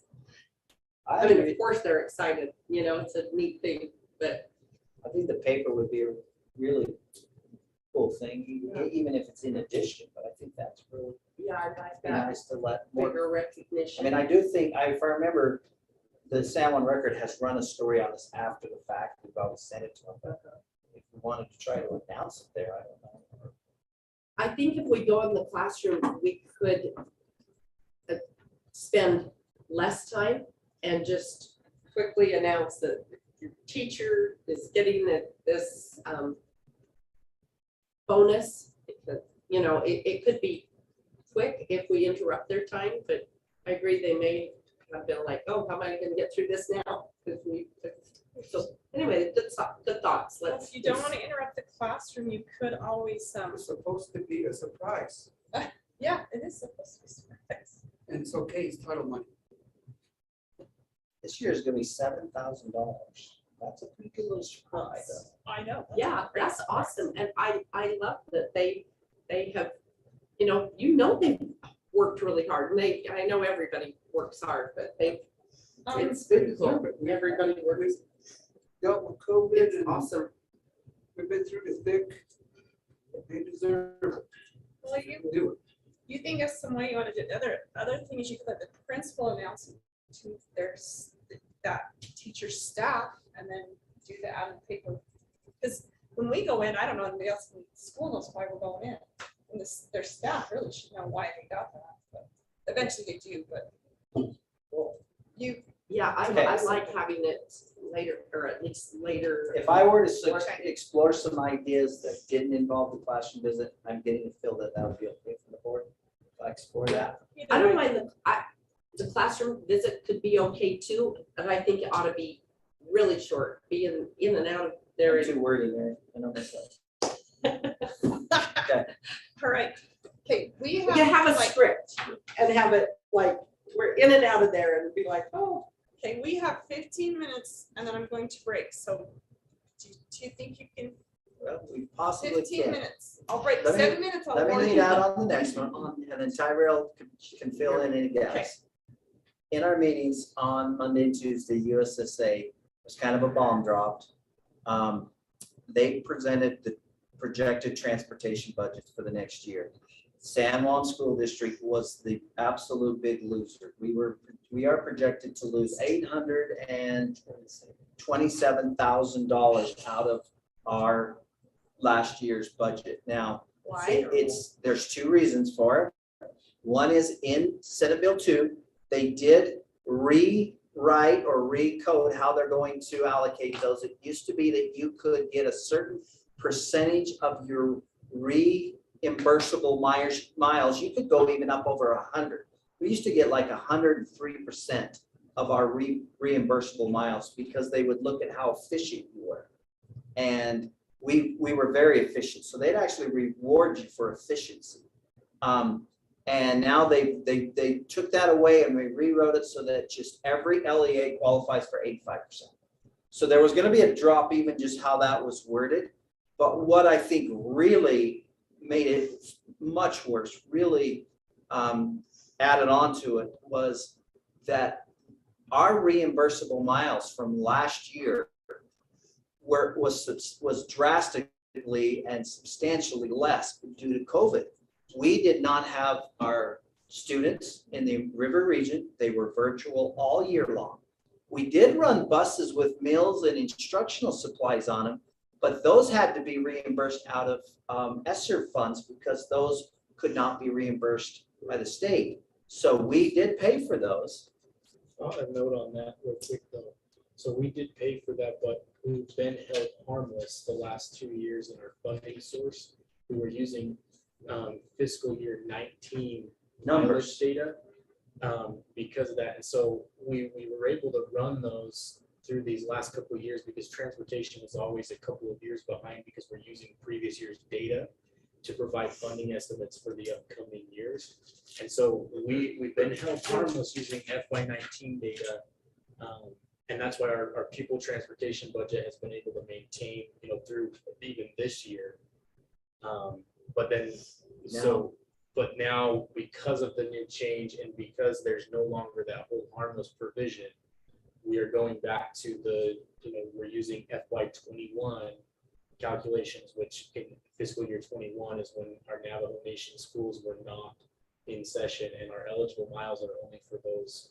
I mean, of course, they're excited, it's a neat thing, but I think the paper would be a really cool thing, even if it's in addition, but I think that's really yeah, I like that. nice to let more. Bigger I recognition. mean, I do think, if I remember, the San Juan Record has run a story on this after the fact. We've always sent it to them, but if we wanted to try to announce it there, I don't know. I think if we go in the classroom, we could spend less time and just quickly announce that your teacher is getting this bonus. It could be quick if we interrupt their time, but I agree they may have been like, oh, how am I gonna get through this now? So anyway, good thoughts. Well, if you don't want to interrupt the classroom, you could always, It's supposed to be a surprise, yeah, it is supposed to be surprise. and it's okay, it's title money. This year is gonna be $7,000. That's a pretty good little surprise. I know. Yeah, that's awesome. And I love that they have, they've worked really hard. And I know everybody works hard, but it's been cool. Everybody works. Dealt with COVID It's and awesome. we've been through the thick. They deserve it. Well, you Do it. You think of some way you want to do it. Other thing is you could let the principal announce it to that teacher's staff and then do the ad in the paper. Because when we go in, I don't know anybody else in the school knows why we're going in. And their staff really should know why they got that. But eventually they do, but Yeah, Okay. I like having it later, or at least later. If I were to Okay. explore some ideas that didn't involve the classroom visit, I'm getting the feel that would be okay for the board. If I explore that. I don't mind the classroom visit could be okay too, but I think it ought to be really short, be in and out of there. I'm too wordy, Mary. I know myself. Okay. all right. Okay, we We can have a like, script and have it like, we're in and out of there and be like, oh. okay, we have 15 minutes and then I'm going to break. So do you think you can, Well, we possibly 15 can. minutes? I'll break Let me- 7 minutes. I'll Let me warn lead you. out on the next one, and then Tyrell can fill in any gaps. In our meetings on Monday and Tuesday, USSA was kind of a bomb dropped. They presented the projected transportation budgets for the next year. San Juan School District was the absolute big loser. We are projected to lose $827,000 out of our last year's budget. Now, Why? there's two reasons for it. One is in Senate Bill 2, they did rewrite or recode how they're going to allocate those. It used to be that you could get a certain percentage of your reimbursable miles. You could go even up over 100. We used to get like 103% of our reimbursable miles because they would look at how efficient you were. And we were very efficient. So they'd actually reward you for efficiency. And now they took that away and we rewrote it so that just every LEA qualifies for 85%. So there was going to be a drop even just how that was worded. But what I think really made it much worse, really added on to it, was that our reimbursable miles from last year was drastically and substantially less due to COVID. We did not have our students in the river region. They were virtual all year long. We did run buses with meals and instructional supplies on them, but those had to be reimbursed out of ESSER funds because those could not be reimbursed by the state. So we did pay for those. A note on that real quick though. So we did pay for that, but we've been held harmless the last 2 years in our funding source. We were using fiscal year 19 Numbers. mileage data. because of that. And so we were able to run those through these last couple of years because transportation was always a couple of years behind because we're using previous year's data to provide funding estimates for the upcoming years. And so we've been held harmless using FY19 data. And that's why our pupil transportation budget has been able to maintain, through even this year. But now because of the new change and because there's no longer that whole harmless provision, we are going back to we're using FY21 calculations, which in fiscal year 21 is when our Navajo Nation schools were not in session, and our eligible miles are only for those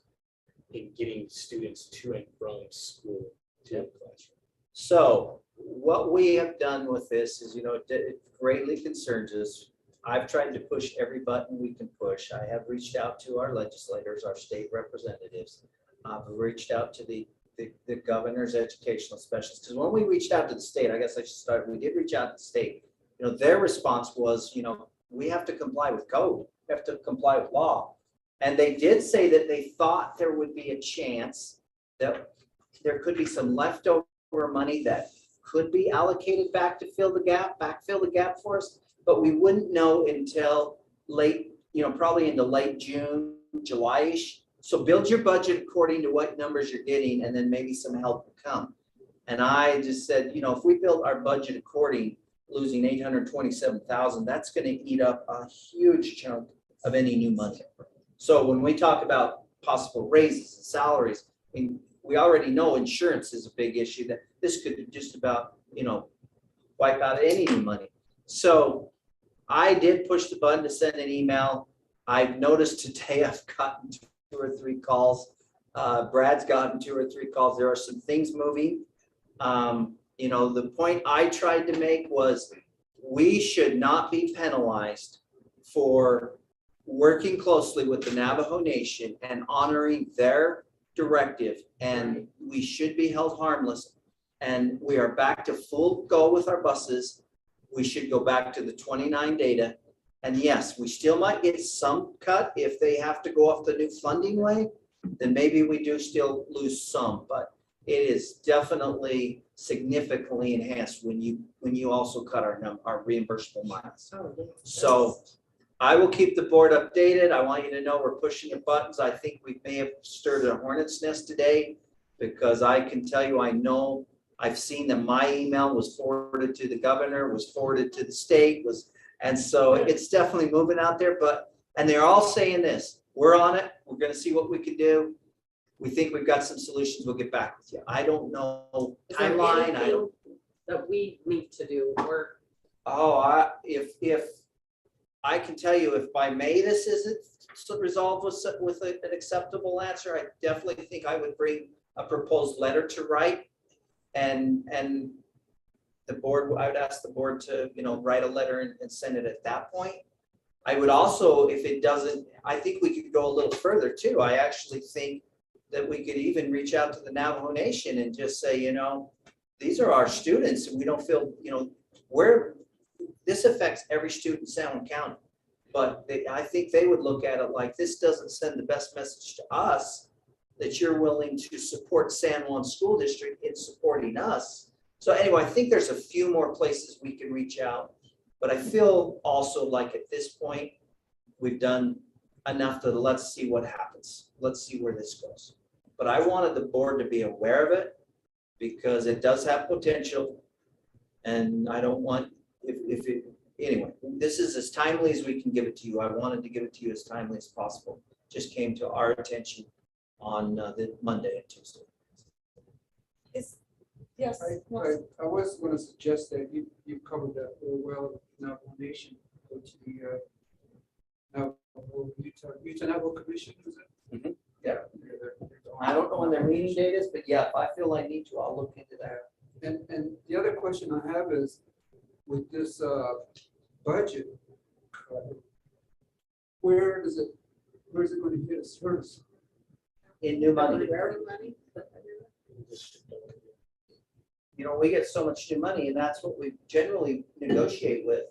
in getting students to and from school to the classroom. So what we have done with this is, it greatly concerns us. I've tried to push every button we can push. I have reached out to our legislators, our state representatives. I've reached out to the governor's educational specialists, because when we reached out to the state, I guess I should start, we did reach out to the state. Their response was, we have to comply with code, we have to comply with law. And they did say that they thought there would be a chance that there could be some leftover money that could be allocated back to backfill the gap for us, but we wouldn't know until late, probably into late June, July-ish. So build your budget according to what numbers you're getting, and then maybe some help will come. And I just said, if we build our budget according, losing 827,000, that's going to eat up a huge chunk of any new money. So when we talk about possible raises and salaries, we already know insurance is a big issue, that this could just about, wipe out any new money. So I did push the button to send an email. I've noticed today I've gotten 2 or 3 calls. Brad's gotten 2 or 3 calls. There are some things moving. The point I tried to make was we should not be penalized for working closely with the Navajo Nation and honoring their directive, and we should be held harmless. And we are back to full go with our buses. We should go back to the 29 data. And yes, we still might get some cut if they have to go off the new funding way, then maybe we do still lose some, but it is definitely significantly enhanced when you also cut our reimbursable miles. So I will keep the board updated. I want you to know we're pushing the buttons. I think we may have stirred a hornet's nest today, because I can tell you, I know I've seen that my email was forwarded to the governor, was forwarded to the state, and so it's definitely moving out there, and they're all saying this, we're on it. We're going to see what we can do. We think we've got some solutions. We'll get back with you. I don't know timeline. That we need to do work. If I can tell you, if by May this isn't resolved with an acceptable answer, I definitely think I would bring a proposed letter to write, and the board, I would ask the board to, write a letter and send it at that point. I would also, if it doesn't, I think we could go a little further too. I actually think that we could even reach out to the Navajo Nation and just say, these are our students, and we don't feel, this affects every student in San Juan County. But I think they would look at it like, this doesn't send the best message to us that you're willing to support San Juan School District in supporting us. So anyway, I think there's a few more places we can reach out, but I feel also like at this point, we've done enough to let's see what happens. Let's see where this goes. But I wanted the board to be aware of it because it does have potential. And I don't want, anyway, this is as timely as we can give it to you. I wanted to give it to you as timely as possible. Just came to our attention on the Monday and Tuesday. Yes. I was going to suggest that you covered that real well. Navajo Nation, go to the Utah Navajo Commission, is it? Mm-hmm. Yeah. I don't know when their meeting date is, but yeah, if I feel I need to, I'll look into that. And the other question I have is, with this budget, where is it going to hit us first? In new money. We get so much new money, and that's what we generally negotiate with.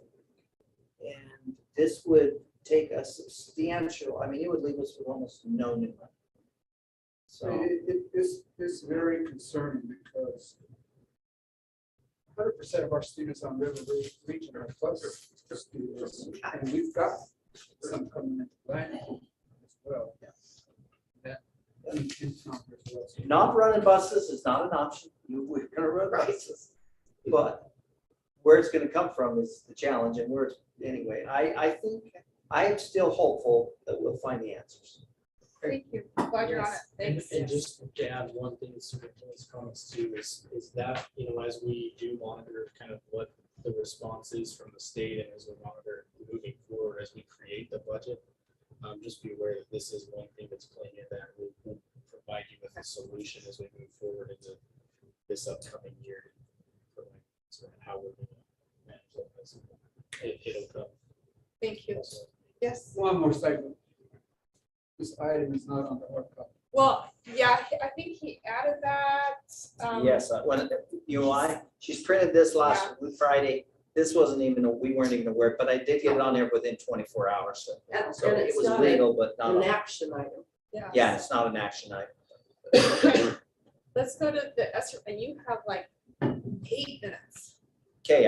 And this would take a substantial, I mean, it would leave us with almost no new money. So, It's very concerning because 100% of our students on River Region are cluster students, and we've got some coming into Bland as well. That it's not very well. not running buses is not an option. We're gonna run buses. But where it's gonna come from is the challenge, and anyway, I think, I am still hopeful that we'll find the answers. Thank you. Glad you're on it. And Thanks. just to add one thing to Superintendent's comments too, is that, as we do monitor kind of what the response is from the state and as we monitor moving forward, as we create the budget, just be aware that this is one thing that's playing in that we will provide you with a solution as we move forward into this upcoming year. So how we're going to manage that. It'll come. Thank you. Also. Yes. One more segment. This item is not on the hard copy. Well, yeah, I think he added that. Yes, when, she's printed this last Friday. This wasn't even, we weren't even aware, but I did get it on there within 24 hours. So And it it's was not legal, but an not, action item. yeah, it's not an action item. Okay. Let's go to the ESER, and you have like 8 minutes. Okay,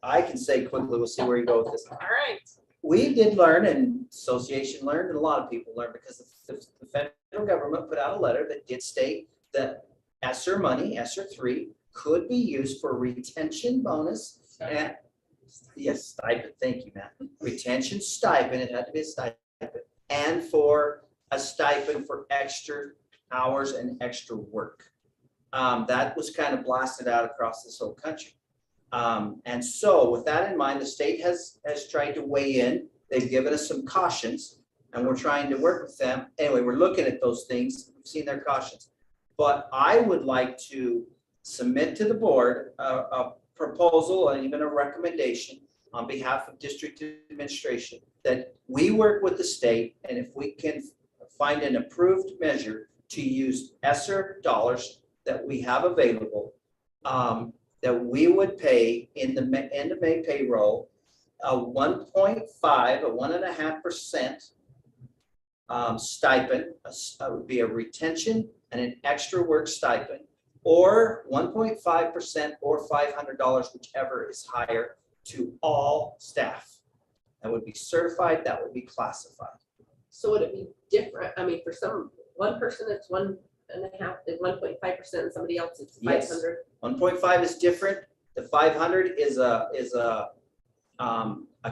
I can say quickly, we'll see where you go with this. All right. We did learn, and association learned, and a lot of people learned, because the federal government put out a letter that did state that ESSER money, ESSER 3, could be used for retention bonus and, yes, stipend, thank you, Matt. Retention stipend, it had to be a stipend, and for a stipend for extra hours and extra work. That was kind of blasted out across this whole country. And so with that in mind, the state has tried to weigh in. They've given us some cautions, and we're trying to work with them. Anyway, we're looking at those things. We've seen their cautions. But I would like to submit to the board a proposal and even a recommendation on behalf of district administration that we work with the state, and if we can find an approved measure to use ESSER dollars that we have available, that we would pay in the end of May payroll, a 1.5% stipend, would be a retention and an extra work stipend, or 1.5% or $500, whichever is higher, to all staff. That would be certified, that would be classified. So would it be different? I mean, for one person, it's 1.5, 1.5%, and somebody else it's 500. 1.5 is different. The 500 is a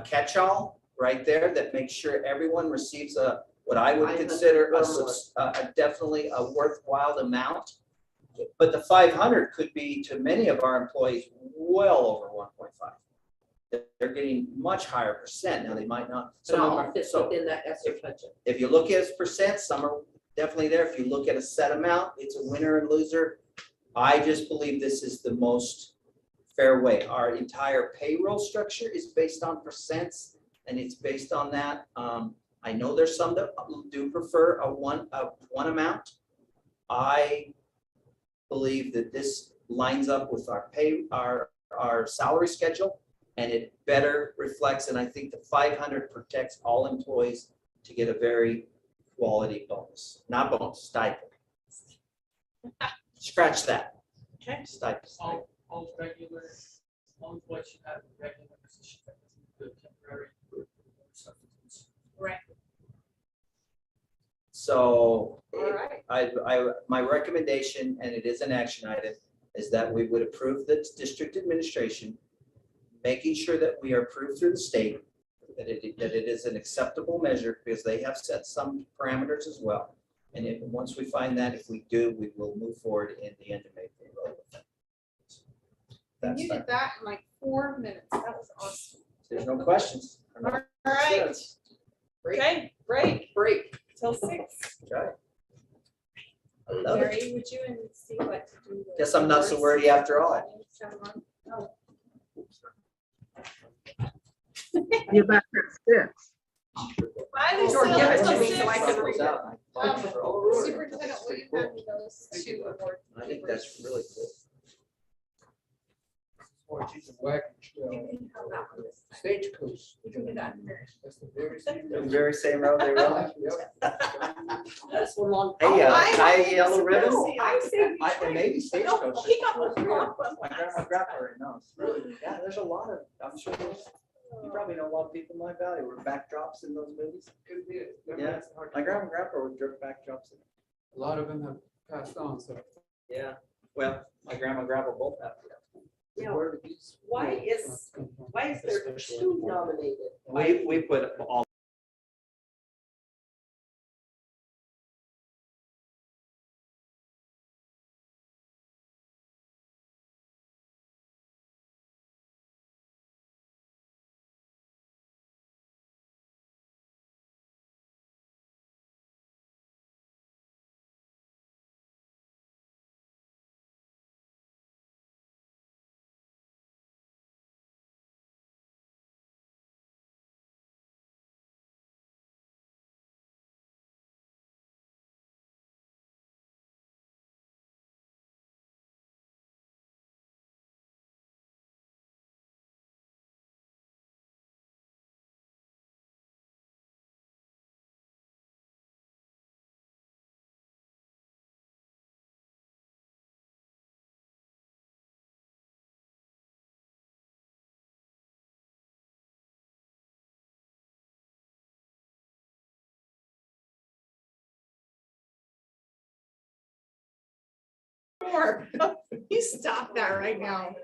catch-all right there that makes sure everyone receives what I would consider definitely a worthwhile amount. But the 500 could be, to many of our employees, well over 1.5. They're getting much higher percent. Now, they might not. But all fits within that ESSER budget. If you look at percent, some are definitely there. If you look at a set amount, it's a winner and loser. I just believe this is the most fair way. Our entire payroll structure is based on percents, and it's based on that. I know there's some that do prefer a one amount. I believe that this lines up with our salary schedule, and it better reflects, and I think the 500 protects all employees to get a very quality bonus, not bonus, stipend. Scratch that. Okay. Stipend. All regular, all what you have in regular position, that doesn't include temporary substitutes. Right. So All right. my recommendation, and it is an action item, is that we would approve the district administration, making sure that we are approved through the state, that it is an acceptable measure, because they have set some parameters as well. And once we find that, if we do, we will move forward in the end of May payroll. That's You did that in like 4 minutes. That was awesome. There's no questions. All right. Okay, break till 6. Okay. I love it. Mary, would you and see what to do? Guess I'm not so wordy after all. Oh. You're back at 6. Finally, Sure, still give it to till me so I 6. can read it. Superintendent, will you hand me those 2 awards? I think that's really cool. Or she's a wagon trail, stagecoach. That's the very same. The very same road they rode. That's one long. Hey, Oh, tie yellow ribbon. I see. And maybe stagecoach. No, he got the Yeah. wrong one. My grandpa already knows. Yeah, there's a lot of, I'm sure there's, you probably know a lot of people in my valley were backdrops in those movies. Could be it. Yeah, my grandma and grandpa were drip backdrops. A lot of them have passed on, so. Yeah, well, my grandma and grandpa both have. You know, where did these- why is there two nominated? We put all. You stop that right now.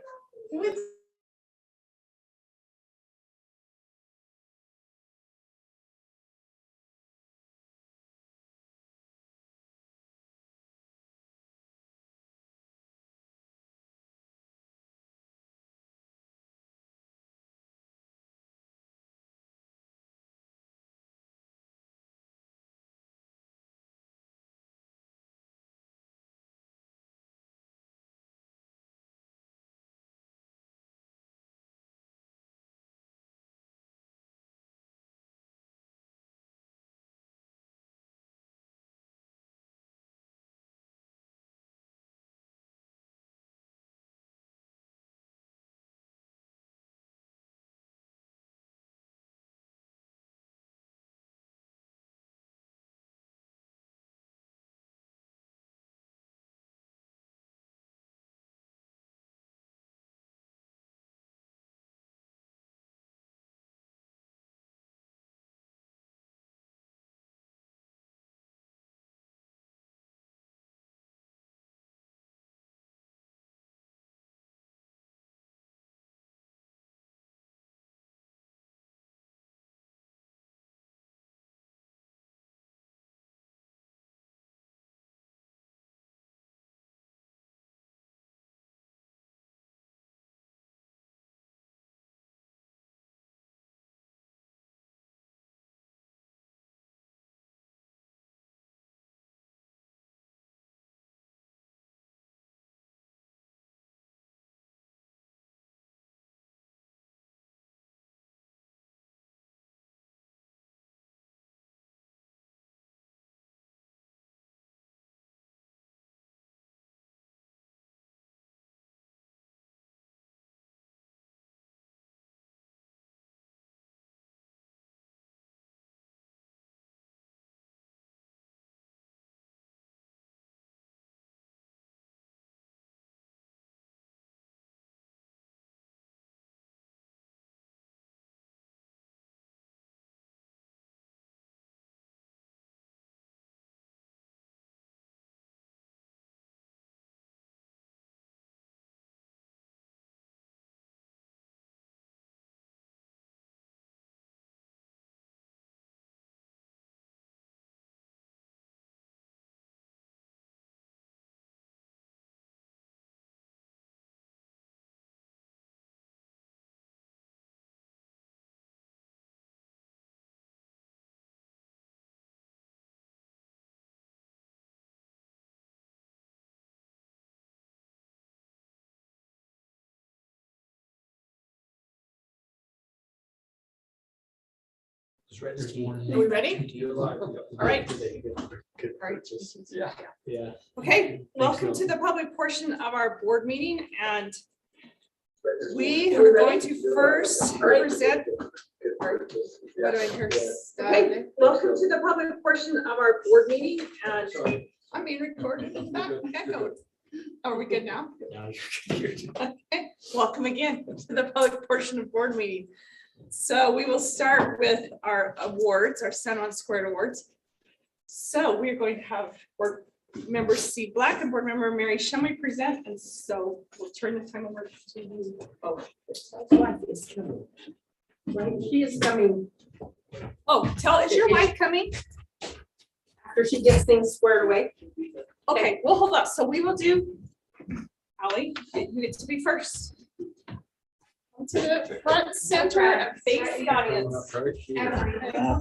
Are we ready? All right. Yeah. Okay, welcome to the public portion of our board meeting, and We are going to first present. What do I hear? Okay, welcome to the public portion of our board meeting, and I'm being recorded. It's not echoed. Are we good now? Okay, welcome again to the public portion of board meeting. So we will start with our awards, our San Juan Squared Awards. So we're going to have board member Steve Black and board member Mary Shumway present, and so we'll turn the time over to you. right, she is coming Oh, is your wife coming? after she gets things squared away. Okay, well, hold up. So we will do, Ally, you get to be first. Come to the front center and face the audience.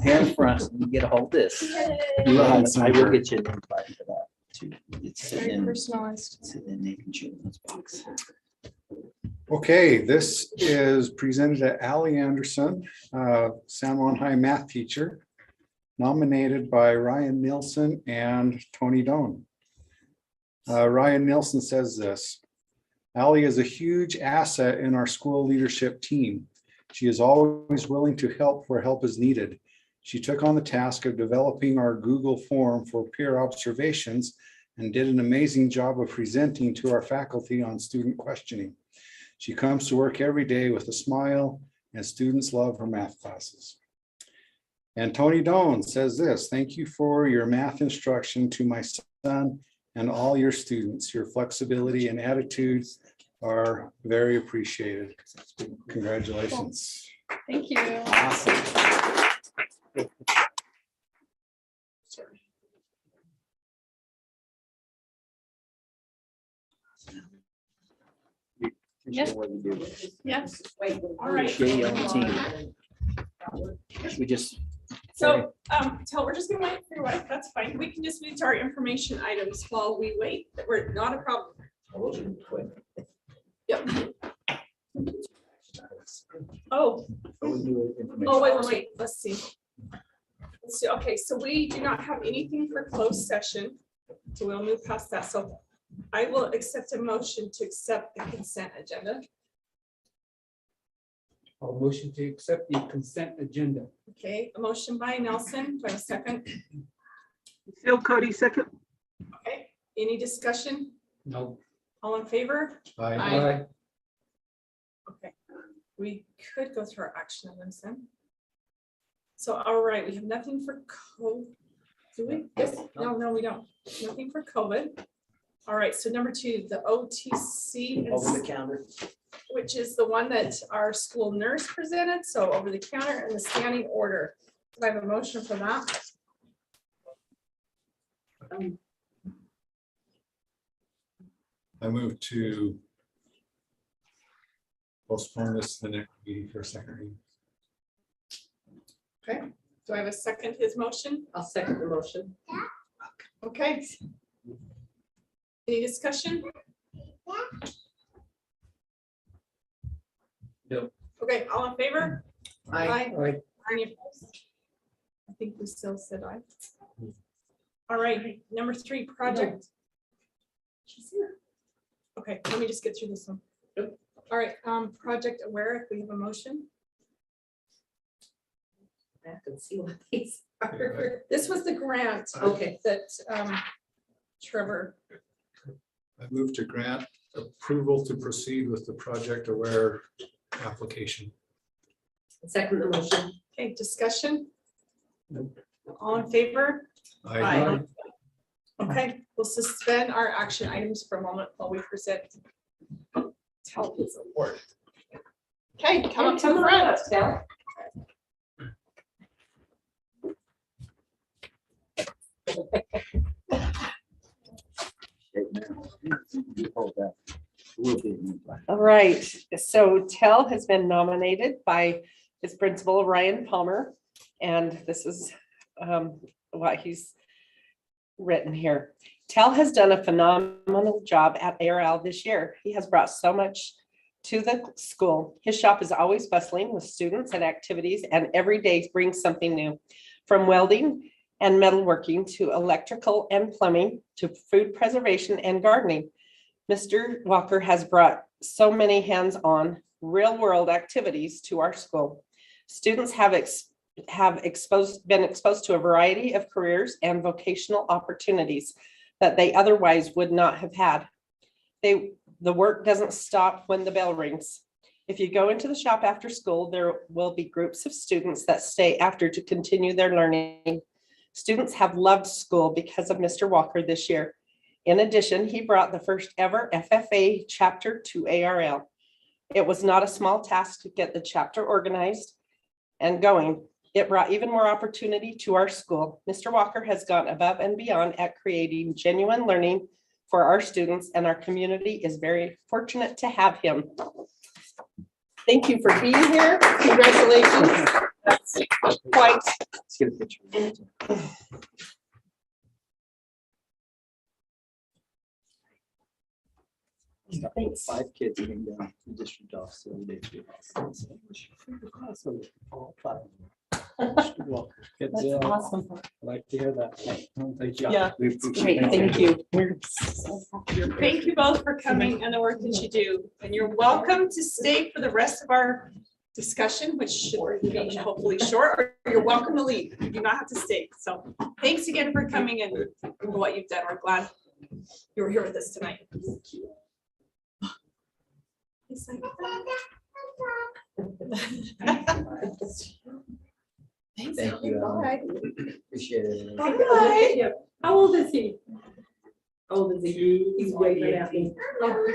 Here in front, you get a hold of this. I will get you an invite for that too. It's Very sitting in, personalized. sitting in Nathan Children's box. Okay, this is presented to Allie Anderson, San Juan High math teacher, nominated by Ryan Nielsen and Tony Doan. Ryan Nielsen says this: Allie is a huge asset in our school leadership team. She is always willing to help where help is needed. She took on the task of developing our Google form for peer observations and did an amazing job of presenting to our faculty on student questioning. She comes to work every day with a smile, and students love her math classes. And Tony Doan says this: thank you for your math instruction to my son and all your students. Your flexibility and attitudes are very appreciated. Congratulations. Thank you. Awesome. Yes. Yes. All right. Appreciate you on the team. We just, So, we're just gonna wait for your wife. That's fine. We can just move to our information items while we wait. We're not a problem. Yep. Oh, wait. Let's see. Okay, so we do not have anything for closed session. So we'll move past that. So I will accept a motion to accept the consent agenda. I'll motion to accept the consent agenda. Okay, a motion by Nelson. Do I have a second? Still Cody, second. Okay, any discussion? No. All in favor? Aye. Aye. Okay, we could go through our action items then. So, all right, we have nothing for COVID. Do we? Yes, no, we don't. Nothing for COVID. All right, so number 2, the OTC, over the counter. which is the one that our school nurse presented. So over the counter and the standing order. Do I have a motion for that? I move to postpone this to the next meeting for a second reading. Okay, do I have a second his motion? I'll second the motion. Okay. Any discussion? No. Okay, all in favor? Aye. Any opposed? I think we still said aye. All right, number 3, project. She's here. Okay, let me just get through this one. All right, Project Aware, if we have a motion. I have to see what these are. This was the grant Okay, that Trevor, I move to grant approval to proceed with the Project Aware application. second the motion. okay, discussion? All in favor? Aye. Okay, we'll suspend our action items for a moment while we present Tell his award. Okay, come up to the front. Tell. All right, so Tell has been nominated by his principal, Ryan Palmer, and this is what he's written here. Tell has done a phenomenal job at ARL this year. He has brought so much to the school. His shop is always bustling with students and activities, and every day brings something new, from welding and metalworking to electrical and plumbing to food preservation and gardening. Mr. Walker has brought so many hands-on, real-world activities to our school. Students have been exposed to a variety of careers and vocational opportunities that they otherwise would not have had. The work doesn't stop when the bell rings. If you go into the shop after school, there will be groups of students that stay after to continue their learning. Students have loved school because of Mr. Walker this year. In addition, he brought the first ever FFA chapter to ARL. It was not a small task to get the chapter organized and going. It brought even more opportunity to our school. Mr. Walker has gone above and beyond at creating genuine learning for our students, and our community is very fortunate to have him. Thank you for being here. Congratulations. That's quite. Let's get a picture. Thanks. 5 kids came down to the district office the other day. All 5. Good That's deal. awesome. I like to hear that. Thank you. Yeah, We great. appreciate it. Thank you. Thank you both for coming and the work that you do. And you're welcome to stay for the rest of our discussion, which should be hopefully short, or you're welcome to leave. You do not have to stay. So thanks again for coming and for what you've done. We're glad you were here with us tonight. Thanks. Thank you, Alan. Bye. Appreciate it. Bye. How old is he? How old is he? He's waving at me. Bye.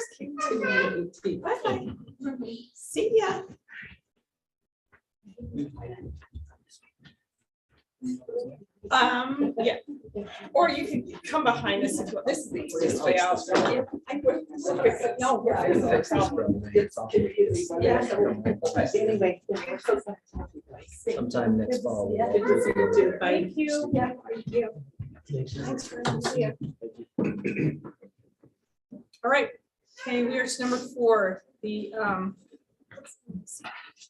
See ya. Yeah, or you can come behind us. If you want. This is the easiest way out. No, there's no problem. Anyway. Sometime next fall. we'll Good to see you too. Bye. Thank you. Yeah, thank you. Thanks for see ya. All right, okay, we are to number 4, the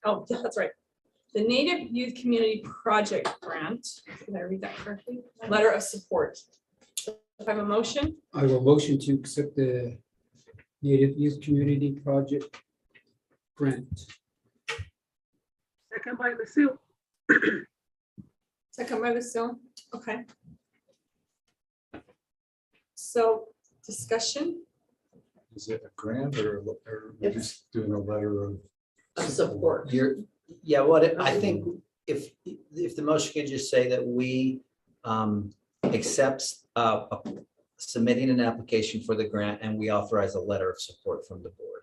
oh, that's right. The Native Youth Community Project Grant. Did I read that correctly? Letter of support. If I have a motion, I will motion to accept the Native Youth Community Project grant. Second by Lucille. second by Lucille, okay. So discussion, Is it a grant or we're just doing a letter of? Support. Yeah, I think if the motion could just say that we accept submitting an application for the grant and we authorize a letter of support from the board.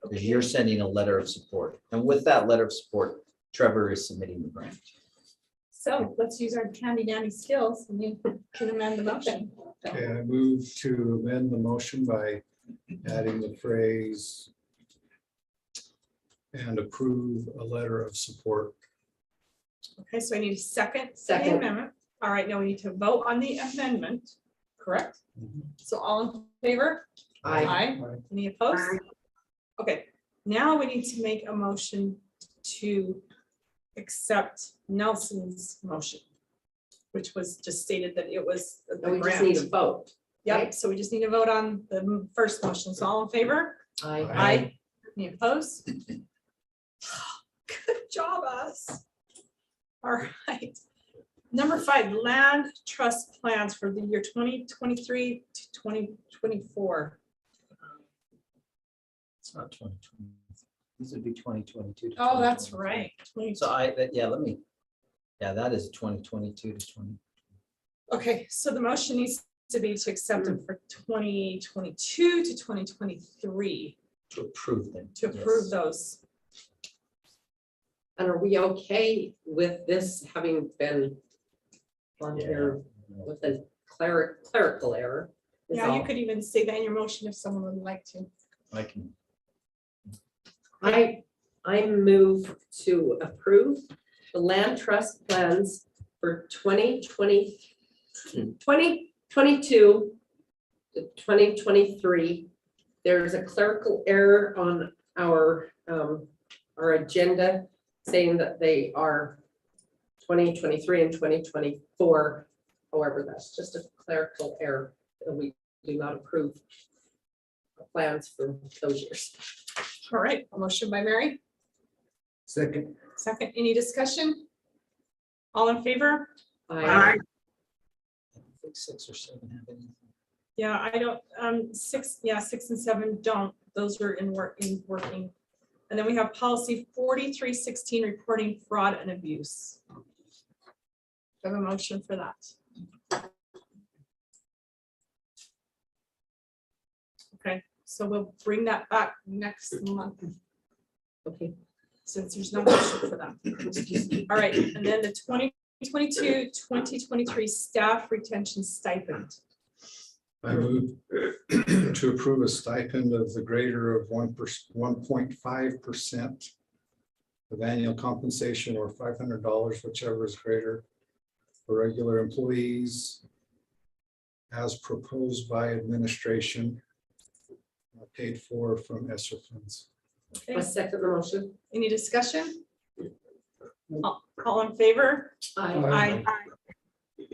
Because you're sending a letter of support. And with that letter of support, Trevor is submitting the grant. so let's use our handy dandy skills and you can amend the motion. Okay, I move to amend the motion by adding the phrase and approve a letter of support. Okay, so I need a second. for the Second. Amendment. All right, now we need to vote on the amendment, correct? Mhm. So all in favor? Aye. Any opposed? Okay, now we need to make a motion to accept Nelson's motion, which was just stated that it was the And we just need a grant. vote. Yep, so we just need to vote on the first motion. So all in favor? Aye. Aye. Any opposed? Good job, us. All right. Number 5, land trust plans for the year 2023 to 2024. It's not 2020. These would be 2022. to Oh, that's 2023. right. So that is 2022 to 20. Okay, so the motion needs to be to accept them for 2022 to 2023, To approve them. to approve yes. those. And are we okay with this having been on Yeah. here with a clerical error? is Yeah, you all? could even say that in your motion if someone would like to. I can, I move to approve the land trust plans for 2022 to 2023. There's a clerical error on our agenda saying that they are 2023 and 2024. However, that's just a clerical error that we do not approve. plans for those years. All right, a motion by Mary, Second. second, any discussion? All in favor? I- I think 6 or 7 have anything. Yeah, I don't, 6, yeah, 6 and 7 don't, those are in working. And then we have policy 4316, reporting fraud and abuse. I have a motion for that. Okay, so we'll bring that back next month, Okay. since there's no motion for that. All right, and then the 2022-2023 staff retention stipend. I move to approve a stipend of the greater of 1.5% of annual compensation or $500, whichever is greater, for regular employees as proposed by administration, paid for from ESSER funds. I Okay, second the motion. any discussion? All in favor? I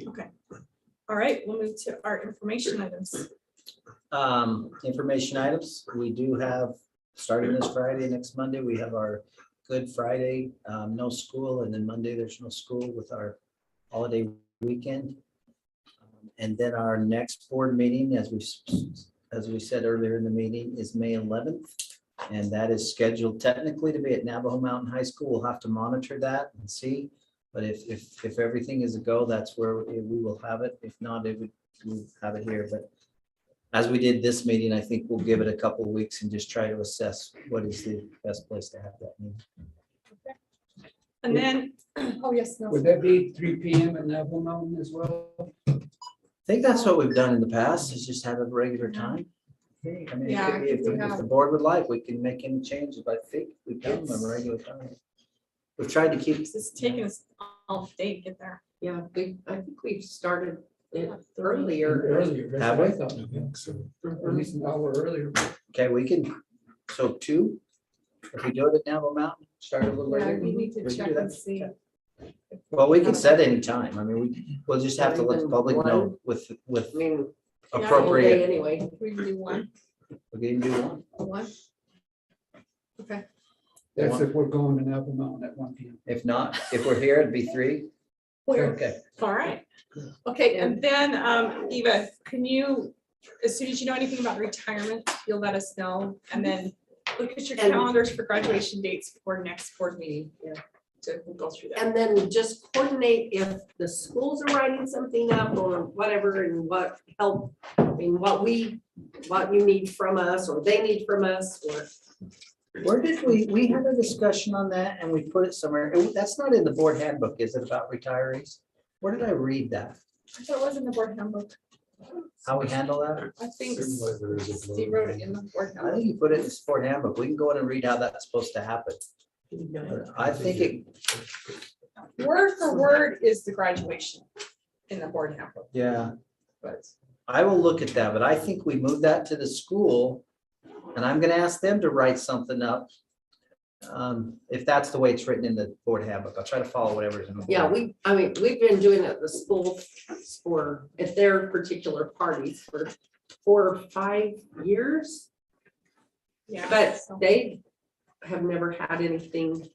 Okay. All right, we'll move to our information items. Information items, we do have, starting this Friday, next Monday, we have our Good Friday, no school, and then Monday, there's no school with our holiday weekend. And then our next board meeting, as we said earlier in the meeting, is May 11th. And that is scheduled technically to be at Navajo Mountain High School. We'll have to monitor that and see. But if everything is a go, that's where we will have it. If not, we'll have it here. But as we did this meeting, I think we'll give it a couple of weeks and just try to assess what is the best place to have that meeting. And then, oh, yes, no. Would that be 3 p.m. at Navajo Mountain as well? I think that's what we've done in the past, is just have a regular time. I mean, Yeah, I if think we if have. the board would like, we can make any changes, but I think we've done them a regular time. We've tried to keep, It's taking us all day to get there. Yeah, I think we've started it earlier. Earlier, that's Have what I we? thought. I think so. At least an hour earlier. okay, we can, so 2, if we do it at Navajo Mountain, start a little Yeah, earlier. we need to we can check do that. and see. Well, we can set any time. I mean, we'll just have to let the public know with I mean, Yeah, all day appropriate. anyway. We can do one. We can do one. One. Okay, That's if we're going to Navajo Mountain at 1 p.m. If not, if we're here, it'd be 3. Okay. all right. Okay, and then, Eva, can you, as soon as you know anything about retirement, you'll let us know, and then look at your And- calendars for graduation dates for next board meeting. Yeah. We'll go through that. And then just coordinate if the schools are writing something up or whatever and what help, I mean, what you need from us or they need from us or. Where did we had a discussion on that and we put it somewhere. That's not in the board handbook, is it, about retirees? Where did I read that? I thought it was in the board handbook. How we handle that? I think Seems like there is a Steve wrote it in the board I handbook. think you put it in the board handbook. We can go in and read how that's supposed to happen. I think it, Word for word is the graduation in the board handbook, yeah, but. I will look at that, but I think we moved that to the school. And I'm gonna ask them to write something up. If that's the way it's written in the board handbook, I'll try to follow whatever's in the. Yeah, we've been doing it at the school for, at their particular parties for 4 or 5 years. Yeah. But so- they have never had anything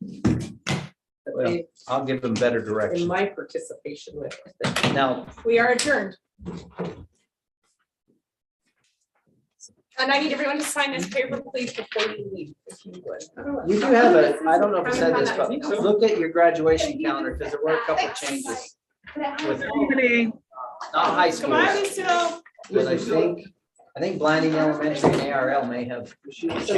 Well, I'll give them better in direction. my participation with it. Now, We are adjourned. And I need everyone to sign this paper, please, before you leave, if you would. you do have a, I don't know if it said this, I think but so. look at your graduation calendar, because there were a couple of changes. With Evening. not high Come on, schools, Lucille. but I think Blinding Elementary and ARL may have changed